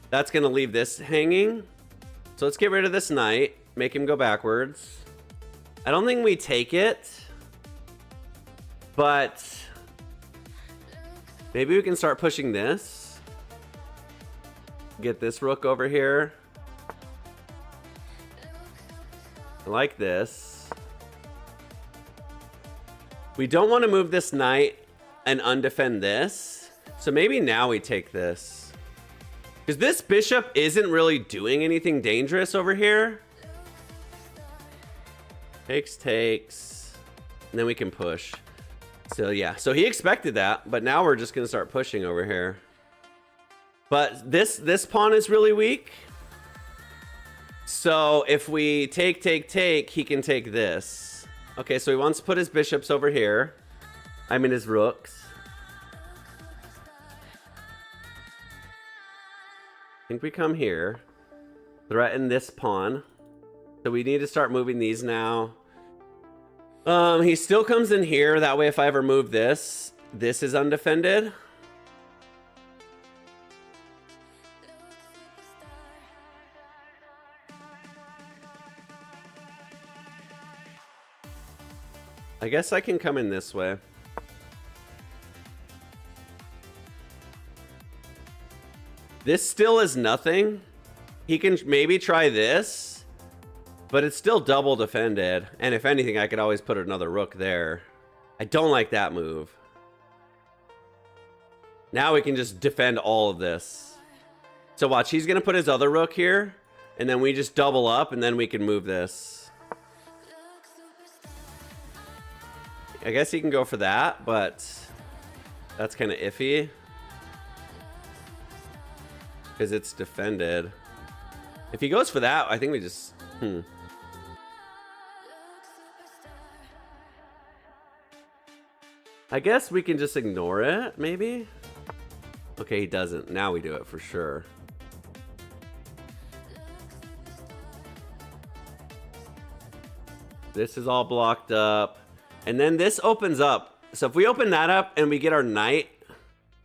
that's going to leave this hanging. So let's get rid of this knight, make him go backwards. I don't think we take it, but maybe we can start pushing this. Get this rook over here. I like this. We don't want to move this knight and undefend this. So maybe now we take this. Because this bishop isn't really doing anything dangerous over here. Takes. And then we can push. So yeah, so he expected that. But now we're just going to start pushing over here. But this pawn is really weak. So if we take, he can take this. Okay, so he wants to put his bishops over here. I mean his rooks. I think we come here. Threaten this pawn. So we need to start moving these now. He still comes in here. That way if I ever move this, this is undefended. I guess I can come in this way. This still is nothing. He can maybe try this, but it's still double defended. And if anything, I could always put another rook there. I don't like that move. Now we can just defend all of this. So watch, he's gonna put his other rook here, and then we just double up, and then we can move this. I guess he can go for that, but that's kind of iffy. Because it's defended. If he goes for that, I think we just... I guess we can just ignore it, maybe? Okay, he doesn't. Now we do it for sure. This is all blocked up. And then this opens up. So if we open that up and we get our knight...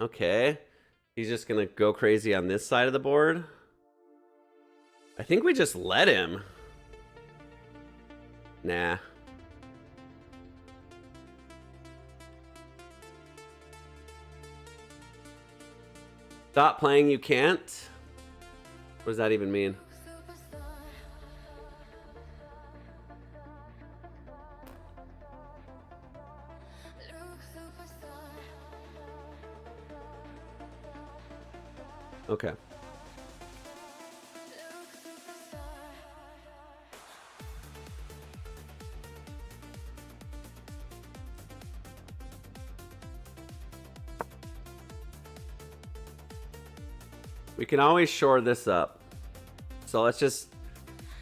Okay. He's just gonna go crazy on this side of the board. I think we just let him. Nah. Stop playing, you can't? What does that even mean? Okay. We can always shore this up. So let's just...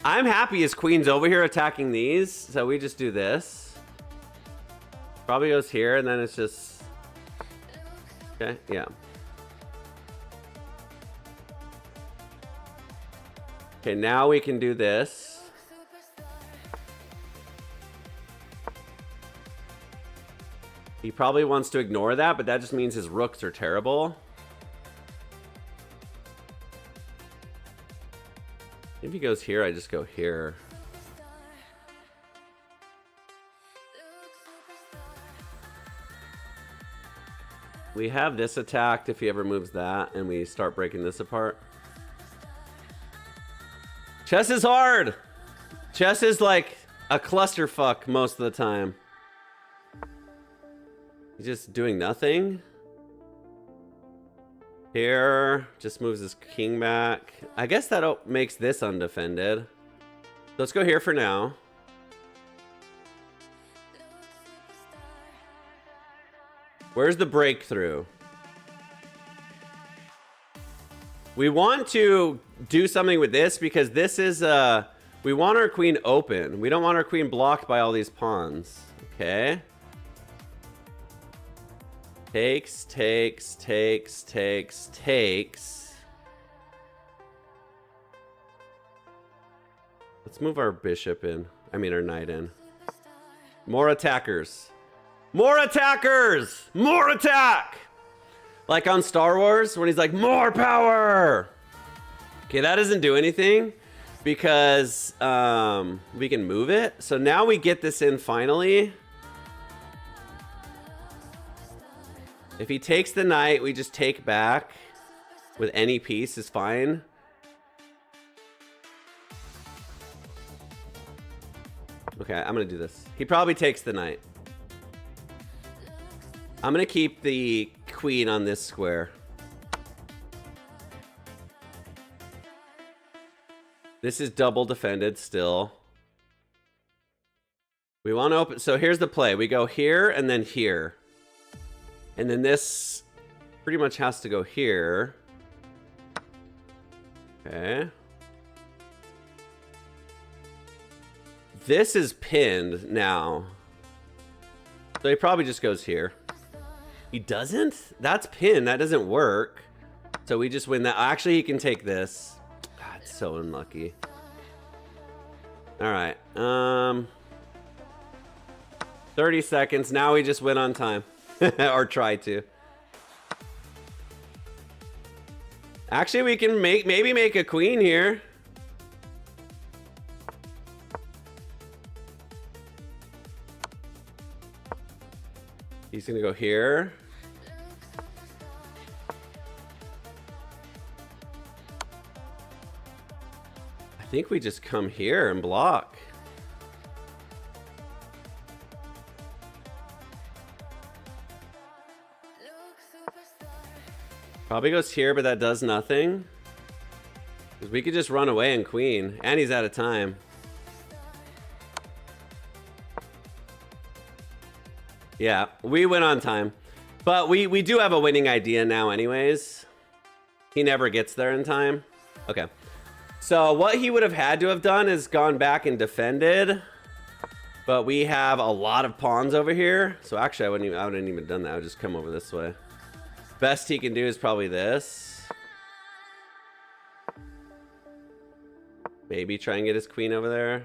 I'm happy his queen's over here attacking these. So we just do this. Probably goes here and then it's just... Okay, yeah. Okay, now we can do this. He probably wants to ignore that, but that just means his rooks are terrible. If he goes here, I just go here. We have this attacked if he ever moves that, and we start breaking this apart. Chess is hard! Chess is like a clusterfuck most of the time. He's just doing nothing. Here, just moves his king back. I guess that makes this undefended. Let's go here for now. Where's the breakthrough? We want to do something with this because this is, we want our queen open. We don't want our queen blocked by all these pawns. Okay. Takes, takes, takes, takes, takes. Let's move our bishop in. I mean, our knight in. More attackers. More attackers! More attack! Like on Star Wars, when he's like, more power! Okay, that doesn't do anything because we can move it. So now we get this in finally. If he takes the knight, we just take back with any piece is fine. Okay, I'm gonna do this. He probably takes the knight. I'm gonna keep the queen on this square. This is double defended still. We want to open, so here's the play. We go here and then here. And then this pretty much has to go here. Okay. This is pinned now. So he probably just goes here. He doesn't? That's pinned. That doesn't work. So we just win that. Actually, he can take this. God, it's so unlucky. All right. 30 seconds. Now we just win on time. Or try to. Actually, we can maybe make a queen here. he's gonna go here. I think we just come here and block. Probably goes here, but that does nothing. 'Cause we could just run away and queen, and he's out of time. Yeah, we went on time. But we do have a winning idea now anyways. He never gets there in time. Okay. So what he would have had to have done is gone back and defended. But we have a lot of pawns over here. So actually I wouldn't even done that. I would just come over this way. Best he can do is probably this. Maybe try and get his queen over there.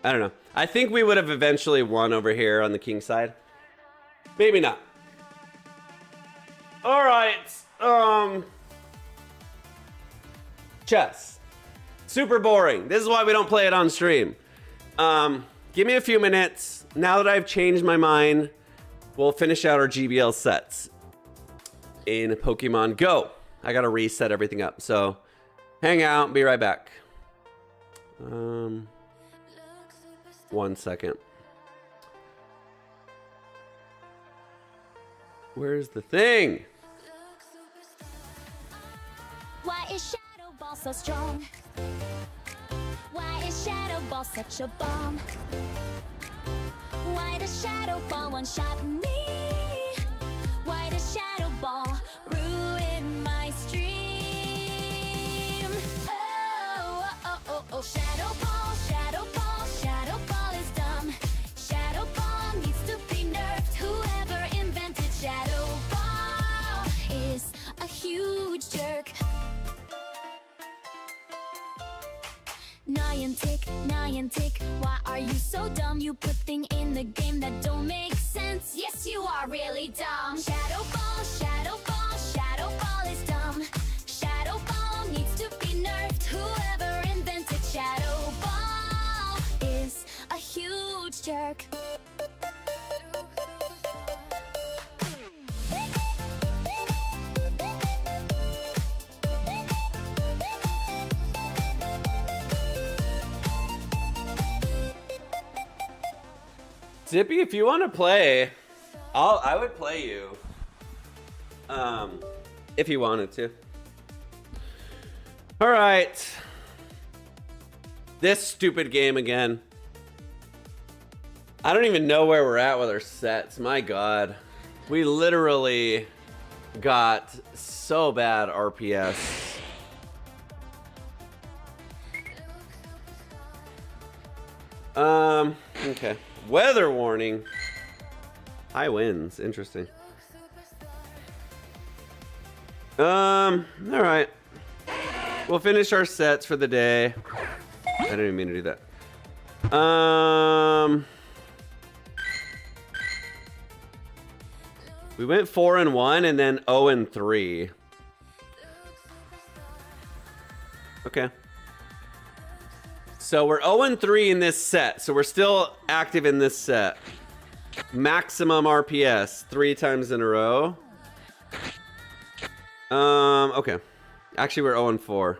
I don't know. I think we would have eventually won over here on the king side. Maybe not. All right. Chess. Super boring. This is why we don't play it on stream. Give me a few minutes. Now that I've changed my mind, we'll finish out our GBL sets in Pokemon Go. I gotta reset everything up. So hang out, be right back. 1 second. Where's the thing? Why is Shadow Ball so strong? Why is Shadow Ball such a bomb? Why does Shadow Ball one-shot me? Why does Shadow Ball ruin my stream? Oh, oh, oh, oh, Shadow Ball, Shadow Ball, Shadow Ball is dumb. Shadow Ball needs to be nerfed. Whoever invented Shadow Ball is a huge jerk. Niantic, why are you so dumb? You put things in the game that don't make sense. Yes, you are really dumb. Shadow Ball, Shadow Ball, Shadow Ball is dumb. Shadow Ball needs to be nerfed. Whoever invented Shadow Ball is a huge jerk. Zippy, if you want to play, I would play you. If you wanted to. All right. This stupid game again. I don't even know where we're at with our sets. My God. We literally got so bad RPS. Okay. Weather warning. High winds. Interesting. All right. We'll finish our sets for the day. I didn't even mean to do that. We went 4-1 and then 0-3. Okay. So we're 0-3 in this set. So we're still active in this set. Maximum RPS 3 times in a row. Okay. Actually, we're 0-4.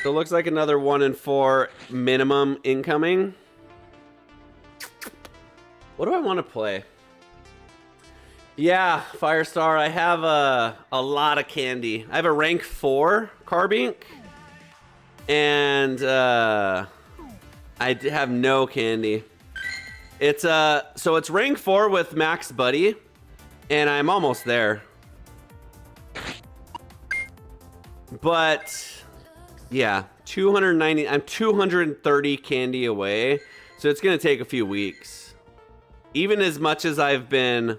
So it looks like another 1-4 minimum incoming. What do I want to play? Yeah, Firestar, I have a lot of candy. I have a rank 4 Carbink. And I have no candy. It's so it's rank 4 with Max Buddy. And I'm almost there. But yeah, 290, I'm 230 candy away. So it's gonna take a few weeks. Even as much as I've been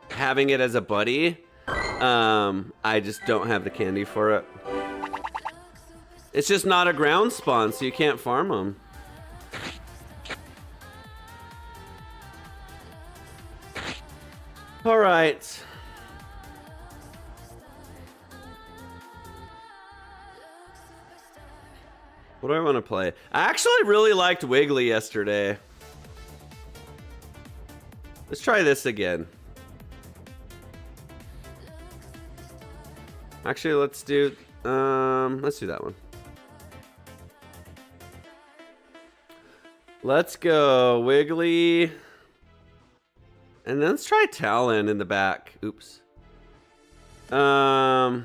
having it as a buddy, I just don't have the candy for it. It's just not a ground spawn, so you can't farm them. All right. What do I want to play? I actually really liked Wiggly yesterday. Let's try this again. Actually, let's do that one. Let's go Wiggly. And then let's try Talon in the back. Oops. I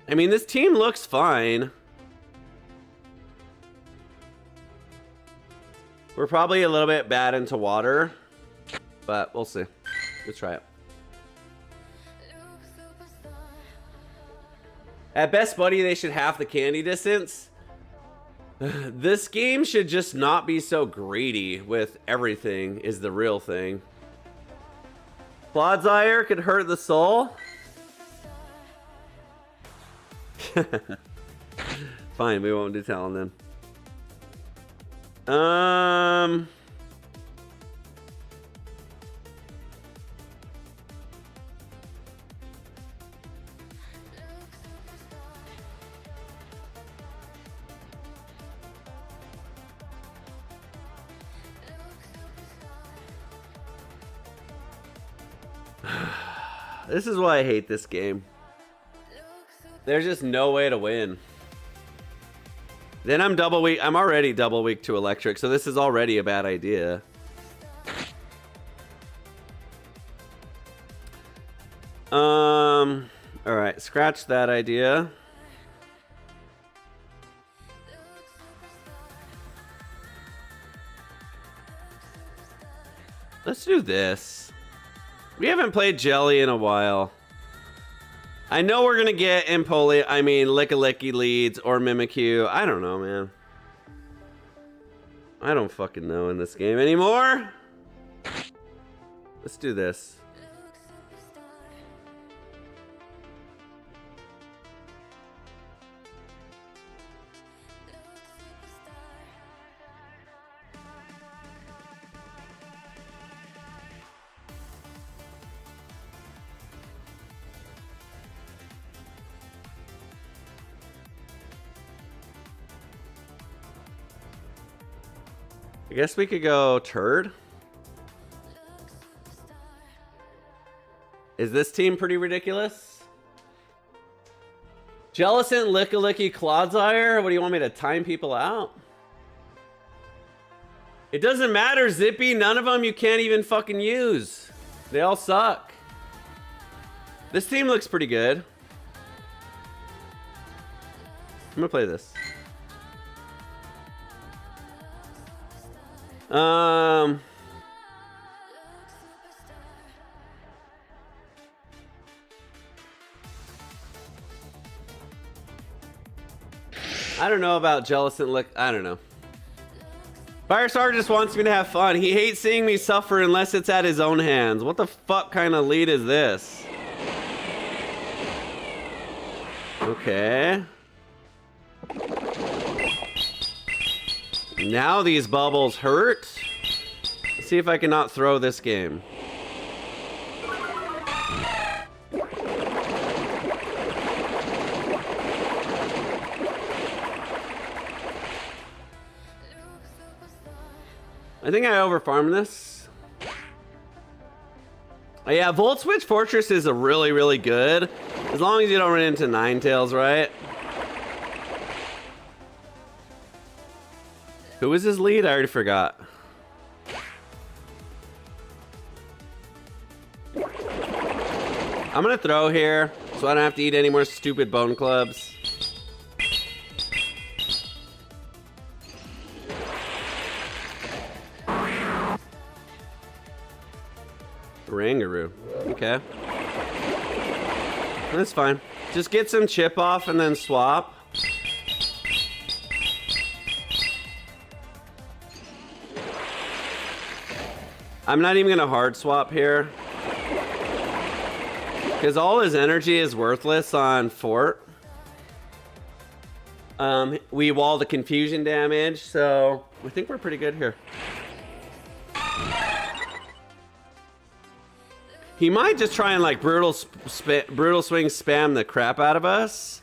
mean, this team looks fine. We're probably a little bit bad into water, but we'll see. Let's try it. At Best Buddy, they should half the candy distance. This game should just not be so greedy with everything is the real thing. Clodsire could hurt the soul. Fine, we won't do Talon then. This is why I hate this game. There's just no way to win. Then I'm double weak. I'm already double weak to electric, so this is already a bad idea. All right, scratch that idea. Let's do this. We haven't played Jelly in a while. I know we're gonna get Lickalicky leads or Mimikyu. I don't know, man. I don't fucking know in this game anymore. Let's do this. I guess we could go Turd. Is this team pretty ridiculous? Jellicent, Lickalicky, Clodsire? What do you want me to time people out? It doesn't matter, Zippy. None of them you can't even fucking use. They all suck. This team looks pretty good. I'm gonna play this. I don't know about Jellicent Lick. I don't know. Firestar just wants me to have fun. He hates seeing me suffer unless it's at his own hands. What the fuck kind of lead is this? Okay. Now these bubbles hurt. Let's see if I cannot throw this game. I think I overfarmed this. Oh, yeah, Volt Switch Fortress is a really, really good. As long as you don't run into Ninetales, right? Who was his lead? I already forgot. I'm gonna throw here so I don't have to eat any more stupid bone clubs. Rangaroo. Okay. That's fine. Just get some chip off and then swap. I'm not even gonna hard swap here. Because all his energy is worthless on Fort. We wall the confusion damage, so I think we're pretty good here. He might just try and like brutal swing spam the crap out of us,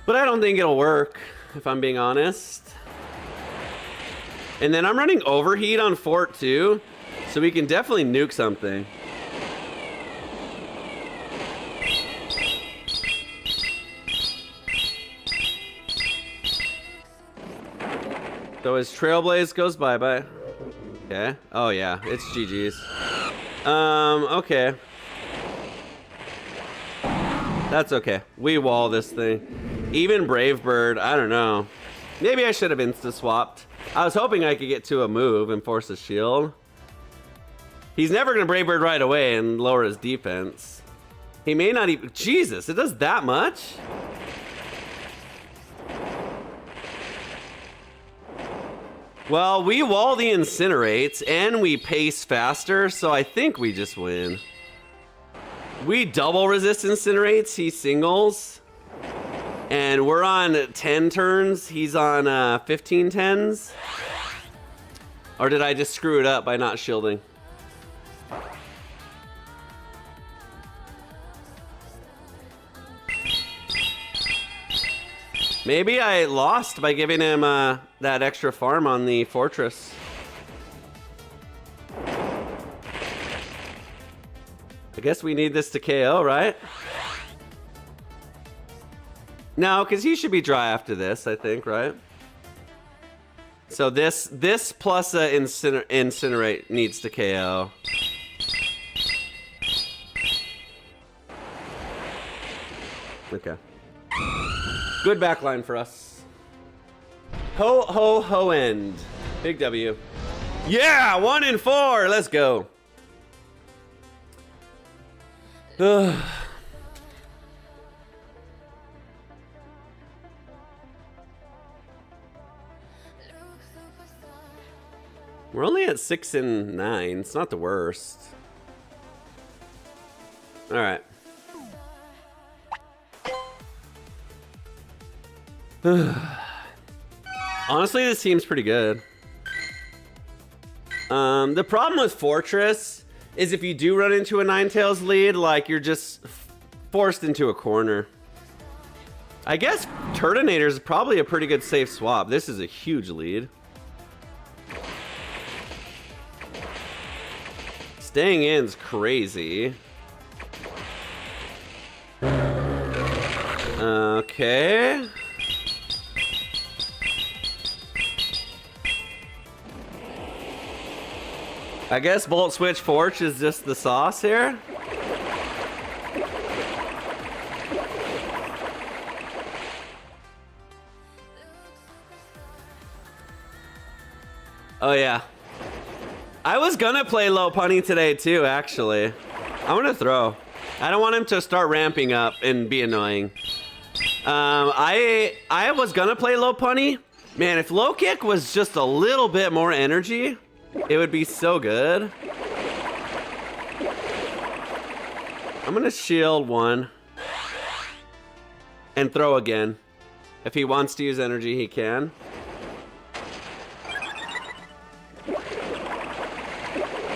but I don't think it'll work. if I'm being honest. And then I'm running overheat on fort too, so we can definitely nuke something. So his Trailblaze goes bye-bye. Okay. Oh yeah, it's GG's. Okay. That's okay. We wall this thing. Even Brave Bird, I don't know. Maybe I should have insta-swapped. I was hoping I could get to a move and force a shield. He's never gonna Brave Bird right away and lower his defense. He may not even, Jesus, it does that much? Well, we wall the incinerates and we pace faster, so I think we just win. We double resist incinerates, he singles. And we're on 10 turns, he's on 15 tens. Or did I just screw it up by not shielding? Maybe I lost by giving him that extra farm on the fortress. I guess we need this to KO, right? No, because he should be dry after this, I think, right? So this plus incinerate needs to KO. Okay. Good backline for us. Ho, ho, ho end. Big W. Yeah, 1 in 4. Let's go. Ugh. We're only at 6 and 9. It's not the worst. All right. Honestly, this seems pretty good. The problem with Fortress is if you do run into a Ninetales lead, like you're just forced into a corner. I guess Turtonator is probably a pretty good safe swap. This is a huge lead. Staying in's crazy. Okay. I guess Bolt Switch Forge is just the sauce here. Oh yeah. I was gonna play low punny today too, actually. I'm gonna throw. I don't want him to start ramping up and be annoying. I was gonna play low punny. Man, if low kick was just a little bit more energy, it would be so good. I'm gonna shield 1 and throw again. If he wants to use energy, he can.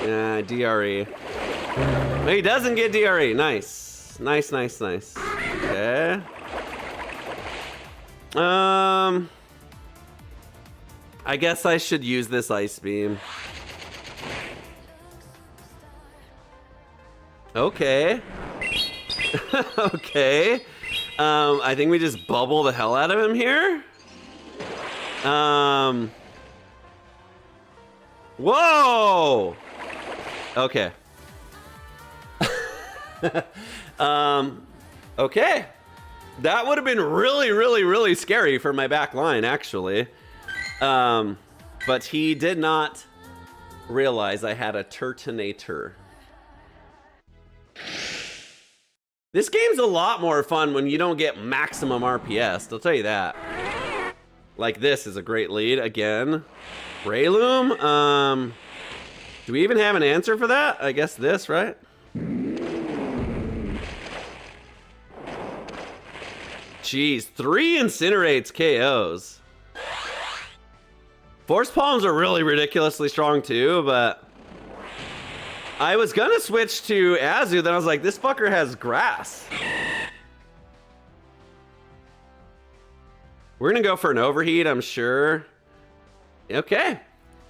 Yeah, DRE. But he doesn't get DRE. Nice. Nice, nice, nice. Okay. I guess I should use this Ice Beam. Okay. Okay. I think we just bubble the hell out of him here. Whoa! Okay. Okay. That would have been really, really, really scary for my back line, actually. But he did not realize I had a Turtonator. This game's a lot more fun when you don't get maximum RPS, I'll tell you that. Like this is a great lead again. Breloom, do we even have an answer for that? I guess this, right? Jeez, 3 incinerates KOs. Force Palms are really ridiculously strong too, but I was gonna switch to Azu, then I was like, this fucker has grass. We're gonna go for an overheat, I'm sure. Okay.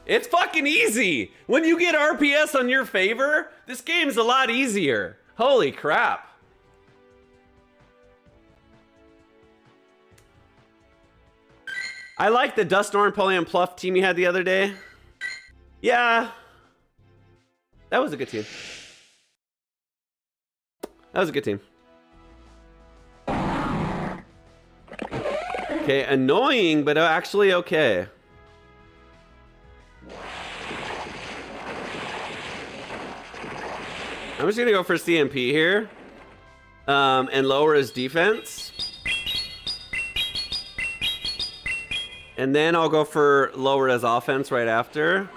It's fucking easy. When you get RPS on your favor, this game's a lot easier. Holy crap. I like the Dusknoir Napoleon Pluff team you had the other day. Yeah. That was a good team. That was a good team. Okay, annoying, but actually okay. I'm just gonna go for CMP here. And lower his defense. And then I'll go for lower his offense right after.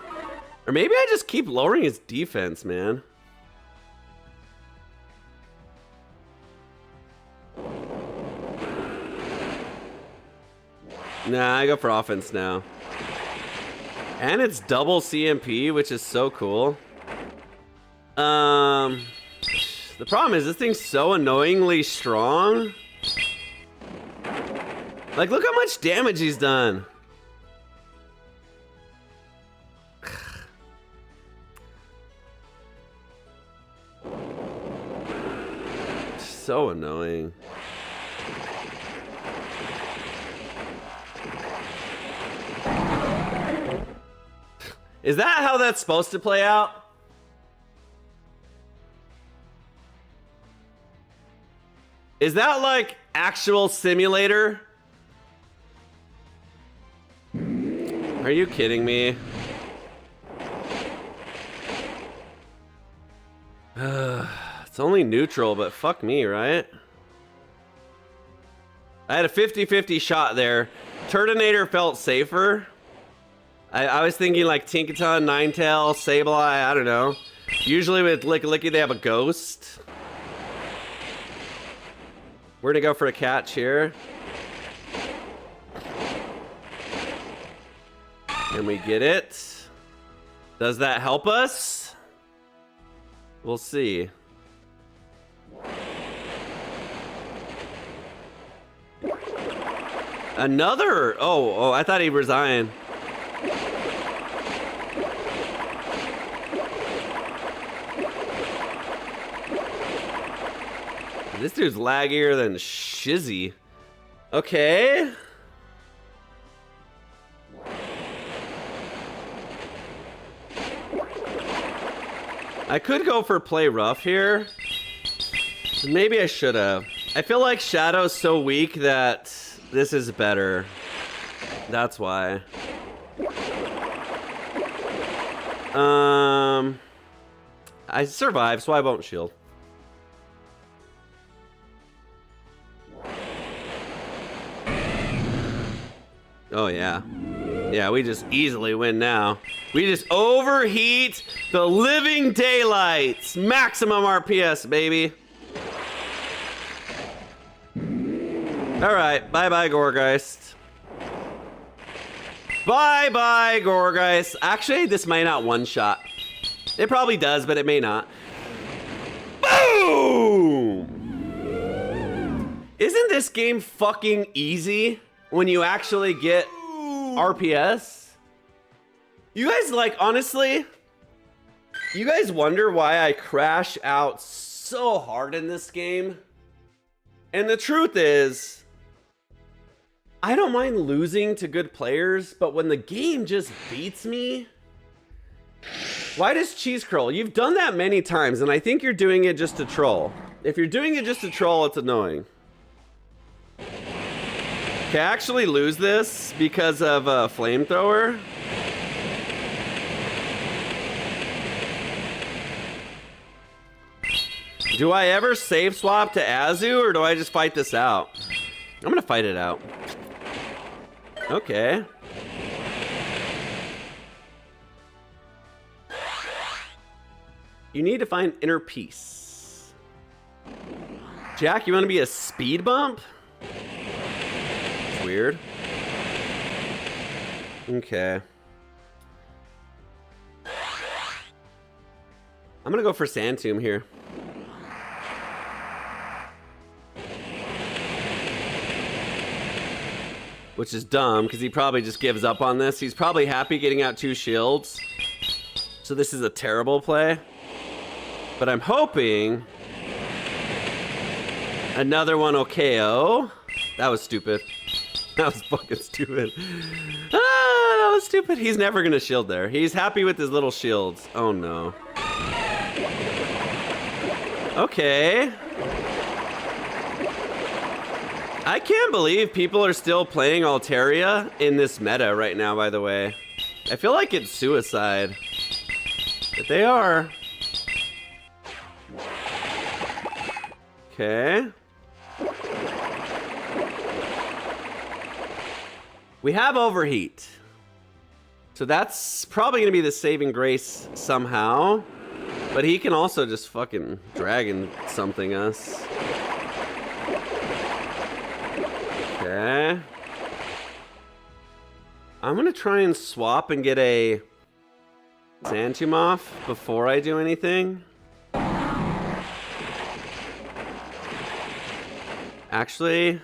Or maybe I just keep lowering his defense, man. Nah, I go for offense now. And it's double CMP, which is so cool. The problem is this thing's so annoyingly strong. Like, look how much damage he's done. So annoying. Is that how that's supposed to play out? Is that like actual simulator? Are you kidding me? It's only neutral, but fuck me, right? I had a 50-50 shot there. Turtonator felt safer. I was thinking like Tinkaton, Ninetale, Sableye, I don't know. Usually with Licky they have a ghost. We're gonna go for a catch here. And we get it. Does that help us? We'll see. Another, oh, I thought he resigned. This dude's laggier than Shizzy. Okay. I could go for play rough here. Maybe I should have. I feel like Shadow's so weak that this is better. That's why. I survived, so I won't shield. Oh yeah. Yeah, we just easily win now. We just overheat the living daylights. Maximum RPS, baby. Alright, bye-bye, Gorgeist. Bye-bye, Gorgeist. Actually, this might not one-shot. It probably does, but it may not. Boom! Isn't this game fucking easy when you actually get RPS? You guys, like, honestly, you guys wonder why I crash out so hard in this game? And the truth is, I don't mind losing to good players, but when the game just beats me, why does Cheese Curl? You've done that many times, and I think you're doing it just to troll. If you're doing it just to troll, it's annoying. Okay, I actually lose this because of a flamethrower. Do I ever save swap to Azu, or do I just fight this out? I'm gonna fight it out. Okay. You need to find inner peace. Jack, you want to be a speed bump? It's weird. Okay. I'm gonna go for Sand Tomb here. which is dumb because he probably just gives up on this. He's probably happy getting out 2 shields. So this is a terrible play. But I'm hoping another one will KO. That was stupid. That was fucking stupid. Ah, that was stupid. He's never gonna shield there. He's happy with his little shields. Oh no. Okay. I can't believe people are still playing Altaria in this meta right now, by the way. I feel like it's suicide. But they are. Okay. We have overheat. So that's probably gonna be the saving grace somehow. But he can also just fucking dragon something us. Okay. I'm gonna try and swap and get a Sand Tomb off before I do anything. Actually,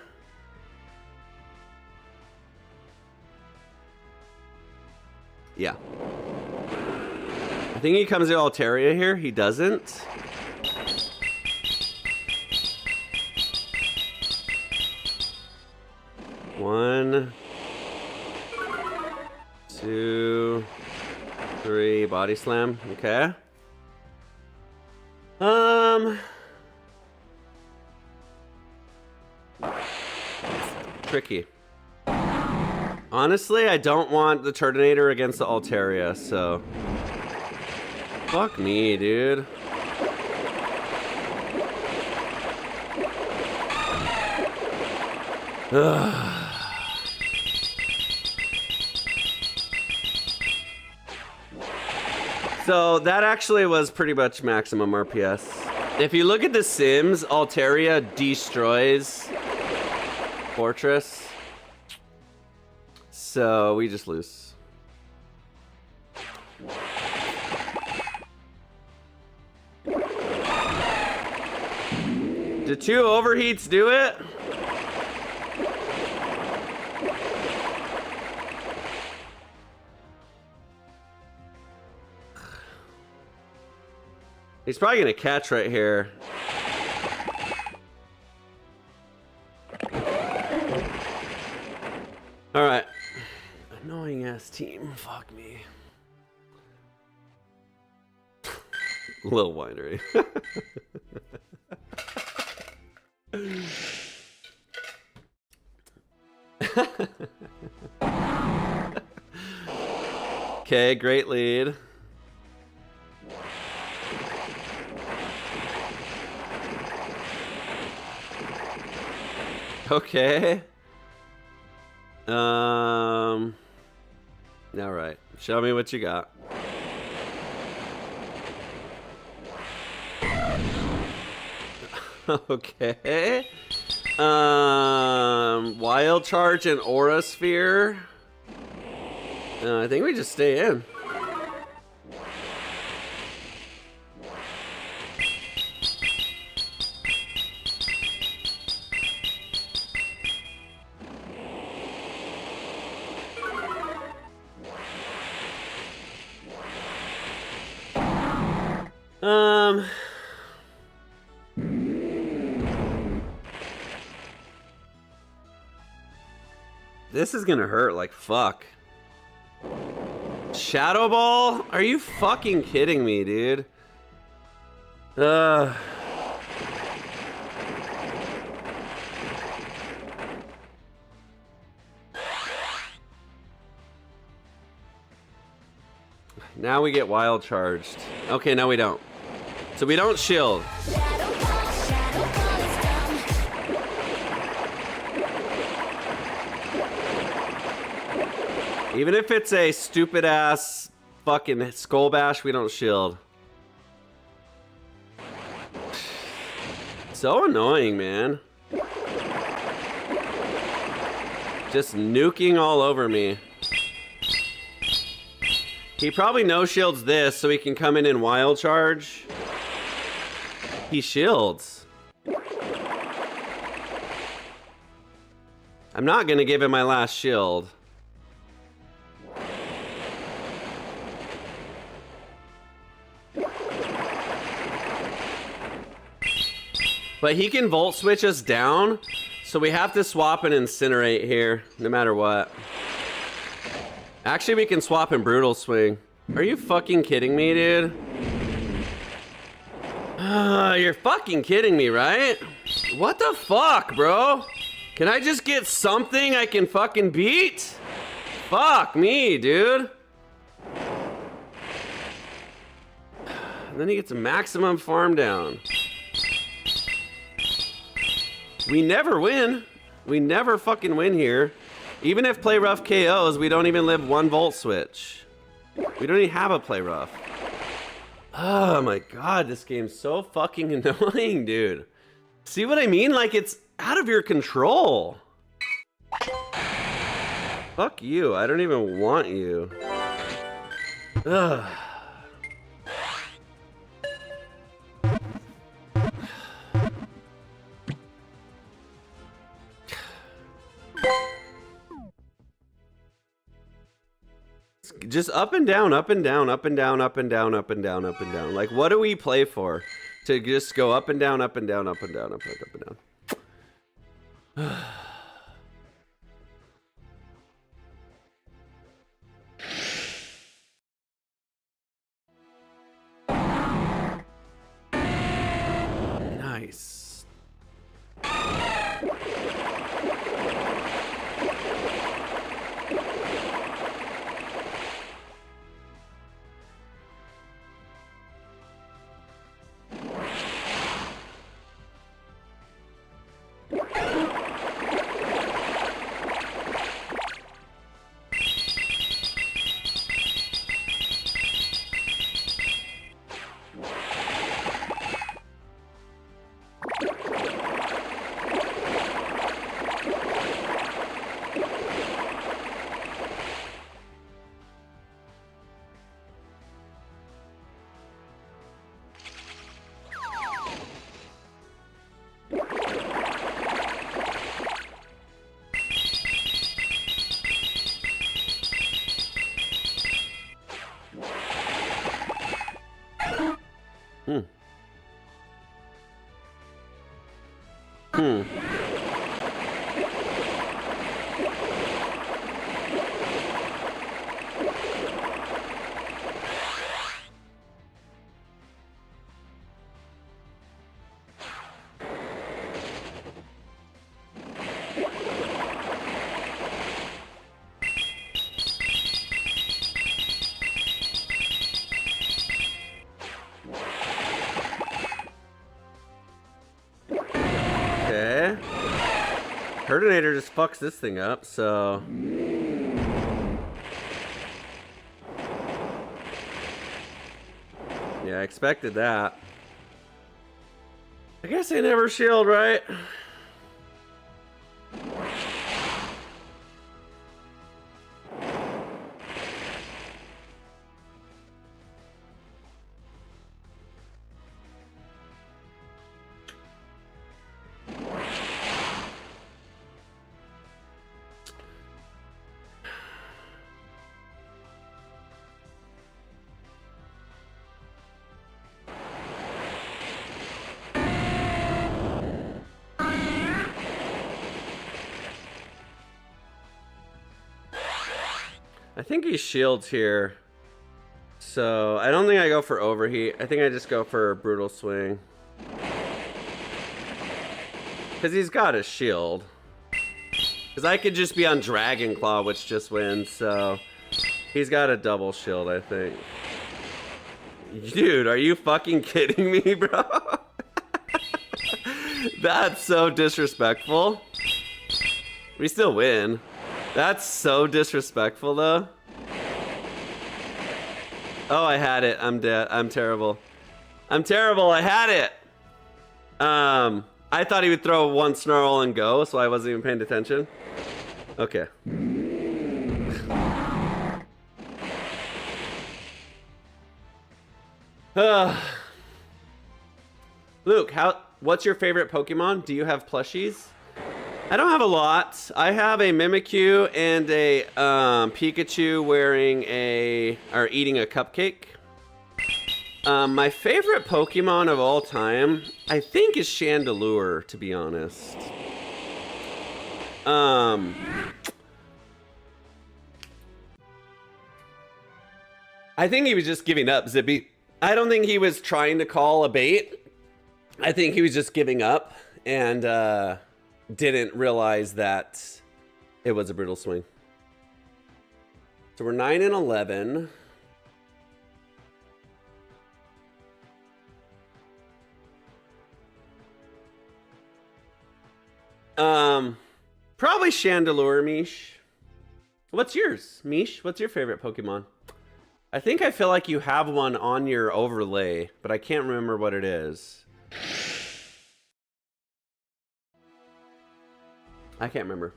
yeah. I think he comes to Altaria here. He doesn't. One, 2, 3, body slam. Okay. Tricky. Honestly, I don't want the Turtonator against the Altaria, so fuck me, dude. Ugh. So that actually was pretty much maximum RPS. If you look at the Sims, Altaria destroys Fortress. So we just lose. Did 2 overheats do it? He's probably gonna catch right here. All right. Annoying ass team. Fuck me. Little winery. Okay, great lead. Okay. All right. Show me what you got. Okay. Wild Charge and Aura Sphere. I think we just stay in. This is gonna hurt like fuck. Shadow Ball? Are you fucking kidding me, dude? Now we get wild charged. Okay, no we don't. So we don't shield. Even if it's a stupid ass fucking skull bash, we don't shield. So annoying, man. Just nuking all over me. He probably no shields this so he can come in and wild charge. He shields. I'm not gonna give him my last shield. But he can volt switch us down, so we have to swap and incinerate here, no matter what. Actually, we can swap and brutal swing. Are you fucking kidding me, dude? You're fucking kidding me, right? What the fuck, bro? Can I just get something I can fucking beat? Fuck me, dude. And then he gets a maximum farm down. We never win. We never fucking win here. Even if play rough KOs, we don't even live one volt switch. We don't even have a play rough. Oh my god, this game's so fucking annoying, dude. See what I mean? Like, it's out of your control. Fuck you. I don't even want you. Ugh. Just up and down, up and down, up and down, up and down, up and down, up and down. Like, what do we play for? To just go up and down, up and down, up and down, up and down, up and down. Nice. Herdinator just fucks this thing up, so... Yeah, I expected that. I guess they never shield, right? I think he shields here, so I don't think I go for overheat. I think I just go for brutal swing, because he's got a shield. Because I could just be on Dragon Claw, which just wins, so he's got a double shield, I think. Dude, are you fucking kidding me, bro? That's so disrespectful. We still win. That's so disrespectful, though. Oh, I had it. I'm dead. I'm terrible. I'm terrible. I had it. I thought he would throw one snarl and go, so I wasn't even paying attention. Okay. Luke, what's your favorite Pokemon? Do you have plushies? I don't have a lot. I have a Mimikyu and a Pikachu wearing or eating a cupcake. My favorite Pokemon of all time, I think, is Chandelure, to be honest. I think he was just giving up, Zippy. I don't think he was trying to call a bait. I think he was just giving up and didn't realize that it was a brittle swing. So we're 9 and 11. Probably Chandelure, Mish. What's yours, Mish? What's your favorite Pokemon? I think I feel like you have one on your overlay, but I can't remember what it is. I can't remember.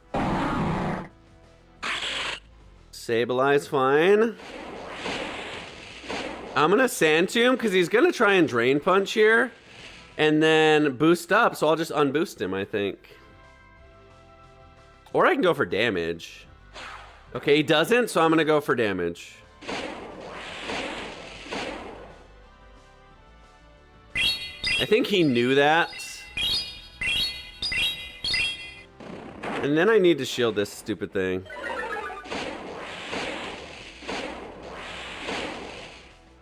Sableye fine. I'm gonna Sand Tomb because he's gonna try and Drain Punch here and then boost up, so I'll just unboost him, I think. Or I can go for damage. Okay, he doesn't, so I'm gonna go for damage. I think he knew that. And then I need to shield this stupid thing.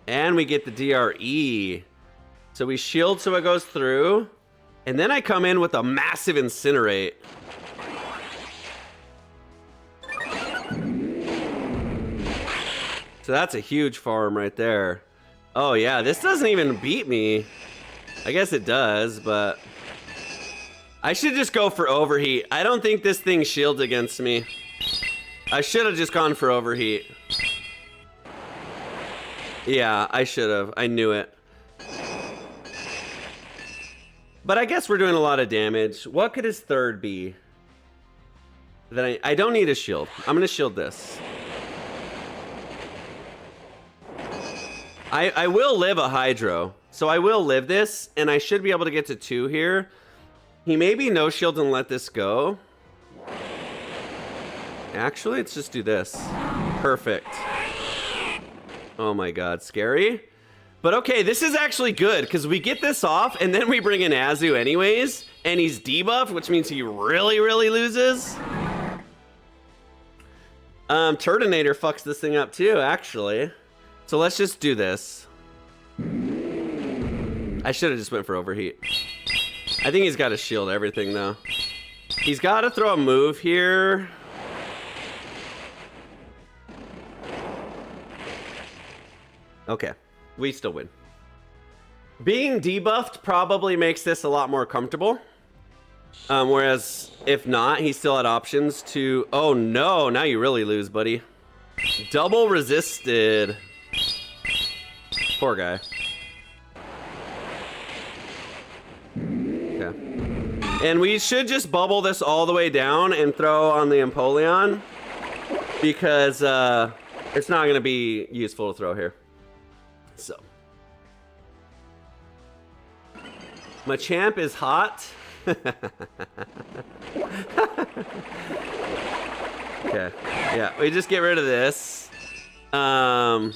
And we get the DRE. So we shield so it goes through. And then I come in with a massive Incinerate. So that's a huge farm right there. Oh yeah, this doesn't even beat me. I guess it does, but I should just go for Overheat. I don't think this thing shields against me. I should have just gone for Overheat. Yeah, I should have. I knew it. But I guess we're doing a lot of damage. What could his third be? Then I don't need a shield. I'm gonna shield this. I will live a Hydro. So I will live this, and I should be able to get to 2 here. He may be no shield and let this go. Actually, let's just do this. Perfect. Oh my god, scary. But okay, this is actually good, because we get this off, and then we bring in Azu anyways, and he's debuffed, which means he really, really loses. Turtonator fucks this thing up too, actually. So let's just do this. I should have just went for Overheat. I think he's got to shield everything, though. He's got to throw a move here. Okay, we still win. Being debuffed probably makes this a lot more comfortable. Whereas, if not, he still had options to... Oh, no, now you really lose, buddy. Double resisted. Poor guy. And we should just bubble this all the way down and throw on the Empoleon, because it's not going to be useful to throw here. So. Machamp is hot. Okay. Yeah, we just get rid of this. I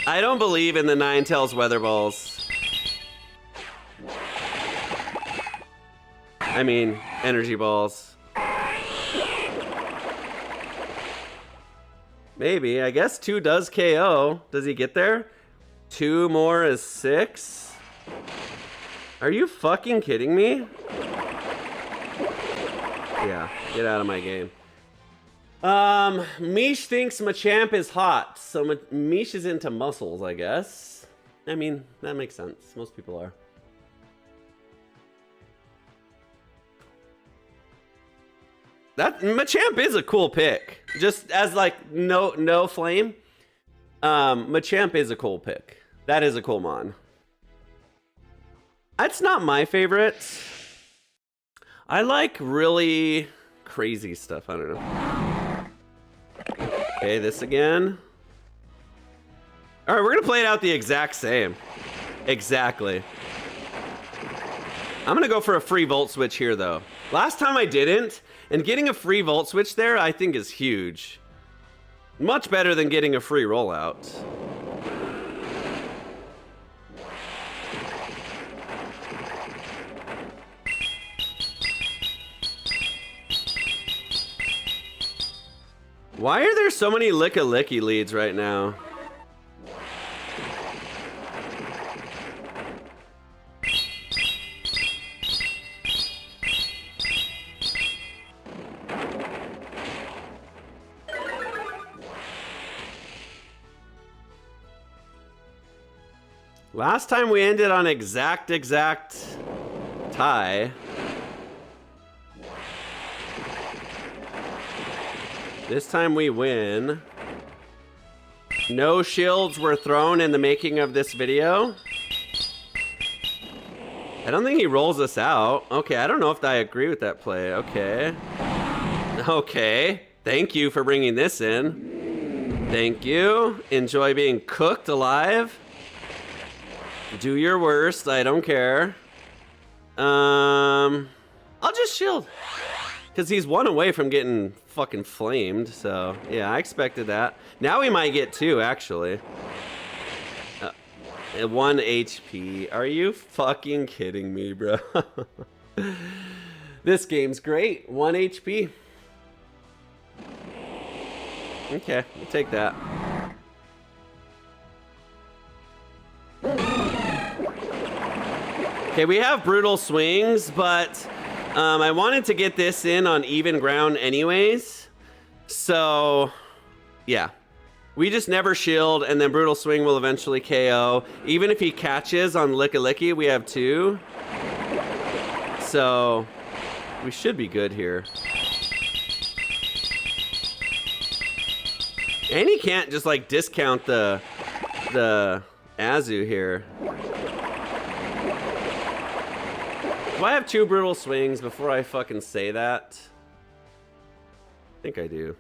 don't believe in the Ninetales Weather Balls. I mean, energy balls. Maybe. I guess 2 does KO. Does he get there? 2 more is 6? Are you fucking kidding me? Yeah, get out of my game. Mish thinks Machamp is hot. So Mish is into muscles, I guess. I mean, that makes sense. Most people are. That Machamp is a cool pick. Just as like no flame. Machamp is a cool pick. That is a cool mon. That's not my favorite. I like really crazy stuff. I don't know. Okay, this again. All right, we're gonna play it out the exact same. Exactly. I'm gonna go for a free Volt Switch here though. Last time I didn't, and getting a free Volt Switch there I think is huge. Much better than getting a free rollout. Why are there so many Licky leads right now? Last time we ended on exact tie. This time we win. No shields were thrown in the making of this video. I don't think he rolls us out. Okay, I don't know if I agree with that play. Okay. Okay. Thank you for bringing this in. Thank you. Enjoy being cooked alive. Do your worst. I don't care. I'll just shield. Because he's one away from getting fucking flamed. So, yeah, I expected that. Now we might get two, actually. 1 HP. Are you fucking kidding me, bro? This game's great. 1 HP. Okay, we'll take that. Okay, we have brutal swings, but I wanted to get this in on even ground anyways. So, yeah. We just never shield, and then brutal swing will eventually KO. Even if he catches on Licky, we have 2. So, we should be good here. And he can't just like discount the Azu here. Do I have 2 brutal swings before I fucking say that? I think I do.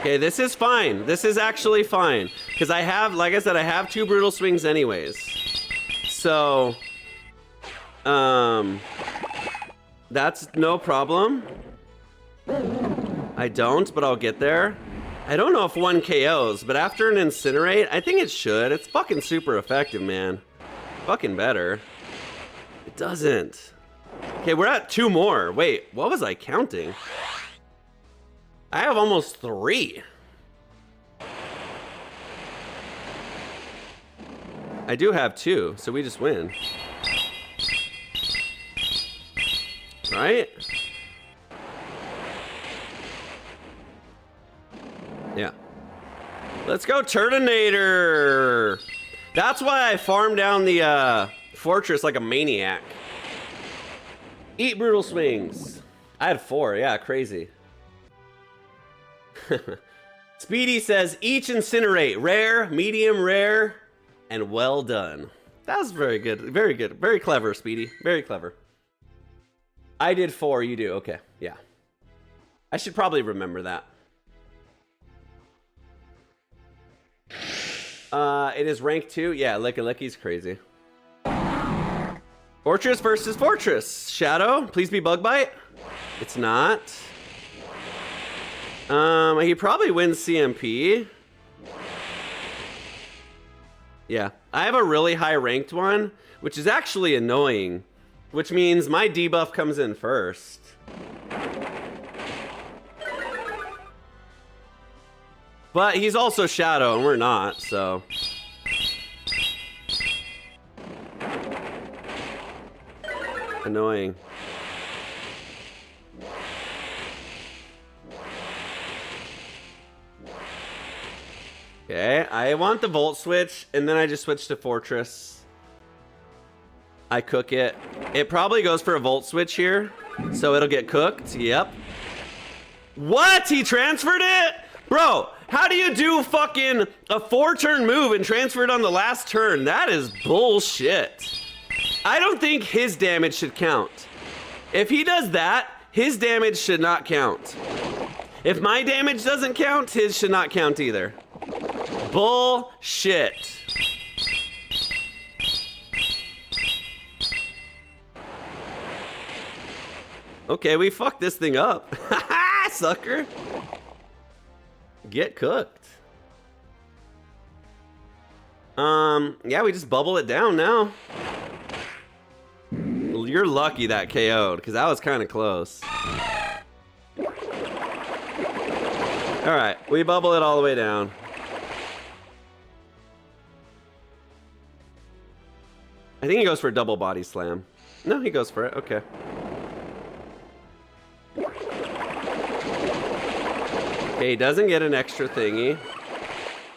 Okay, this is fine. This is actually fine. Because I have, like I said, I have 2 brutal swings anyways. So, that's no problem. I don't, but I'll get there. I don't know if 1 KOs, but after an incinerate, I think it should. It's fucking super effective, man. Fucking better. It doesn't. Okay, we're at 2 more. Wait, what was I counting? I have almost 3. I do have 2, so we just win. Right? Yeah. Let's go, Turtonator! That's why I farmed down the fortress like a maniac. Eat brutal swings. I had 4, yeah, crazy. Speedy says, each incinerate. Rare, medium, rare, and well done. That was very good. Very good. Very clever, Speedy. Very clever. I did 4, you do. Okay, yeah. I should probably remember that. It is rank 2. Yeah, Licky's crazy. Fortress versus Fortress. Shadow, please be Bug Bite. It's not. He probably wins CMP. Yeah, I have a really high ranked one, which is actually annoying, which means my debuff comes in first. But he's also Shadow, and we're not, so. Annoying. Okay, I want the Volt Switch, and then I just switch to Fortress. I cook it. It probably goes for a Volt Switch here, so it'll get cooked. Yep. What? He transferred it? Bro, how do you do fucking a 4-turn move and transfer it on the last turn? That is bullshit. I don't think his damage should count. If he does that, his damage should not count. If my damage doesn't count, his should not count either. Bullshit. Okay, we fucked this thing up. Sucker. Get cooked. Yeah, we just bubble it down now. You're lucky that KO'd, because that was kind of close. Alright, we bubble it all the way down. I think he goes for a double body slam. No, he goes for it. Okay. Okay, he doesn't get an extra thingy.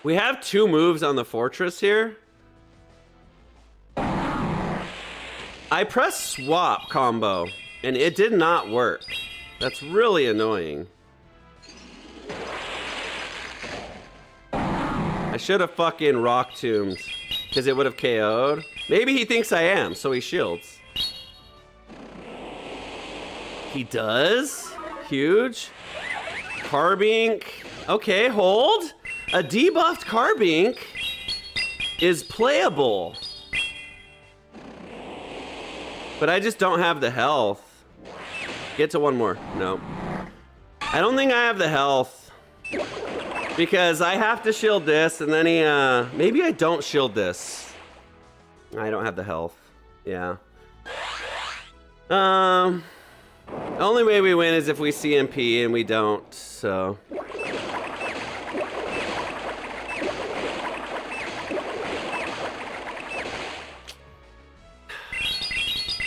We have 2 moves on the fortress here. I pressed swap combo, and it did not work. That's really annoying. I should have fucking rock tombed, because it would have KO'd. Maybe he thinks I am, so he shields. He does? Huge. Carbink. Okay, hold. A debuffed Carbink is playable. But I just don't have the health. Get to one more. No. I don't think I have the health. Because I have to shield this, and then he, maybe I don't shield this. I don't have the health. Yeah. Only way we win is if we CMP, and we don't, so.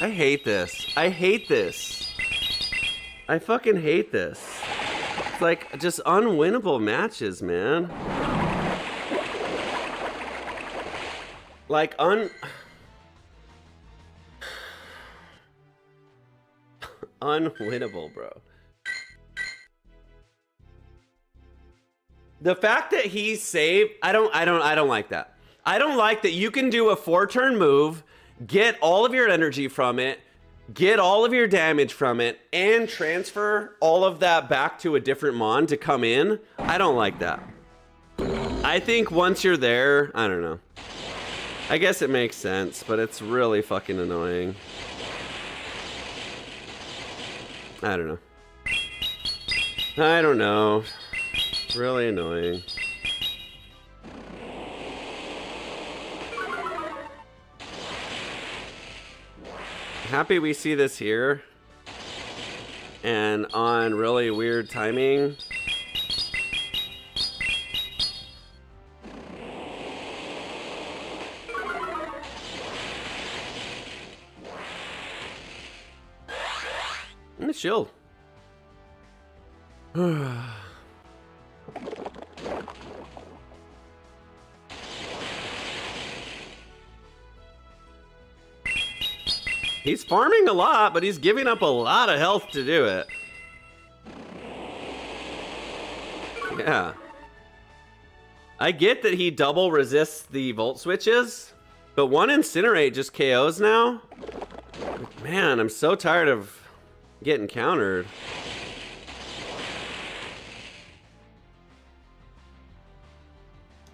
I hate this. I hate this. I fucking hate this. It's like just unwinnable matches, man. Like unwinnable, bro. The fact that he saved, I don't like that. I don't like that you can do a 4-turn move, get all of your energy from it, get all of your damage from it, and transfer all of that back to a different mon to come in. I don't like that. I think once you're there, I don't know. I guess it makes sense, but it's really fucking annoying. I don't know. I don't know. It's really annoying. Happy we see this here. And on really weird timing. And shield. He's farming a lot, but he's giving up a lot of health to do it. Yeah. I get that he double resists the volt switches, but one incinerate just KOs now. Man, I'm so tired of getting countered.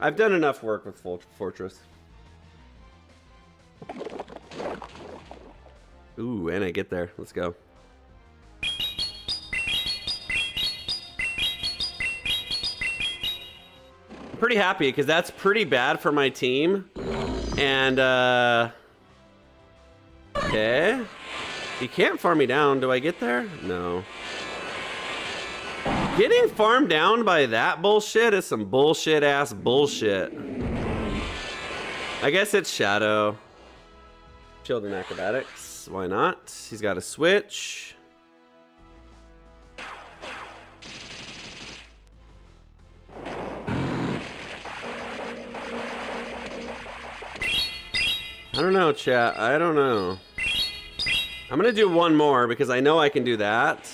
I've done enough work with Fortress. Ooh, and I get there. Let's go. I'm pretty happy because that's pretty bad for my team. And, okay. He can't farm me down. Do I get there? No. Getting farmed down by that bullshit is some bullshit ass bullshit. I guess it's Shadow. Shield and acrobatics. Why not? He's got a switch. I don't know, chat. I don't know. I'm gonna do one more because I know I can do that.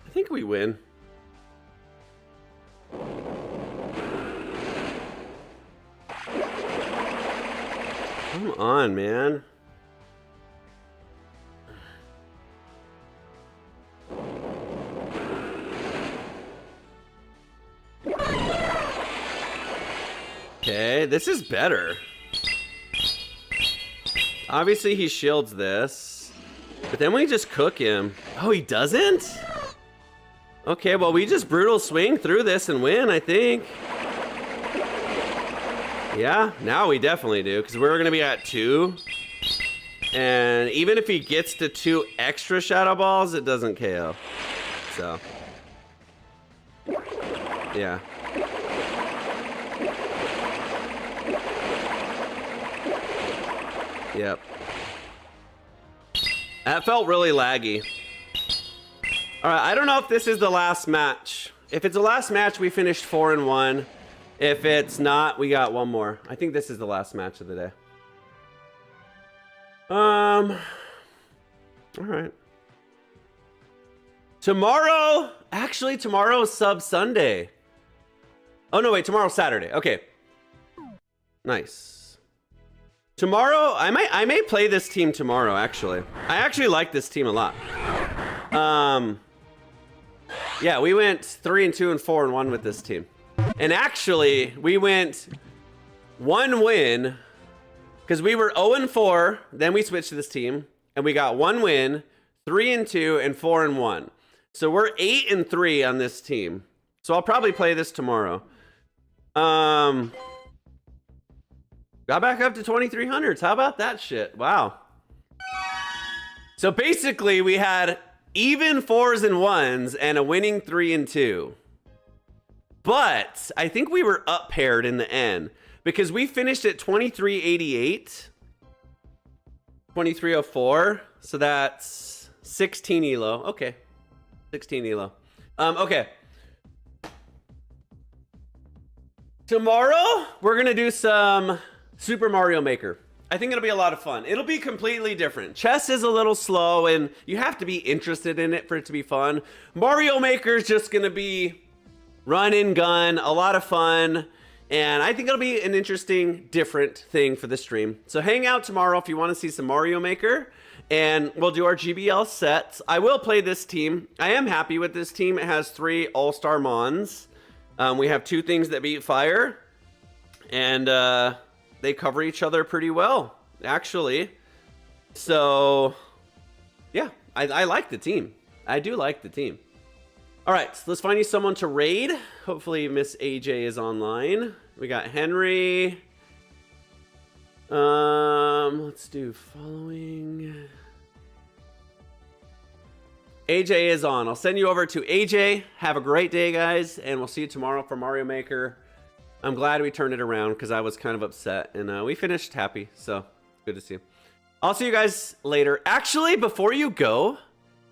I think we win. Come on, man. Okay, this is better. Obviously, he shields this. But then we just cook him. Oh, he doesn't? Okay, well, we just brutal swing through this and win, I think. Yeah, now we definitely do, because we're going to be at 2. And even if he gets to 2 extra Shadow Balls, it doesn't KO. So, yeah. Yep. That felt really laggy. All right, I don't know if this is the last match. If it's the last match, we finished 4-1. If it's not, we got one more. I think this is the last match of the day. All right. Tomorrow, actually, tomorrow is Sub Sunday. Oh no, wait, tomorrow's Saturday. Okay. Nice. Tomorrow, I may play this team tomorrow, actually. I actually like this team a lot. Yeah, we went 3-2 and 4-1 with this team. And actually, we went 1 win because we were 0-4. Then we switched to this team and we got 1 win, 3-2 and 4-1. So we're 8-3 on this team. So I'll probably play this tomorrow. Got back up to 2300s. How about that shit? Wow. So basically we had even 4s and 1s and a winning 3-2. But I think we were up paired in the end because we finished at 2388, 2304. So that's 16 elo. Okay. 16 elo. Okay. Tomorrow, we're going to do some Super Mario Maker. I think it'll be a lot of fun. It'll be completely different. Chess is a little slow and you have to be interested in it for it to be fun. Mario Maker is just going to be run and gun, a lot of fun, and I think it'll be an interesting, different thing for the stream. So hang out tomorrow if you want to see some Mario Maker, and we'll do our GBL sets. I will play this team. I am happy with this team. It has 3 all-star mons. We have 2 things that beat fire, and they cover each other pretty well, actually. So, yeah, I like the team. I do like the team. All right, so let's find you someone to raid. Hopefully Miss AJ is online. We got Henry. Let's do following. AJ is on. I'll send you over to AJ. Have a great day, guys, and we'll see you tomorrow for Mario Maker. I'm glad we turned it around because I was kind of upset, and we finished happy, so good to see you. I'll see you guys later. Actually, before you go,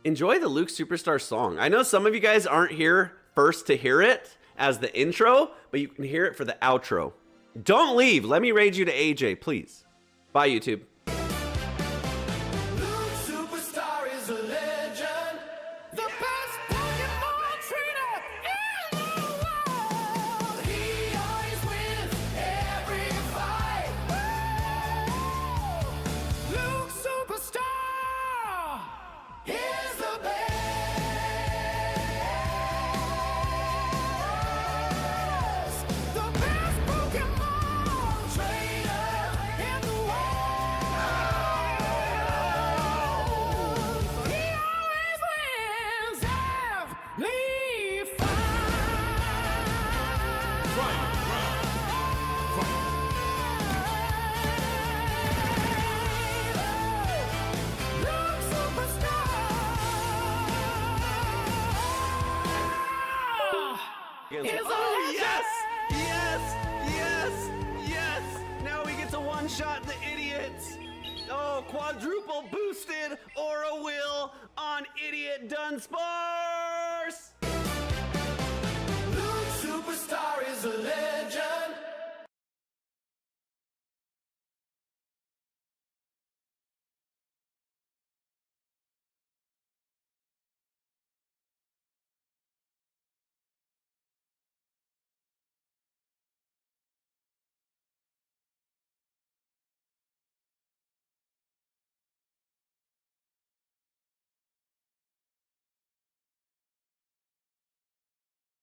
enjoy the Luke Superstar song. I know some of you guys aren't here first to hear it as the intro, but you can hear it for the outro. Don't leave. Let me raid you to AJ, please. Bye, YouTube. Luke Superstar is a legend. The best Pokémon trainer in the world. He always wins every fight. Woo! Luke Superstar is the best. The best Pokémon trainer in the world. He always wins every fight. Luke Superstar. Oh, yes! Yes! Yes! Yes! Now we get to one-shot the idiots. Oh, quadruple boosted Aura Will on Idiot Dunsparce!